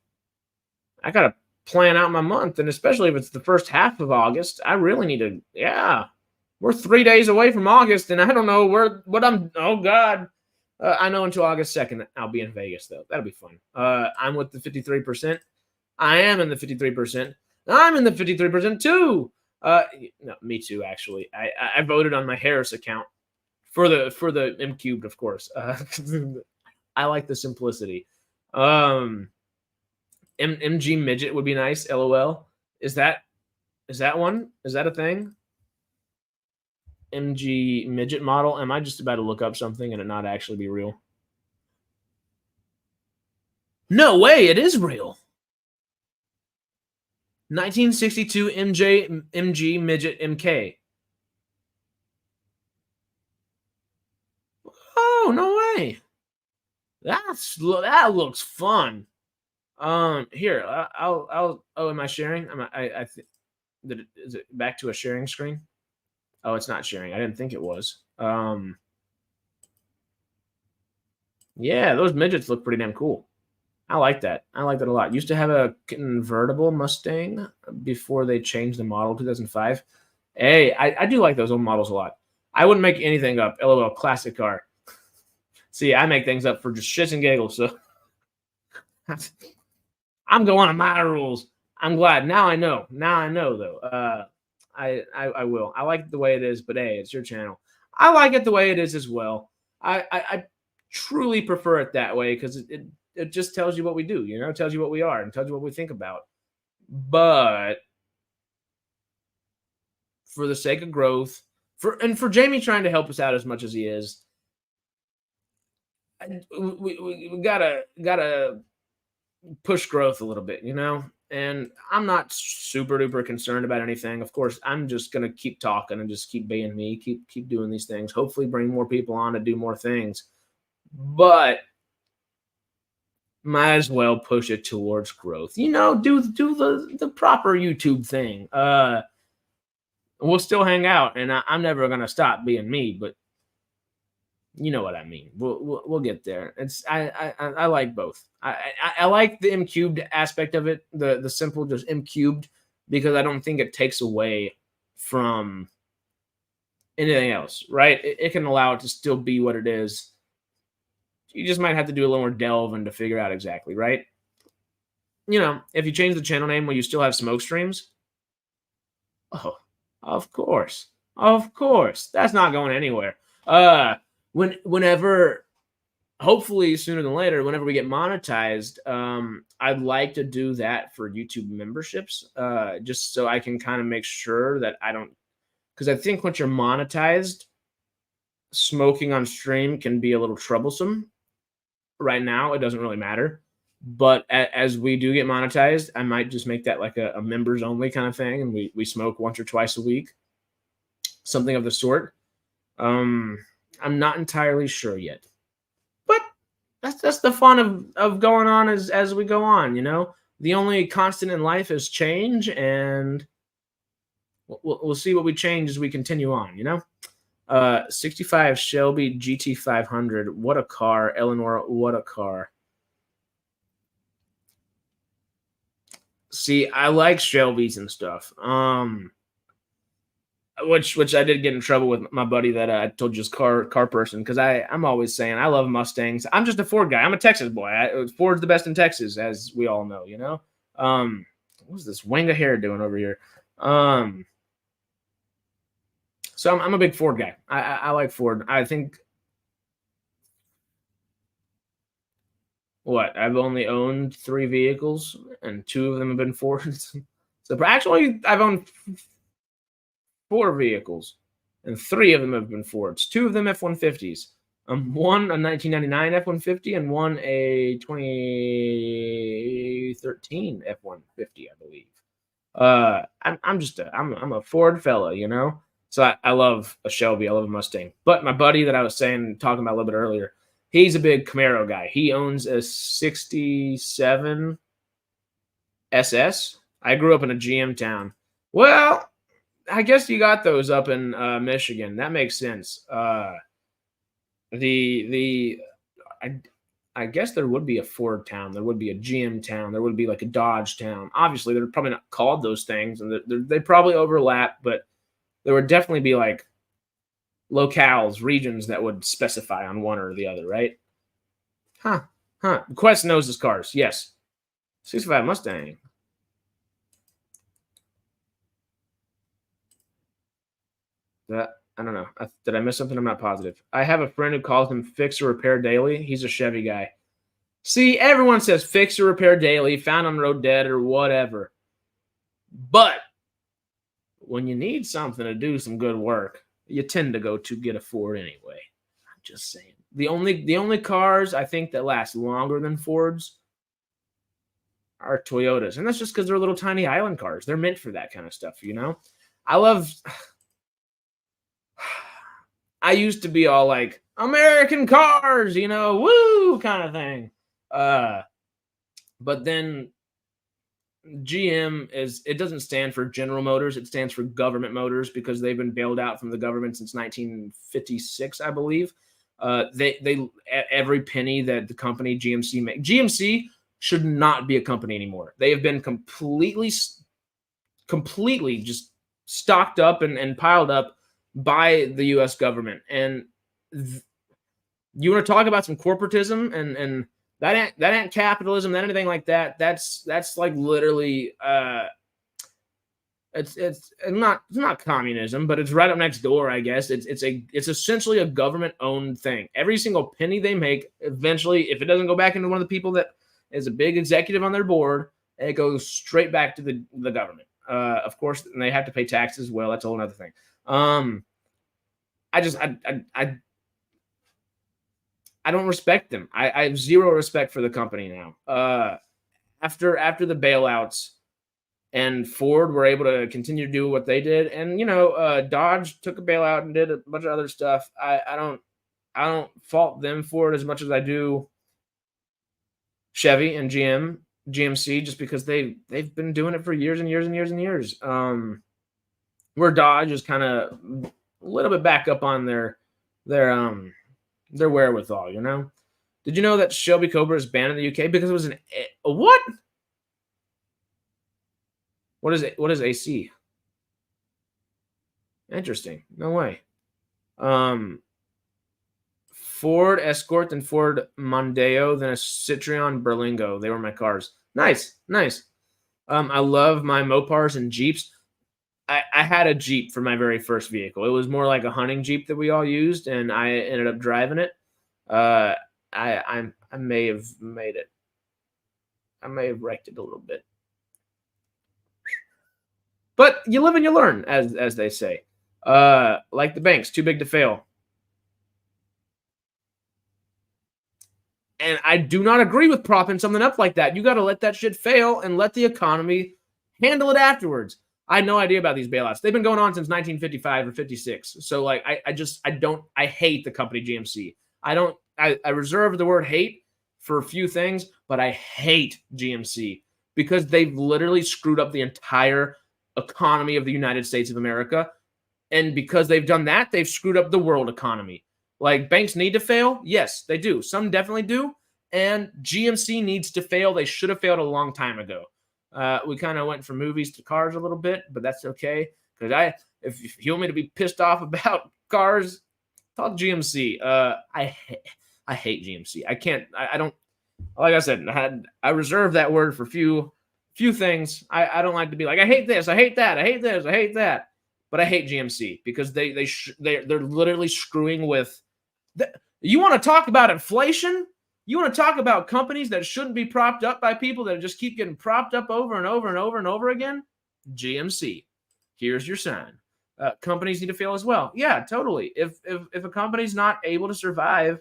I gotta plan out my month, and especially if it's the first half of August, I really need to. Yeah, we're 3 days away from August, and I don't know what I'm. Oh God, I know until August 2nd I'll be in Vegas though. That'll be fun. I'm with the 53%. I am in the 53%. I'm in the 53% too. No, me too. Actually, I voted on my Harris account for the M cubed, of course. I like the simplicity. MG midget would be nice. LOL. Is that one? Is that a thing? MG midget model. Am I just about to look up something and it not actually be real? No way, it is real. 1962 MG midget MK. Oh, no way. That looks fun. Here, I'll. Oh, am I sharing? Is it back to a sharing screen? Oh, it's not sharing. I didn't think it was. Yeah, those midgets look pretty damn cool. I like that. I like that a lot. Used to have a convertible Mustang before they changed the model 2005. Hey, I do like those old models a lot. I wouldn't make anything up. LOL, classic car. See, I make things up for just shits and giggles. So I'm going on my rules. I'm glad. Now I know. Now I know, though. I will. I like it the way it is, but hey, it's your channel. I like it the way it is as well. I truly prefer it that way because it just tells you what we do, it tells you what we are and tells you what we think about. But for the sake of growth, for Jamie trying to help us out as much as he is, we gotta push growth a little bit, And I'm not super duper concerned about anything. Of course, I'm just gonna keep talking and just keep being me, keep doing these things. Hopefully, bring more people on to do more things. But might as well push it towards growth. Do the proper YouTube thing. We'll still hang out, and I'm never gonna stop being me. But you know what I mean. We'll get there. I like both. I like the M cubed aspect of it, the simple just M cubed, because I don't think it takes away from anything else, right? It can allow it to still be what it is. You just might have to do a little more delving to figure out exactly, right? If you change the channel name, will you still have smoke streams? Oh, of course. Of course. That's not going anywhere. Whenever, hopefully sooner than later, whenever we get monetized, I'd like to do that for YouTube memberships, just so I can kind of make sure that I don't, because I think once you're monetized, smoking on stream can be a little troublesome. right now, it doesn't really matter. But as we do get monetized, I might just make that like a members only kind of thing, and we smoke once or twice a week, something of the sort. Um, I'm not entirely sure yet, but that's the fun of going on as we go on. The only constant in life is change, and we'll see what we change as we continue on. 65 Shelby GT 500. What a car, Eleanor. What a car. See, I like Shelbys and stuff. Which I did get in trouble with my buddy that I told you is car person, because I'm always saying I love Mustangs. I'm just a Ford guy. I'm a Texas boy. Ford's the best in Texas, as we all know. What's this Wanga hair doing over here? So I'm a big Ford guy. I like Ford. I think I've only owned 3 vehicles, and 2 of them have been Fords. So actually, I've owned 4 vehicles, and 3 of them have been Fords. 2 of them F-150s. One a 1999 F-150 and one a 2013 F-150, I believe. I'm a Ford fella. So I love a Shelby. I love a Mustang. But my buddy that I was talking about a little bit earlier, he's a big Camaro guy. He owns a 67 SS. I grew up in a GM town. Well, I guess you got those up in Michigan. That makes sense. I guess there would be a Ford town. There would be a GM town. There would be like a Dodge town. Obviously, they're probably not called those things, and they probably overlap, but there would definitely be like locales, regions that would specify on one or the other, right? Huh. Quest knows his cars. Yes. 65 Mustang. I don't know. Did I miss something? I'm not positive. I have a friend who calls him fix or repair daily. He's a Chevy guy. See, everyone says fix or repair daily, found on the road dead or whatever. But when you need something to do some good work, you tend to go to get a Ford anyway. I'm just saying. The only cars I think that last longer than Fords are Toyotas. And that's just because they're little tiny island cars. They're meant for that kind of stuff, I used to be all like, American cars, woo kind of thing. But then GM it doesn't stand for General Motors. It stands for Government Motors, because they've been bailed out from the government since 1956, I believe. They every penny that the company GMC should not be a company anymore. They have been completely just stocked up and piled up by the U.S. government. And you want to talk about some corporatism and that ain't capitalism, that anything like that. That's like literally it's not communism, but it's right up next door, I guess. It's essentially a government owned thing. Every single penny they make, eventually, if it doesn't go back into one of the people that is a big executive on their board, it goes straight back to the government. Of course, and they have to pay taxes as well. That's a whole other thing. I don't respect them. I have zero respect for the company now. After the bailouts and Ford were able to continue to do what they did, and Dodge took a bailout and did a bunch of other stuff. I don't fault them for it as much as I do Chevy and GMC, just because they've been doing it for years and years and years and years. Where Dodge is kind of a little bit back up on their wherewithal, Did you know that Shelby Cobra is banned in the UK because it was a what? What is it? What is AC? Interesting. No way. Ford Escort and Ford Mondeo, then a Citroen Berlingo. They were my cars. Nice. I love my Mopars and Jeeps. I had a Jeep for my very first vehicle. It was more like a hunting Jeep that we all used, and I ended up driving it. I may have made it. I may have wrecked it a little bit. But you live and you learn, as they say. Like the banks, too big to fail. And I do not agree with propping something up like that. You got to let that shit fail and let the economy handle it afterwards. I had no idea about these bailouts. They've been going on since 1955 or 56. So like, I hate the company GMC. I reserve the word hate for a few things, but I hate GMC because they've literally screwed up the entire economy of the United States of America. And because they've done that, they've screwed up the world economy. Like, banks need to fail? Yes, they do. Some definitely do. And GMC needs to fail. They should have failed a long time ago. We kind of went from movies to cars a little bit, but that's okay. Because if you want me to be pissed off about cars, talk GMC. I hate GMC. I can't. I don't. Like I said, I reserve that word for few things. I don't like to be like, I hate this, I hate that, I hate this, I hate that. But I hate GMC because they're literally screwing with. You want to talk about inflation? You want to talk about companies that shouldn't be propped up by people that just keep getting propped up over and over and over and over again? GMC. Here's your sign. Companies need to fail as well. Yeah, totally. If a company's not able to survive,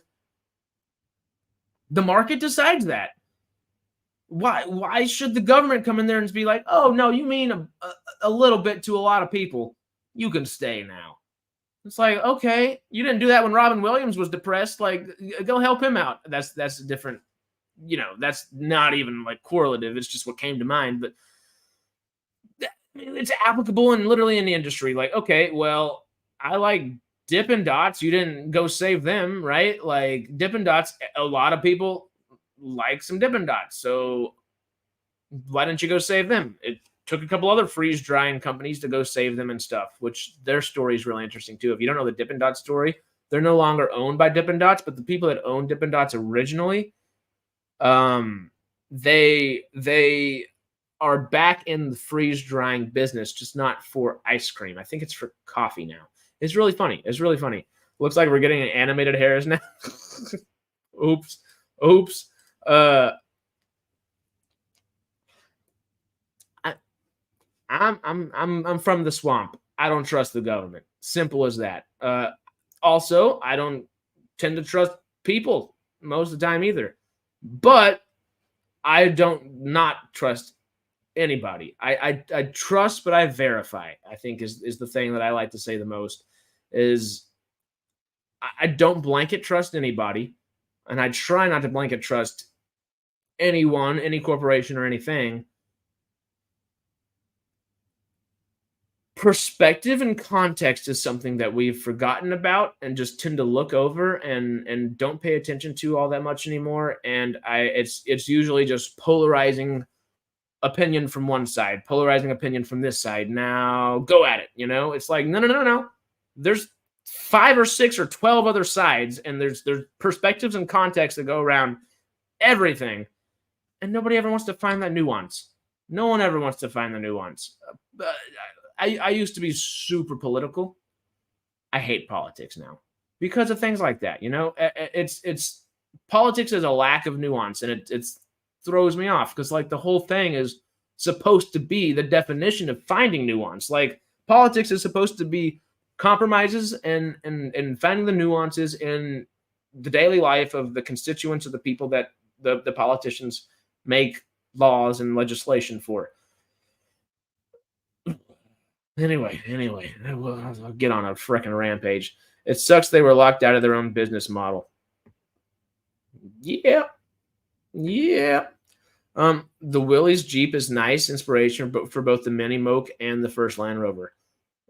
the market decides that. Why should the government come in there and be like, oh, no, you mean a little bit to a lot of people. You can stay now. It's like, okay, you didn't do that when Robin Williams was depressed. Like, go help him out. That's a different, that's not even like correlative. It's just what came to mind. But it's applicable in literally any industry. Like, okay, well, I like Dippin' Dots. You didn't go save them, right? Like, Dippin' Dots, a lot of people like some Dippin' Dots. So why didn't you go save them? It took a couple other freeze drying companies to go save them and stuff, which their story is really interesting too. If you don't know the Dippin' Dots story, they're no longer owned by Dippin' Dots, but the people that owned Dippin' Dots originally, they are back in the freeze drying business, just not for ice cream. I think it's for coffee now. It's really funny. It's really funny. Looks like we're getting an animated hairs now. Oops. I'm from the swamp. I don't trust the government. Simple as that. Also, I don't tend to trust people most of the time either. But I don't not trust anybody. I trust, but I verify. I think is the thing that I like to say the most. Is I don't blanket trust anybody, and I try not to blanket trust anyone, any corporation, or anything. Perspective and context is something that we've forgotten about and just tend to look over and don't pay attention to all that much anymore. And it's usually just polarizing opinion from one side, polarizing opinion from this side. Now go at it. It's like, no. There's 5 or 6 or 12 other sides, and there's perspectives and context that go around everything. And nobody ever wants to find that nuance. No one ever wants to find the nuance. I used to be super political. I hate politics now because of things like that. It's politics is a lack of nuance, and it throws me off because like the whole thing is supposed to be the definition of finding nuance. Like, politics is supposed to be compromises and finding the nuances in the daily life of the constituents of the people that the politicians make laws and legislation for. Anyway, I'll get on a freaking rampage. It sucks they were locked out of their own business model. Yeah. The Willys Jeep is nice inspiration for both the Mini Moke and the first Land Rover.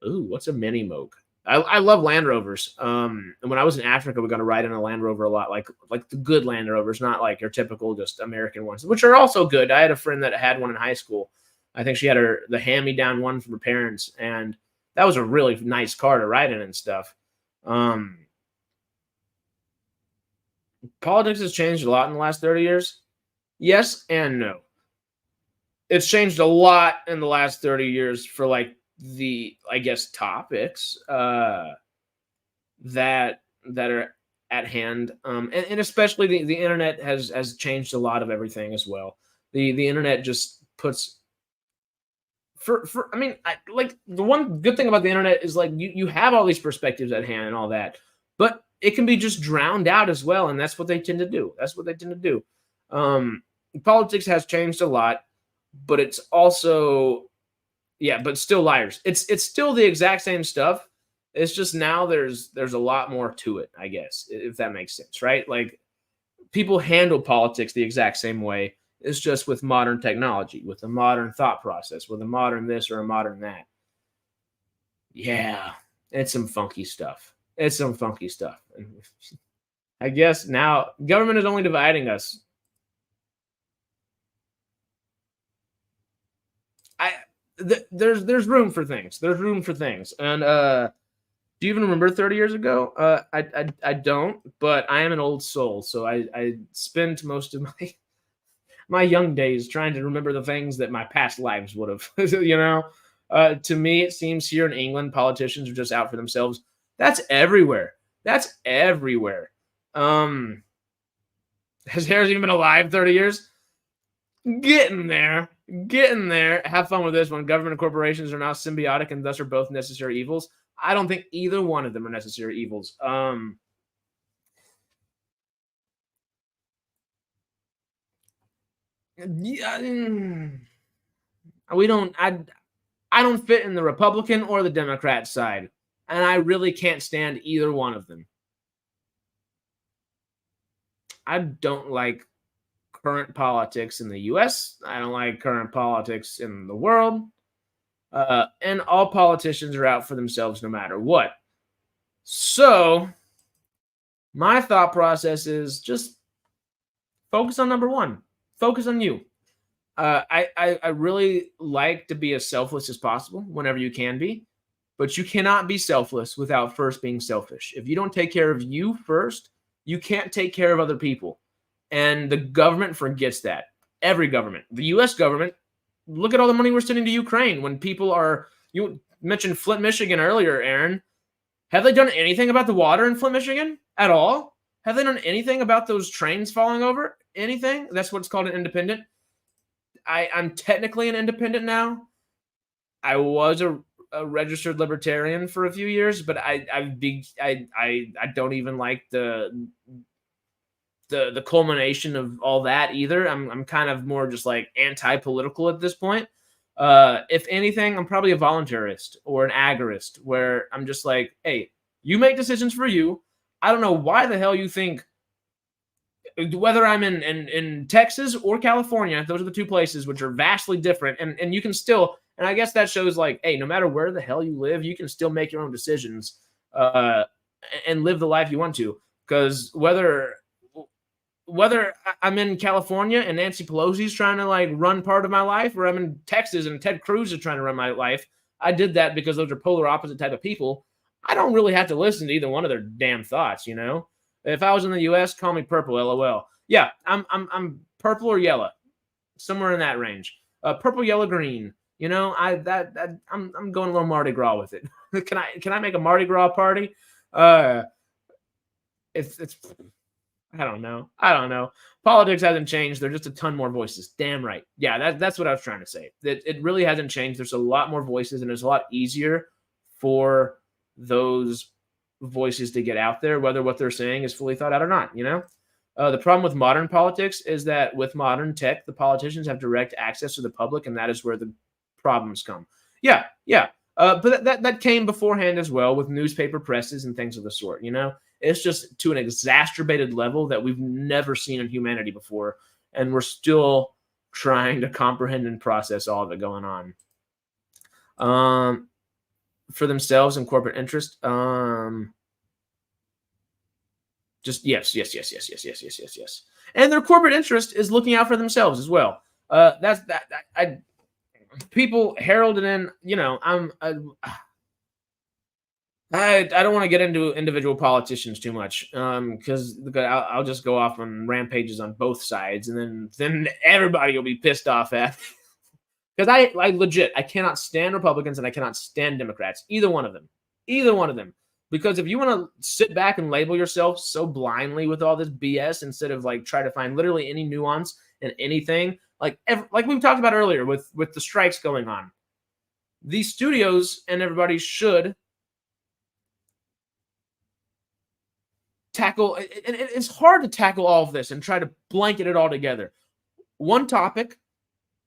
Ooh, what's a Mini Moke? I love Land Rovers. And when I was in Africa, we got to ride in a Land Rover a lot, like the good Land Rovers, not like your typical just American ones, which are also good. I had a friend that had one in high school. I think she had the hand-me-down one from her parents, and that was a really nice car to ride in and stuff. Politics has changed a lot in the last 30 years. Yes and no. It's changed a lot in the last 30 years for like the, I guess, topics that are at hand. And especially the internet has changed a lot of everything as well. The internet just puts like the one good thing about the internet is like you have all these perspectives at hand and all that, but it can be just drowned out as well, and that's what they tend to do. That's what they tend to do. Politics has changed a lot, but it's also, yeah, but still liars. It's still the exact same stuff. It's just now there's a lot more to it, I guess, if that makes sense, right? Like people handle politics the exact same way. It's just with modern technology, with a modern thought process, with a modern this or a modern that. Yeah, it's some funky stuff. It's some funky stuff. I guess now government is only dividing us. I there's room for things. There's room for things. And do you even remember 30 years ago? I don't, but I am an old soul, so I spent most of my young days trying to remember the things that my past lives would have. You know, to me, it seems here in England, politicians are just out for themselves. That's everywhere. That's everywhere. Has Harris even been alive 30 years? Getting there. Getting there. Have fun with this one. Government and corporations are now symbiotic and thus are both necessary evils. I don't think either one of them are necessary evils. Yeah, we don't. I don't fit in the Republican or the Democrat side, and I really can't stand either one of them. I don't like current politics in the U.S. I don't like current politics in the world. And all politicians are out for themselves no matter what. So my thought process is just focus on number one. Focus on you. I really like to be as selfless as possible whenever you can be, but you cannot be selfless without first being selfish. If you don't take care of you first, you can't take care of other people. And the government forgets that. Every government, the U.S. government, look at all the money we're sending to Ukraine when people are, you mentioned Flint, Michigan earlier, Aaron. Have they done anything about the water in Flint, Michigan at all? Have they done anything about those trains falling over? Anything? That's what's called an independent. I'm technically an independent now. I was a registered libertarian for a few years, but I don't even like the culmination of all that either. I'm kind of more just like anti-political at this point. If anything, I'm probably a voluntarist or an agorist where I'm just like, hey, you make decisions for you. I don't know why the hell you think, whether I'm in Texas or California, those are the two places which are vastly different. And you can still, and I guess that shows like, hey, no matter where the hell you live, you can still make your own decisions and live the life you want to. Because whether I'm in California and Nancy Pelosi's trying to like run part of my life, or I'm in Texas and Ted Cruz is trying to run my life, I did that because those are polar opposite type of people. I don't really have to listen to either one of their damn thoughts, you know? If I was in the U.S., call me purple, LOL. Yeah, I'm purple or yellow, somewhere in that range. Purple, yellow, green. You know, I'm going a little Mardi Gras with it. Can I make a Mardi Gras party? It's I don't know. Politics hasn't changed. There's just a ton more voices. Damn right. Yeah, that's what I was trying to say. It really hasn't changed. There's a lot more voices, and it's a lot easier for those voices to get out there, whether what they're saying is fully thought out or not, you know? The problem with modern politics is that with modern tech, the politicians have direct access to the public, and that is where the problems come. Yeah. But that came beforehand as well with newspaper presses and things of the sort, you know? It's just to an exacerbated level that we've never seen in humanity before, and we're still trying to comprehend and process all of it going on. For themselves and corporate interest. Just yes. And their corporate interest is looking out for themselves as well. That's that. People heralded in, you know, I don't want to get into individual politicians too much because I'll just go off on rampages on both sides, and then everybody will be pissed off at. Because I legit, I cannot stand Republicans and I cannot stand Democrats. Either one of them. Because if you want to sit back and label yourself so blindly with all this BS instead of like try to find literally any nuance in anything, like we've talked about earlier with the strikes going on, these studios and everybody should tackle, and it's hard to tackle all of this and try to blanket it all together. One topic,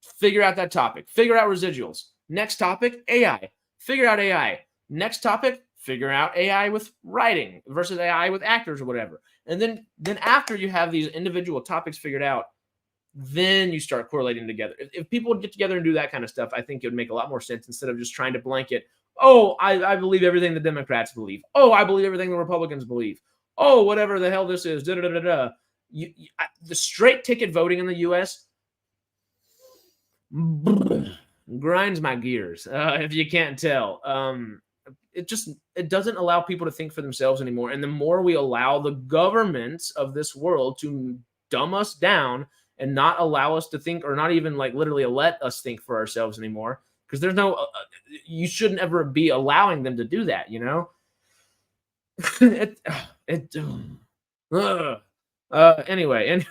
figure out that topic, figure out residuals. Next topic, AI, figure out AI. Next topic, figure out AI with writing versus AI with actors or whatever. And then after you have these individual topics figured out, then you start correlating together. If people would get together and do that kind of stuff, I think it would make a lot more sense instead of just trying to blanket, oh, I believe everything the Democrats believe. Oh, I believe everything the Republicans believe. Oh, whatever the hell this is. Da, da, da, da, da. The straight ticket voting in the U.S. grinds my gears, if you can't tell. It doesn't allow people to think for themselves anymore. And the more we allow the governments of this world to dumb us down and not allow us to think, or not even like literally let us think for ourselves anymore, because there's no, you shouldn't ever be allowing them to do that, you know? Anyway,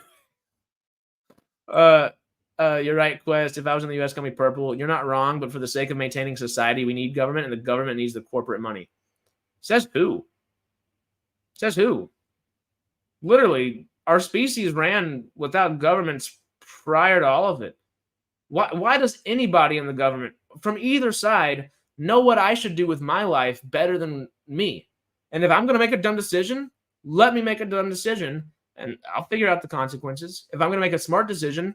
you're right, Quest. If I was in the US, call me purple. You're not wrong, but for the sake of maintaining society, we need government, and the government needs the corporate money. Says who? Says who? Literally, our species ran without governments prior to all of it. Why does anybody in the government from either side know what I should do with my life better than me? And if I'm going to make a dumb decision, let me make a dumb decision, and I'll figure out the consequences. If I'm going to make a smart decision,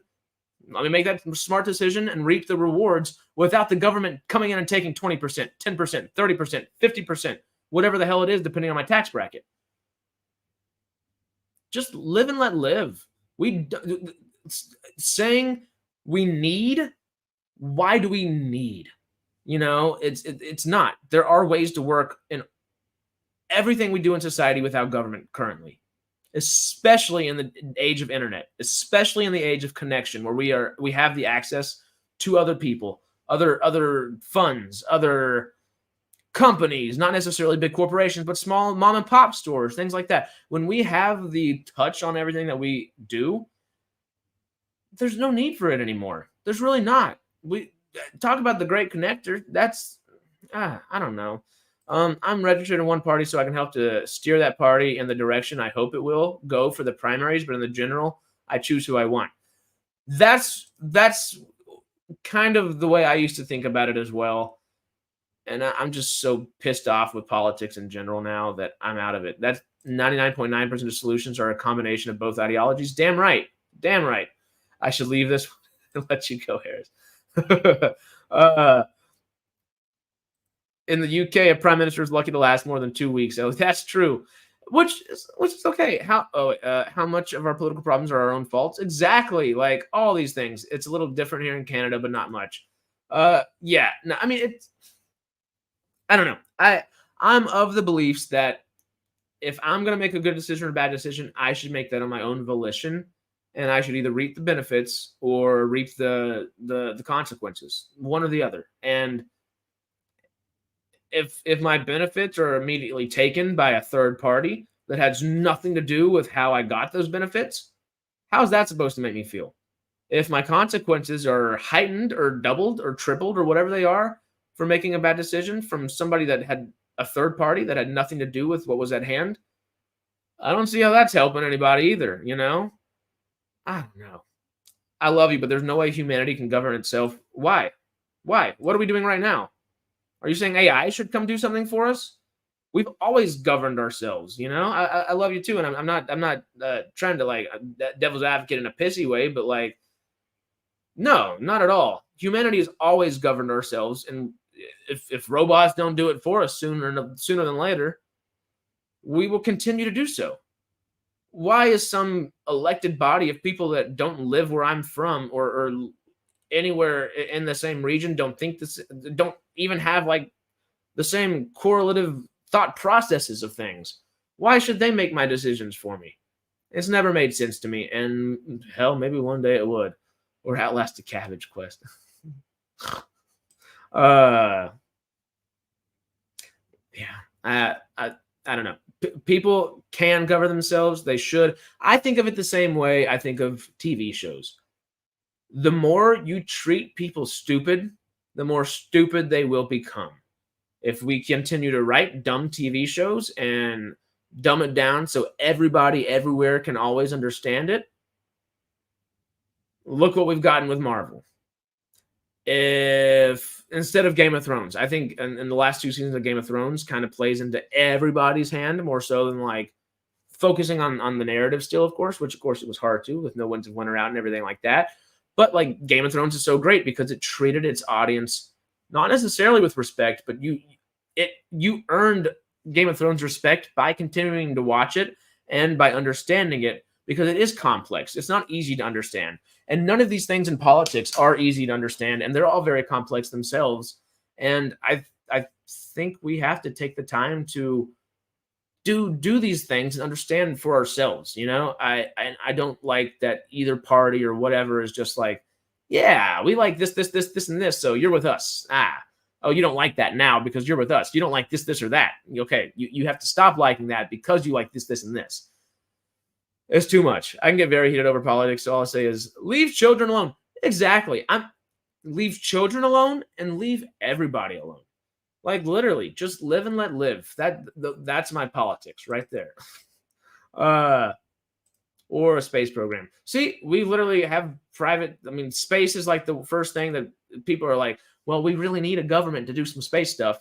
let me make that smart decision and reap the rewards without the government coming in and taking 20%, 10%, 30%, 50%, whatever the hell it is, depending on my tax bracket. Just live and let live. Saying we need, why do we need? You know, it's not. There are ways to work in everything we do in society without government currently, especially in the age of internet, especially in the age of connection, where we have the access to other people, other funds, other companies, not necessarily big corporations, but small mom and pop stores, things like that. When we have the touch on everything that we do, there's no need for it anymore. There's really not. We talk about the great connector. That's, I don't know. I'm registered in one party so I can help to steer that party in the direction I hope it will go for the primaries, but in the general, I choose who I want. That's kind of the way I used to think about it as well. And I'm just so pissed off with politics in general now that I'm out of it. That's 99.9% of solutions are a combination of both ideologies. Damn right. Damn right. I should leave this and let you go, Harris. In the UK, a prime minister is lucky to last more than 2 weeks. Oh, that's true. Which is okay. How much of our political problems are our own faults? Exactly. Like all these things. It's a little different here in Canada, but not much. Yeah. No, I mean, I don't know. I'm of the beliefs that if I'm going to make a good decision or a bad decision, I should make that on my own volition, and I should either reap the benefits or reap the consequences, one or the other. And if my benefits are immediately taken by a third party that has nothing to do with how I got those benefits, how's that supposed to make me feel? If my consequences are heightened or doubled or tripled or whatever they are for making a bad decision from somebody that had a third party that had nothing to do with what was at hand, I don't see how that's helping anybody either, you know? I don't know. I love you, but there's no way humanity can govern itself. Why? What are we doing right now? Are you saying AI should come do something for us? We've always governed ourselves, you know? I love you too, and I'm not trying to like devil's advocate in a pissy way, but like, no, not at all. Humanity has always governed ourselves, and if robots don't do it for us sooner than later, we will continue to do so. Why is some elected body of people that don't live where I'm from or anywhere in the same region, don't even have like the same correlative thought processes of things? Why should they make my decisions for me? It's never made sense to me, and hell, maybe one day it would, or outlast the Cabbage Quest. Yeah, I don't know. People can govern themselves. They should. I think of it the same way I think of TV shows. The more you treat people stupid, the more stupid they will become. If we continue to write dumb TV shows and dumb it down so everybody everywhere can always understand it. Look what we've gotten with Marvel. If instead of Game of Thrones, I think in the last 2 seasons of Game of Thrones kind of plays into everybody's hand more so than like focusing on the narrative still, of course, which of course it was hard to with No Winds of Winter out and everything like that. But like Game of Thrones is so great because it treated its audience not necessarily with respect, but you earned Game of Thrones respect by continuing to watch it and by understanding it because it is complex. It's not easy to understand. And none of these things in politics are easy to understand, and they're all very complex themselves. And I think we have to take the time to do these things and understand for ourselves. You know, I don't like that either party or whatever is just like, yeah, we like this, and this, so you're with us. Oh, you don't like that now because you're with us. You don't like this, or that. Okay, you have to stop liking that because you like this, and this. It's too much. I can get very heated over politics, so all I'll say is leave children alone. Exactly. Leave children alone and leave everybody alone. Like literally, just live and let live. That's my politics right there. Or a space program. See, we literally have private. I mean, space is like the first thing that people are like, well, we really need a government to do some space stuff.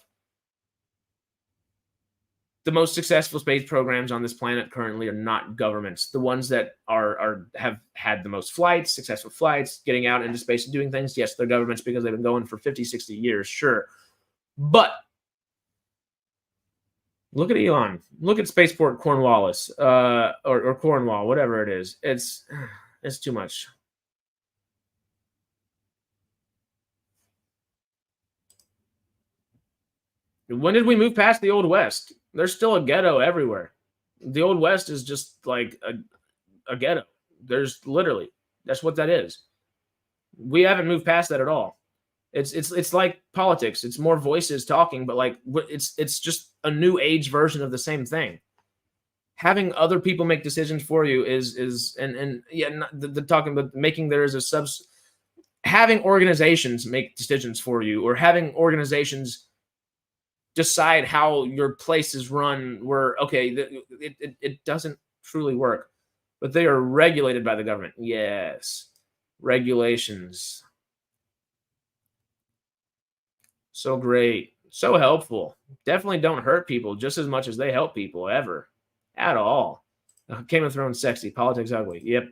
The most successful space programs on this planet currently are not governments. The ones that have had the most flights, successful flights, getting out into space and doing things, yes, they're governments because they've been going for 50, 60 years, sure. But look at Elon. Look at Spaceport Cornwallis, or Cornwall, whatever it is. It's too much. When did we move past the Old West? There's still a ghetto everywhere. The Old West is just like a ghetto. There's literally, that's what that is. We haven't moved past that at all. It's like politics. It's more voices talking, but like it's just a new age version of the same thing. Having other people make decisions for you is yeah, the talking about making there is a having organizations make decisions for you, or having organizations decide how your place is run, where okay, it doesn't truly work, but they are regulated by the government. Yes, regulations. So great, so helpful. Definitely don't hurt people just as much as they help people ever, at all. Game of Thrones sexy, politics ugly. Yep.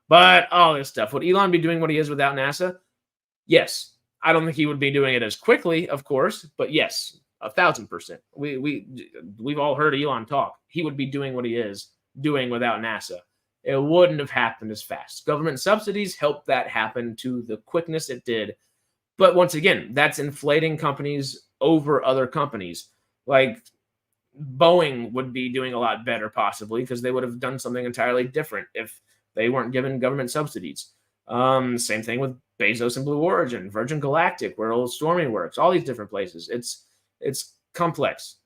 But all this stuff. Would Elon be doing what he is without NASA? Yes. I don't think he would be doing it as quickly, of course, but yes, 1,000%. We've all heard Elon talk. He would be doing what he is doing without NASA. It wouldn't have happened as fast. Government subsidies helped that happen to the quickness it did. But once again, that's inflating companies over other companies. Like Boeing would be doing a lot better possibly because they would have done something entirely different if they weren't given government subsidies. Same thing with Bezos and Blue Origin, Virgin Galactic, where Old Stormy works, all these different places. It's complex.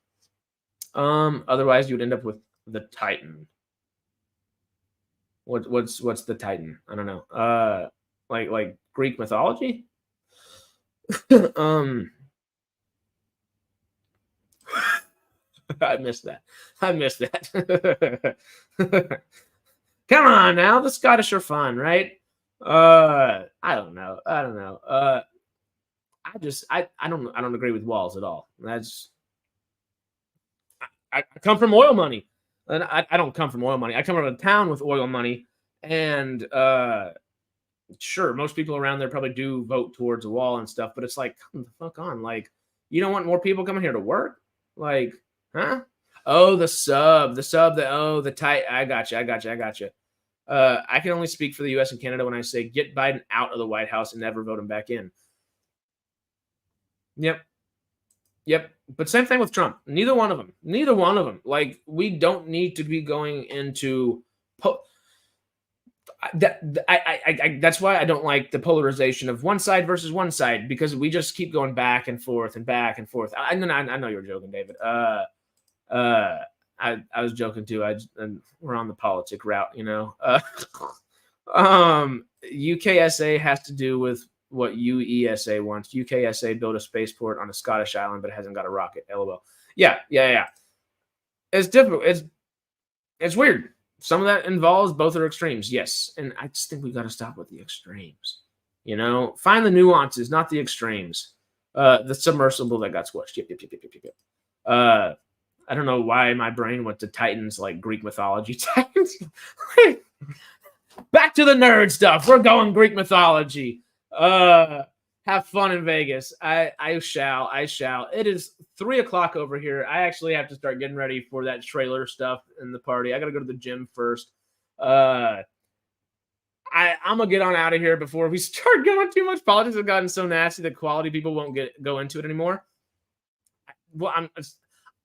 Otherwise you would end up with the Titan. What's the Titan? I don't know. Like Greek mythology? I missed that. Come on now, the Scottish are fun, right? I don't know. I don't agree with walls at all. I come from oil money. And I don't come from oil money. I come from a town with oil money. And sure, most people around there probably do vote towards a wall and stuff, but it's like, come the fuck on. Like, you don't want more people coming here to work? Like, huh? Oh, the tight. I got you. I can only speak for the U.S. and Canada when I say get Biden out of the White House and never vote him back in. Yep. But same thing with Trump. Neither one of them. Like, we don't need to be going into that's why I don't like the polarization of one side versus one side, because we just keep going back and forth and back and forth. I know you're joking, David. I was joking too. We're on the politic route, you know. UKSA has to do with what UESA wants. UKSA built a spaceport on a Scottish island, but it hasn't got a rocket. LOL. Yeah. It's difficult. It's weird. Some of that involves both are extremes, yes. And I just think we got to stop with the extremes. Find the nuances, not the extremes. The submersible that got squished. Yep. I don't know why my brain went to Titans, like Greek mythology. Titans. Back to the nerd stuff. We're going Greek mythology. Have fun in Vegas. I shall. It is 3:00 over here. I actually have to start getting ready for that trailer stuff in the party. I got to go to the gym first. I'm gonna get on out of here before we start going too much. Politics have gotten so nasty that quality people won't go into it anymore. Well,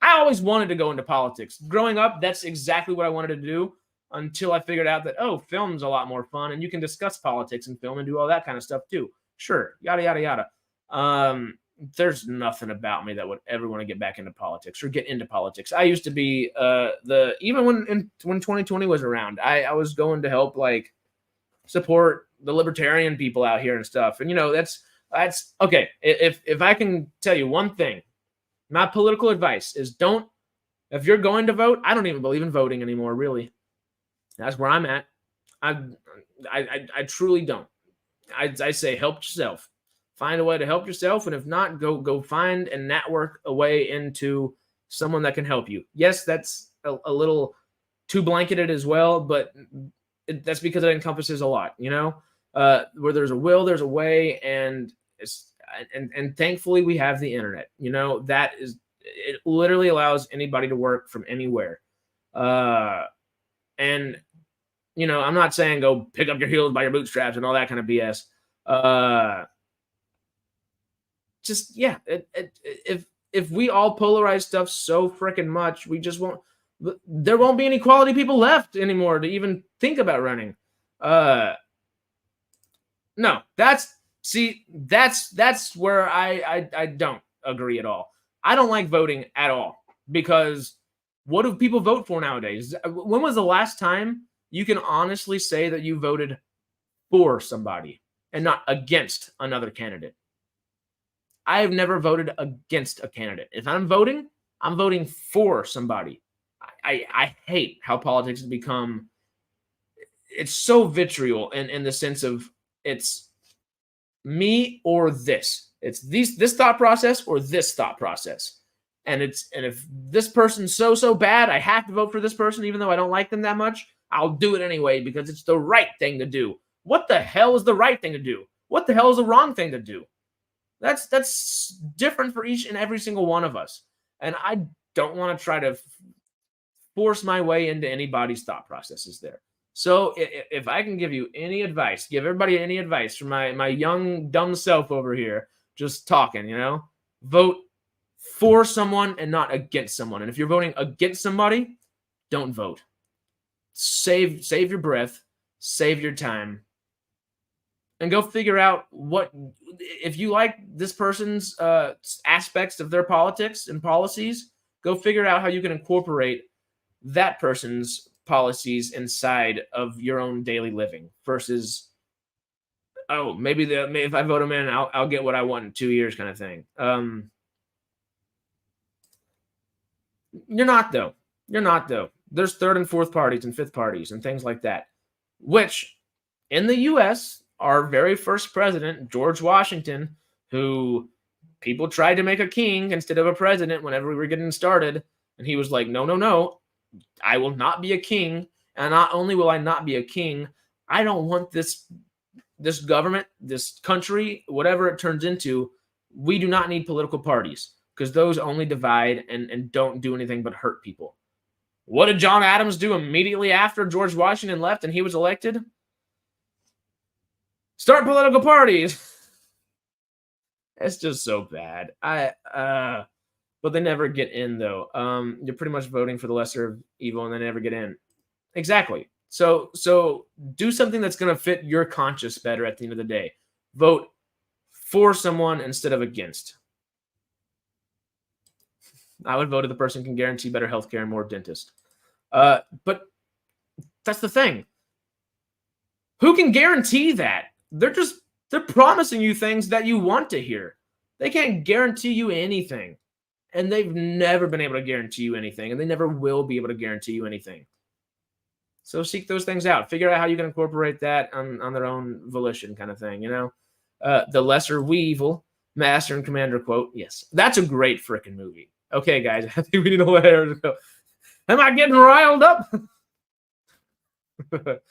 I always wanted to go into politics. Growing up, that's exactly what I wanted to do until I figured out that, film's a lot more fun and you can discuss politics in film and do all that kind of stuff too. Sure, yada, yada, yada. There's nothing about me that would ever want to get back into politics or get into politics. I used to be even when 2020 was around, I was going to help support the libertarian people out here and stuff. And that's okay. If I can tell you one thing, my political advice is if you're going to vote, I don't even believe in voting anymore, really. That's where I'm at. I truly don't. I say help yourself. Find a way to help yourself, and if not, go find and network a way into someone that can help you. Yes, that's a little too blanketed as well, but that's because it encompasses a lot. Where there's a will, there's a way, and thankfully we have the internet. It literally allows anybody to work from anywhere. And I'm not saying go pick up your heels by your bootstraps and all that kind of BS. If we all polarize stuff so freaking much, there won't be any quality people left anymore to even think about running. No, that's where I don't agree at all. I don't like voting at all, because what do people vote for nowadays? When was the last time you can honestly say that you voted for somebody and not against another candidate? I have never voted against a candidate. If I'm voting for somebody. I hate how politics has become. It's so vitriol in the sense of it's me or this. It's this thought process or this thought process. And if this person's so bad, I have to vote for this person, even though I don't like them that much. I'll do it anyway because it's the right thing to do. What the hell is the right thing to do? What the hell is the wrong thing to do? That's different for each and every single one of us. And I don't want to try to force my way into anybody's thought processes there. So if I can give you any advice, give everybody any advice from my young, dumb self over here, just talking, vote for someone and not against someone. And if you're voting against somebody, don't vote. Save your breath, save your time, and go figure out if you like this person's aspects of their politics and policies, go figure out how you can incorporate that person's policies inside of your own daily living versus, maybe if I vote him in, I'll get what I want in 2 years kind of thing. You're not though. There's third and fourth parties and fifth parties and things like that, which in the U.S., our very first president, George Washington, who people tried to make a king instead of a president whenever we were getting started. And he was like, no, I will not be a king. And not only will I not be a king, I don't want this government, this country, whatever it turns into. We do not need political parties because those only divide and don't do anything but hurt people. What did John Adams do immediately after George Washington left and he was elected? Start political parties. It's just so bad. But they never get in though. You're pretty much voting for the lesser of evil and they never get in. Exactly. So do something that's going to fit your conscience better at the end of the day. Vote for someone instead of against. I would vote if the person can guarantee better healthcare and more dentists. But that's the thing. Who can guarantee that? They're just They're promising you things that you want to hear. They can't guarantee you anything. And they've never been able to guarantee you anything, and they never will be able to guarantee you anything. So seek those things out. Figure out how you can incorporate that on their own volition, kind of thing. The lesser evil, Master and Commander quote. Yes, that's a great freaking movie. Okay, guys, I think we need to let it go. Am I getting riled up? But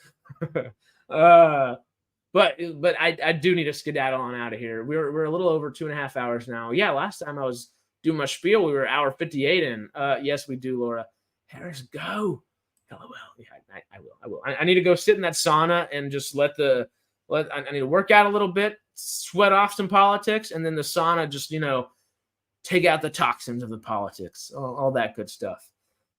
I do need to skedaddle on out of here. We're a little over 2.5 hours now. Yeah, last time I was doing my spiel, we were hour 58 in. Yes, we do, Laura. Harris, go. LOL. Yeah, I will. I need to go sit in that sauna and just I need to work out a little bit, sweat off some politics, and then the sauna just, take out the toxins of the politics, all that good stuff.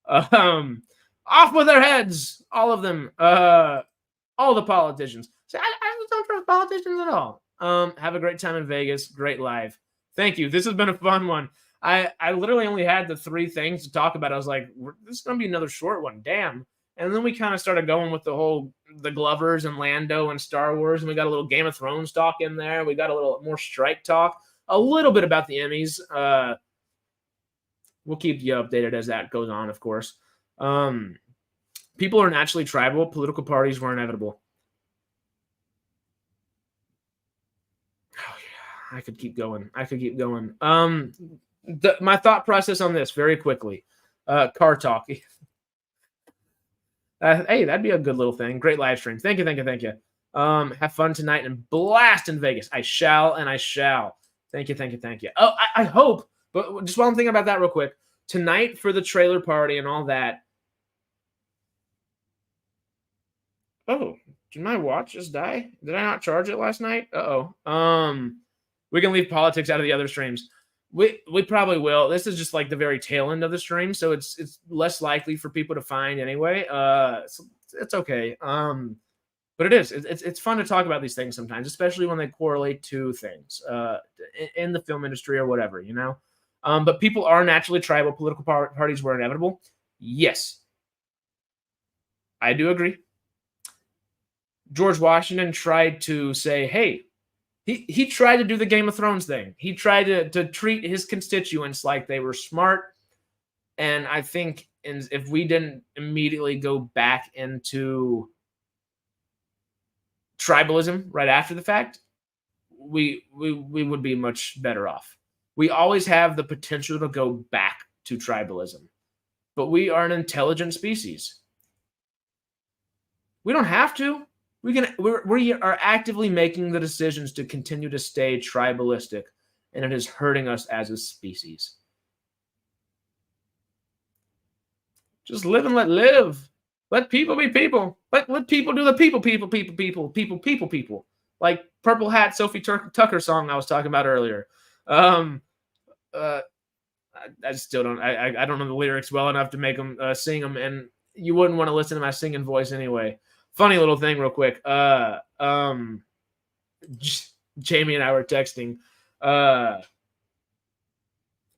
Off with their heads, all of them, all the politicians. So I don't trust politicians at all. Have a great time in Vegas. Great live. Thank you. This has been a fun one. I literally only had the 3 things to talk about. I was like, this is going to be another short one. Damn. And then we kind of started going with the Glovers and Lando and Star Wars. And we got a little Game of Thrones talk in there. We got a little more strike talk, a little bit about the Emmys. We'll keep you updated as that goes on, of course. People are naturally tribal. Political parties were inevitable. Oh, yeah. I could keep going. My thought process on this very quickly. Car talk. Hey, that'd be a good little thing. Great live stream. Thank you. Have fun tonight and blast in Vegas. I shall. Thank you. Oh, I hope, but just while I'm thinking about that real quick, tonight for the trailer party and all that. Oh, did my watch just die? Did I not charge it last night? Uh-oh. We can leave politics out of the other streams. We probably will. This is just like the very tail end of the stream, so it's less likely for people to find anyway. So it's okay. But it's fun to talk about these things sometimes, especially when they correlate to things in the film industry or whatever, But people are naturally tribal. Political parties were inevitable. Yes, I do agree. George Washington tried to say, hey, he tried to do the Game of Thrones thing. He tried to treat his constituents like they were smart. And I think if we didn't immediately go back into tribalism right after the fact, we would be much better off. We always have the potential to go back to tribalism, but we are an intelligent species. We don't have to. We are actively making the decisions to continue to stay tribalistic, and it is hurting us as a species. Just live and let live. Let people be people. Let people do the people. Like Purple Hat Sophie Tucker song I was talking about earlier. I still don't. I don't know the lyrics well enough to make them sing them, and you wouldn't want to listen to my singing voice anyway. Funny little thing, real quick. Jamie and I were texting,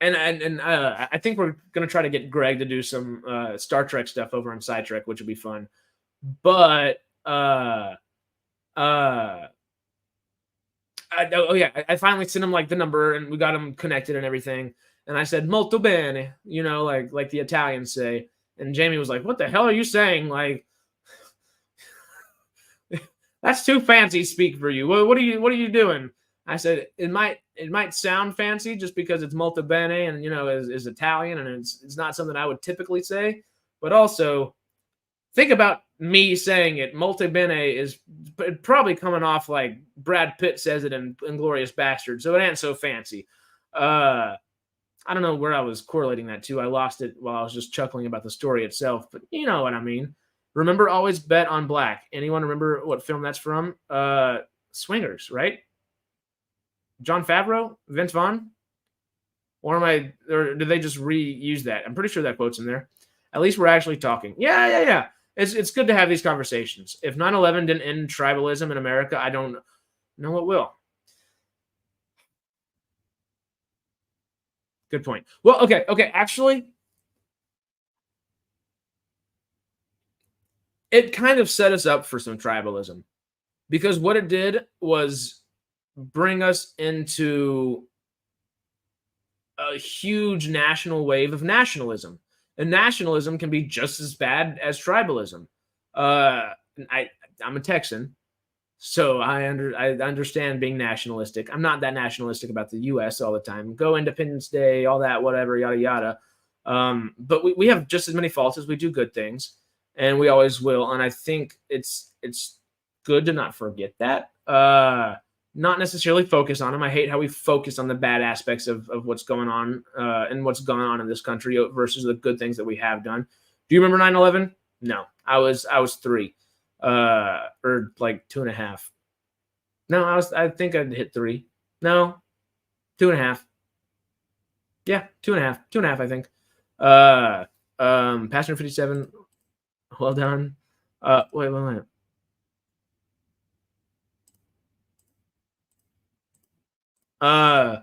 and I think we're gonna try to get Greg to do some Star Trek stuff over on Sidetrek, which would be fun. But I finally sent him like the number, and we got him connected and everything. And I said molto bene, like the Italians say. And Jamie was like, "What the hell are you saying? Like, that's too fancy speak for you. What are you doing?" I said, it might sound fancy just because it's molto bene and is Italian, and it's not something I would typically say. But also think about me saying it. Molto bene is probably coming off like Brad Pitt says it in Inglourious Basterds, so it ain't so fancy. I don't know where I was correlating that to. I lost it while I was just chuckling about the story itself, but you know what I mean. Remember, always bet on black. Anyone remember what film that's from? Swingers, right? Jon Favreau? Vince Vaughn? Or did they just reuse that? I'm pretty sure that quote's in there. At least we're actually talking. Yeah. It's good to have these conversations. If 9/11 didn't end tribalism in America, I don't know what will. Good point. Well, okay. Actually, it kind of set us up for some tribalism, because what it did was bring us into a huge national wave of nationalism. And nationalism can be just as bad as tribalism. Uh, I I'm a Texan, so I understand being nationalistic. I'm not that nationalistic about the U.S. all the time. Go Independence Day, all that, whatever, yada yada. But we have just as many faults as we do good things, and we always will. And I think it's good to not forget that. Not necessarily focus on them. I hate how we focus on the bad aspects of what's going on and what's going on in this country versus the good things that we have done. Do you remember 9/11? No, I was 3 or like 2.5. No, I think I'd hit 3. No, 2.5. Yeah, 2.5. 2.5, I think. Uh Passenger 57, well done. Wait. Uh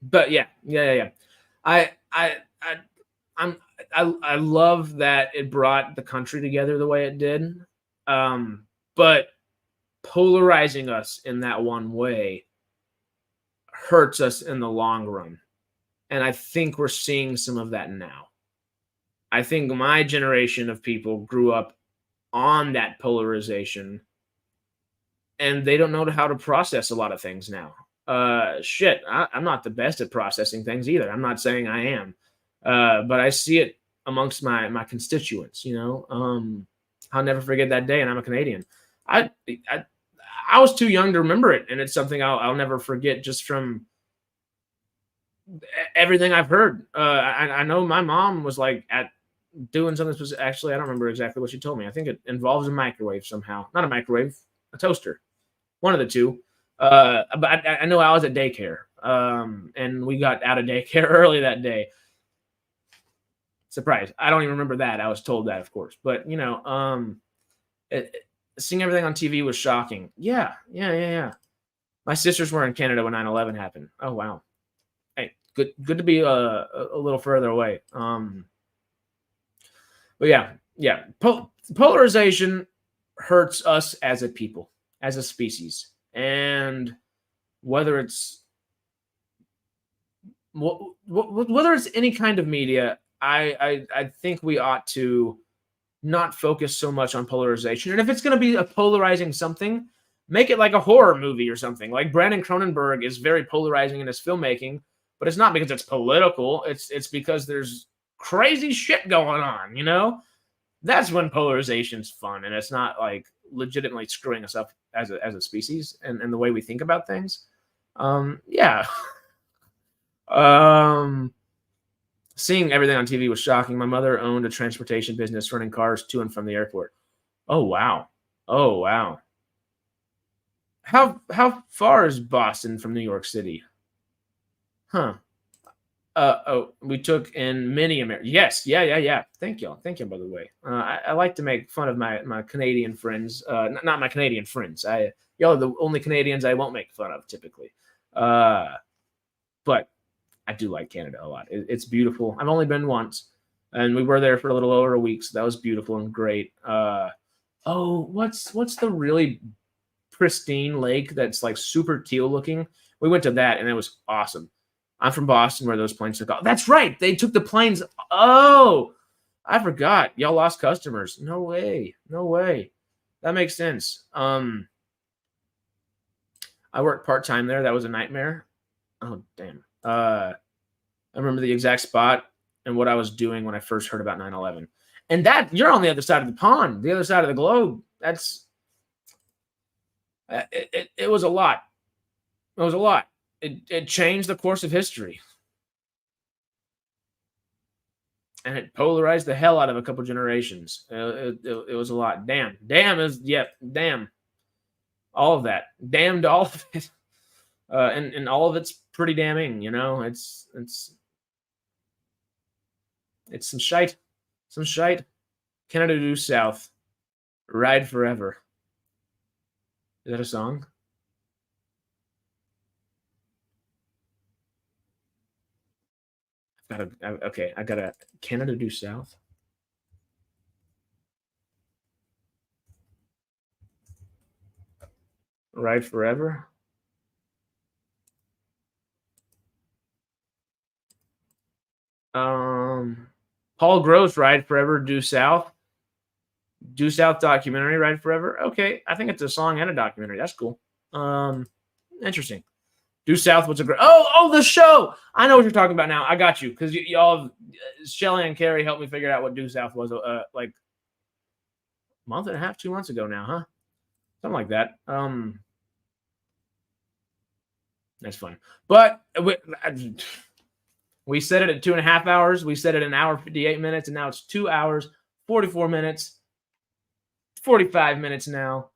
but yeah. I I'm I love that it brought the country together the way it did. But polarizing us in that one way hurts us in the long run. And I think we're seeing some of that now. I think my generation of people grew up on that polarization and they don't know how to process a lot of things now. Shit, I'm not the best at processing things either. I'm not saying I am, but I see it amongst my constituents. I'll never forget that day, and I'm a Canadian. I I, I was too young to remember it, and it's something I'll never forget just from everything I've heard. I know my mom was like at doing something. Actually, I don't remember exactly what she told me. I think it involves a microwave somehow. Not a microwave, a toaster, one of the two. But I know I was at daycare, and we got out of daycare early that day. Surprise! I don't even remember that. I was told that, of course. But seeing everything on TV was shocking. Yeah. My sisters were in Canada when 9/11 happened. Oh wow. Hey, good to be a little further away. But yeah. Polarization hurts us as a people, as a species, and whether it's whether it's any kind of media, I think we ought to not focus so much on polarization. And if it's going to be a polarizing something, make it like a horror movie or something. Like Brandon Cronenberg is very polarizing in his filmmaking, but it's not because it's political. It's because there's crazy shit going on. That's when polarization's fun, and it's not like legitimately screwing us up as a species and the way we think about things. Yeah. Seeing everything on TV was shocking. My mother owned a transportation business running cars to and from the airport. Oh wow. Oh wow. How far is Boston from New York City? Huh. We took in many Americans. Yes, yeah. Thank you, by the way. I like to make fun of my Canadian friends. Not my Canadian friends. Y'all are the only Canadians I won't make fun of typically. But I do like Canada a lot. It's beautiful. I've only been once, and we were there for a little over a week, so that was beautiful and great. What's the really pristine lake that's like super teal looking? We went to that, and it was awesome. I'm from Boston, where those planes took off. That's right, they took the planes. Oh, I forgot. Y'all lost customers. No way. That makes sense. I worked part-time there. That was a nightmare. Oh damn. I remember the exact spot and what I was doing when I first heard about 9/11. And that you're on the other side of the pond, the other side of the globe. That's it was a lot. It was a lot. It changed the course of history, and it polarized the hell out of a couple generations. It was a lot. Damn is damn. All of that. Damn to all of it. And all of it's pretty damning. It's some shite. Some shite. Canada due south. Ride forever. Is that a song? I gotta Canada due south. Ride Forever. Paul Gross, Ride Forever, Due South. Due South documentary, Ride Forever. Okay, I think it's a song and a documentary. That's cool. Interesting. Due South was a great. Oh, the show. I know what you're talking about now. I got you because y'all, Shelly and Carrie helped me figure out what Due South was. Like a month and a half, 2 months ago now, huh? Something like that. That's fun. But we set it at 2.5 hours. We set it an hour 58 minutes, and now it's 2 hours 44 minutes. 45 minutes now.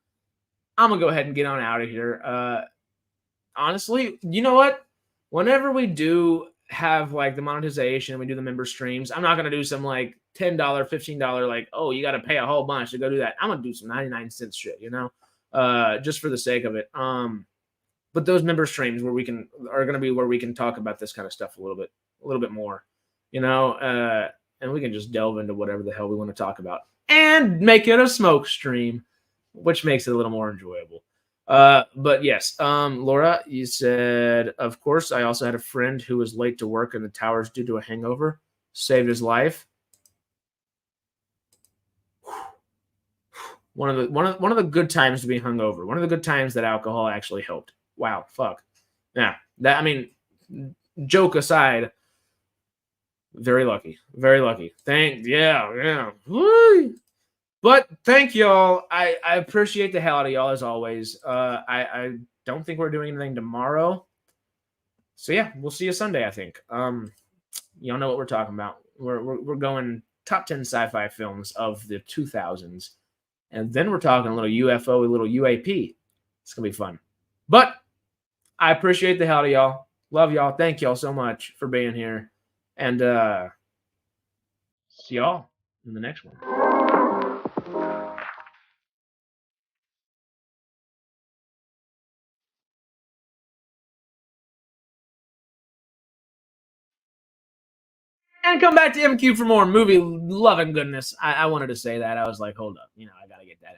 I'm gonna go ahead and get on out of here. Honestly, you know what? Whenever we do have like the monetization, we do the member streams, I'm not gonna do some like $10, $15, like, oh, you gotta pay a whole bunch to go do that. I'm gonna do some 99-cent shit, just for the sake of it. But those member streams are gonna be where we can talk about this kind of stuff a little bit more, and we can just delve into whatever the hell we want to talk about and make it a smoke stream, which makes it a little more enjoyable. But yes, Laura, you said, of course, I also had a friend who was late to work in the towers due to a hangover, saved his life. One of the good times to be hungover. One of the good times that alcohol actually helped. Wow, fuck. Yeah, joke aside, very lucky. Very lucky. Yeah. Woo! But thank y'all. I appreciate the hell out of y'all as always. I don't think we're doing anything tomorrow. So yeah, we'll see you Sunday, I think. Y'all know what we're talking about. We're going top 10 sci-fi films of the 2000s. And then we're talking a little UFO, a little UAP. It's going to be fun. But I appreciate the hell out of y'all. Love y'all. Thank y'all so much for being here. And see y'all in the next one. And come back to MCubed for more movie loving goodness. I wanted to say that. I was like, hold up. I got to get that in.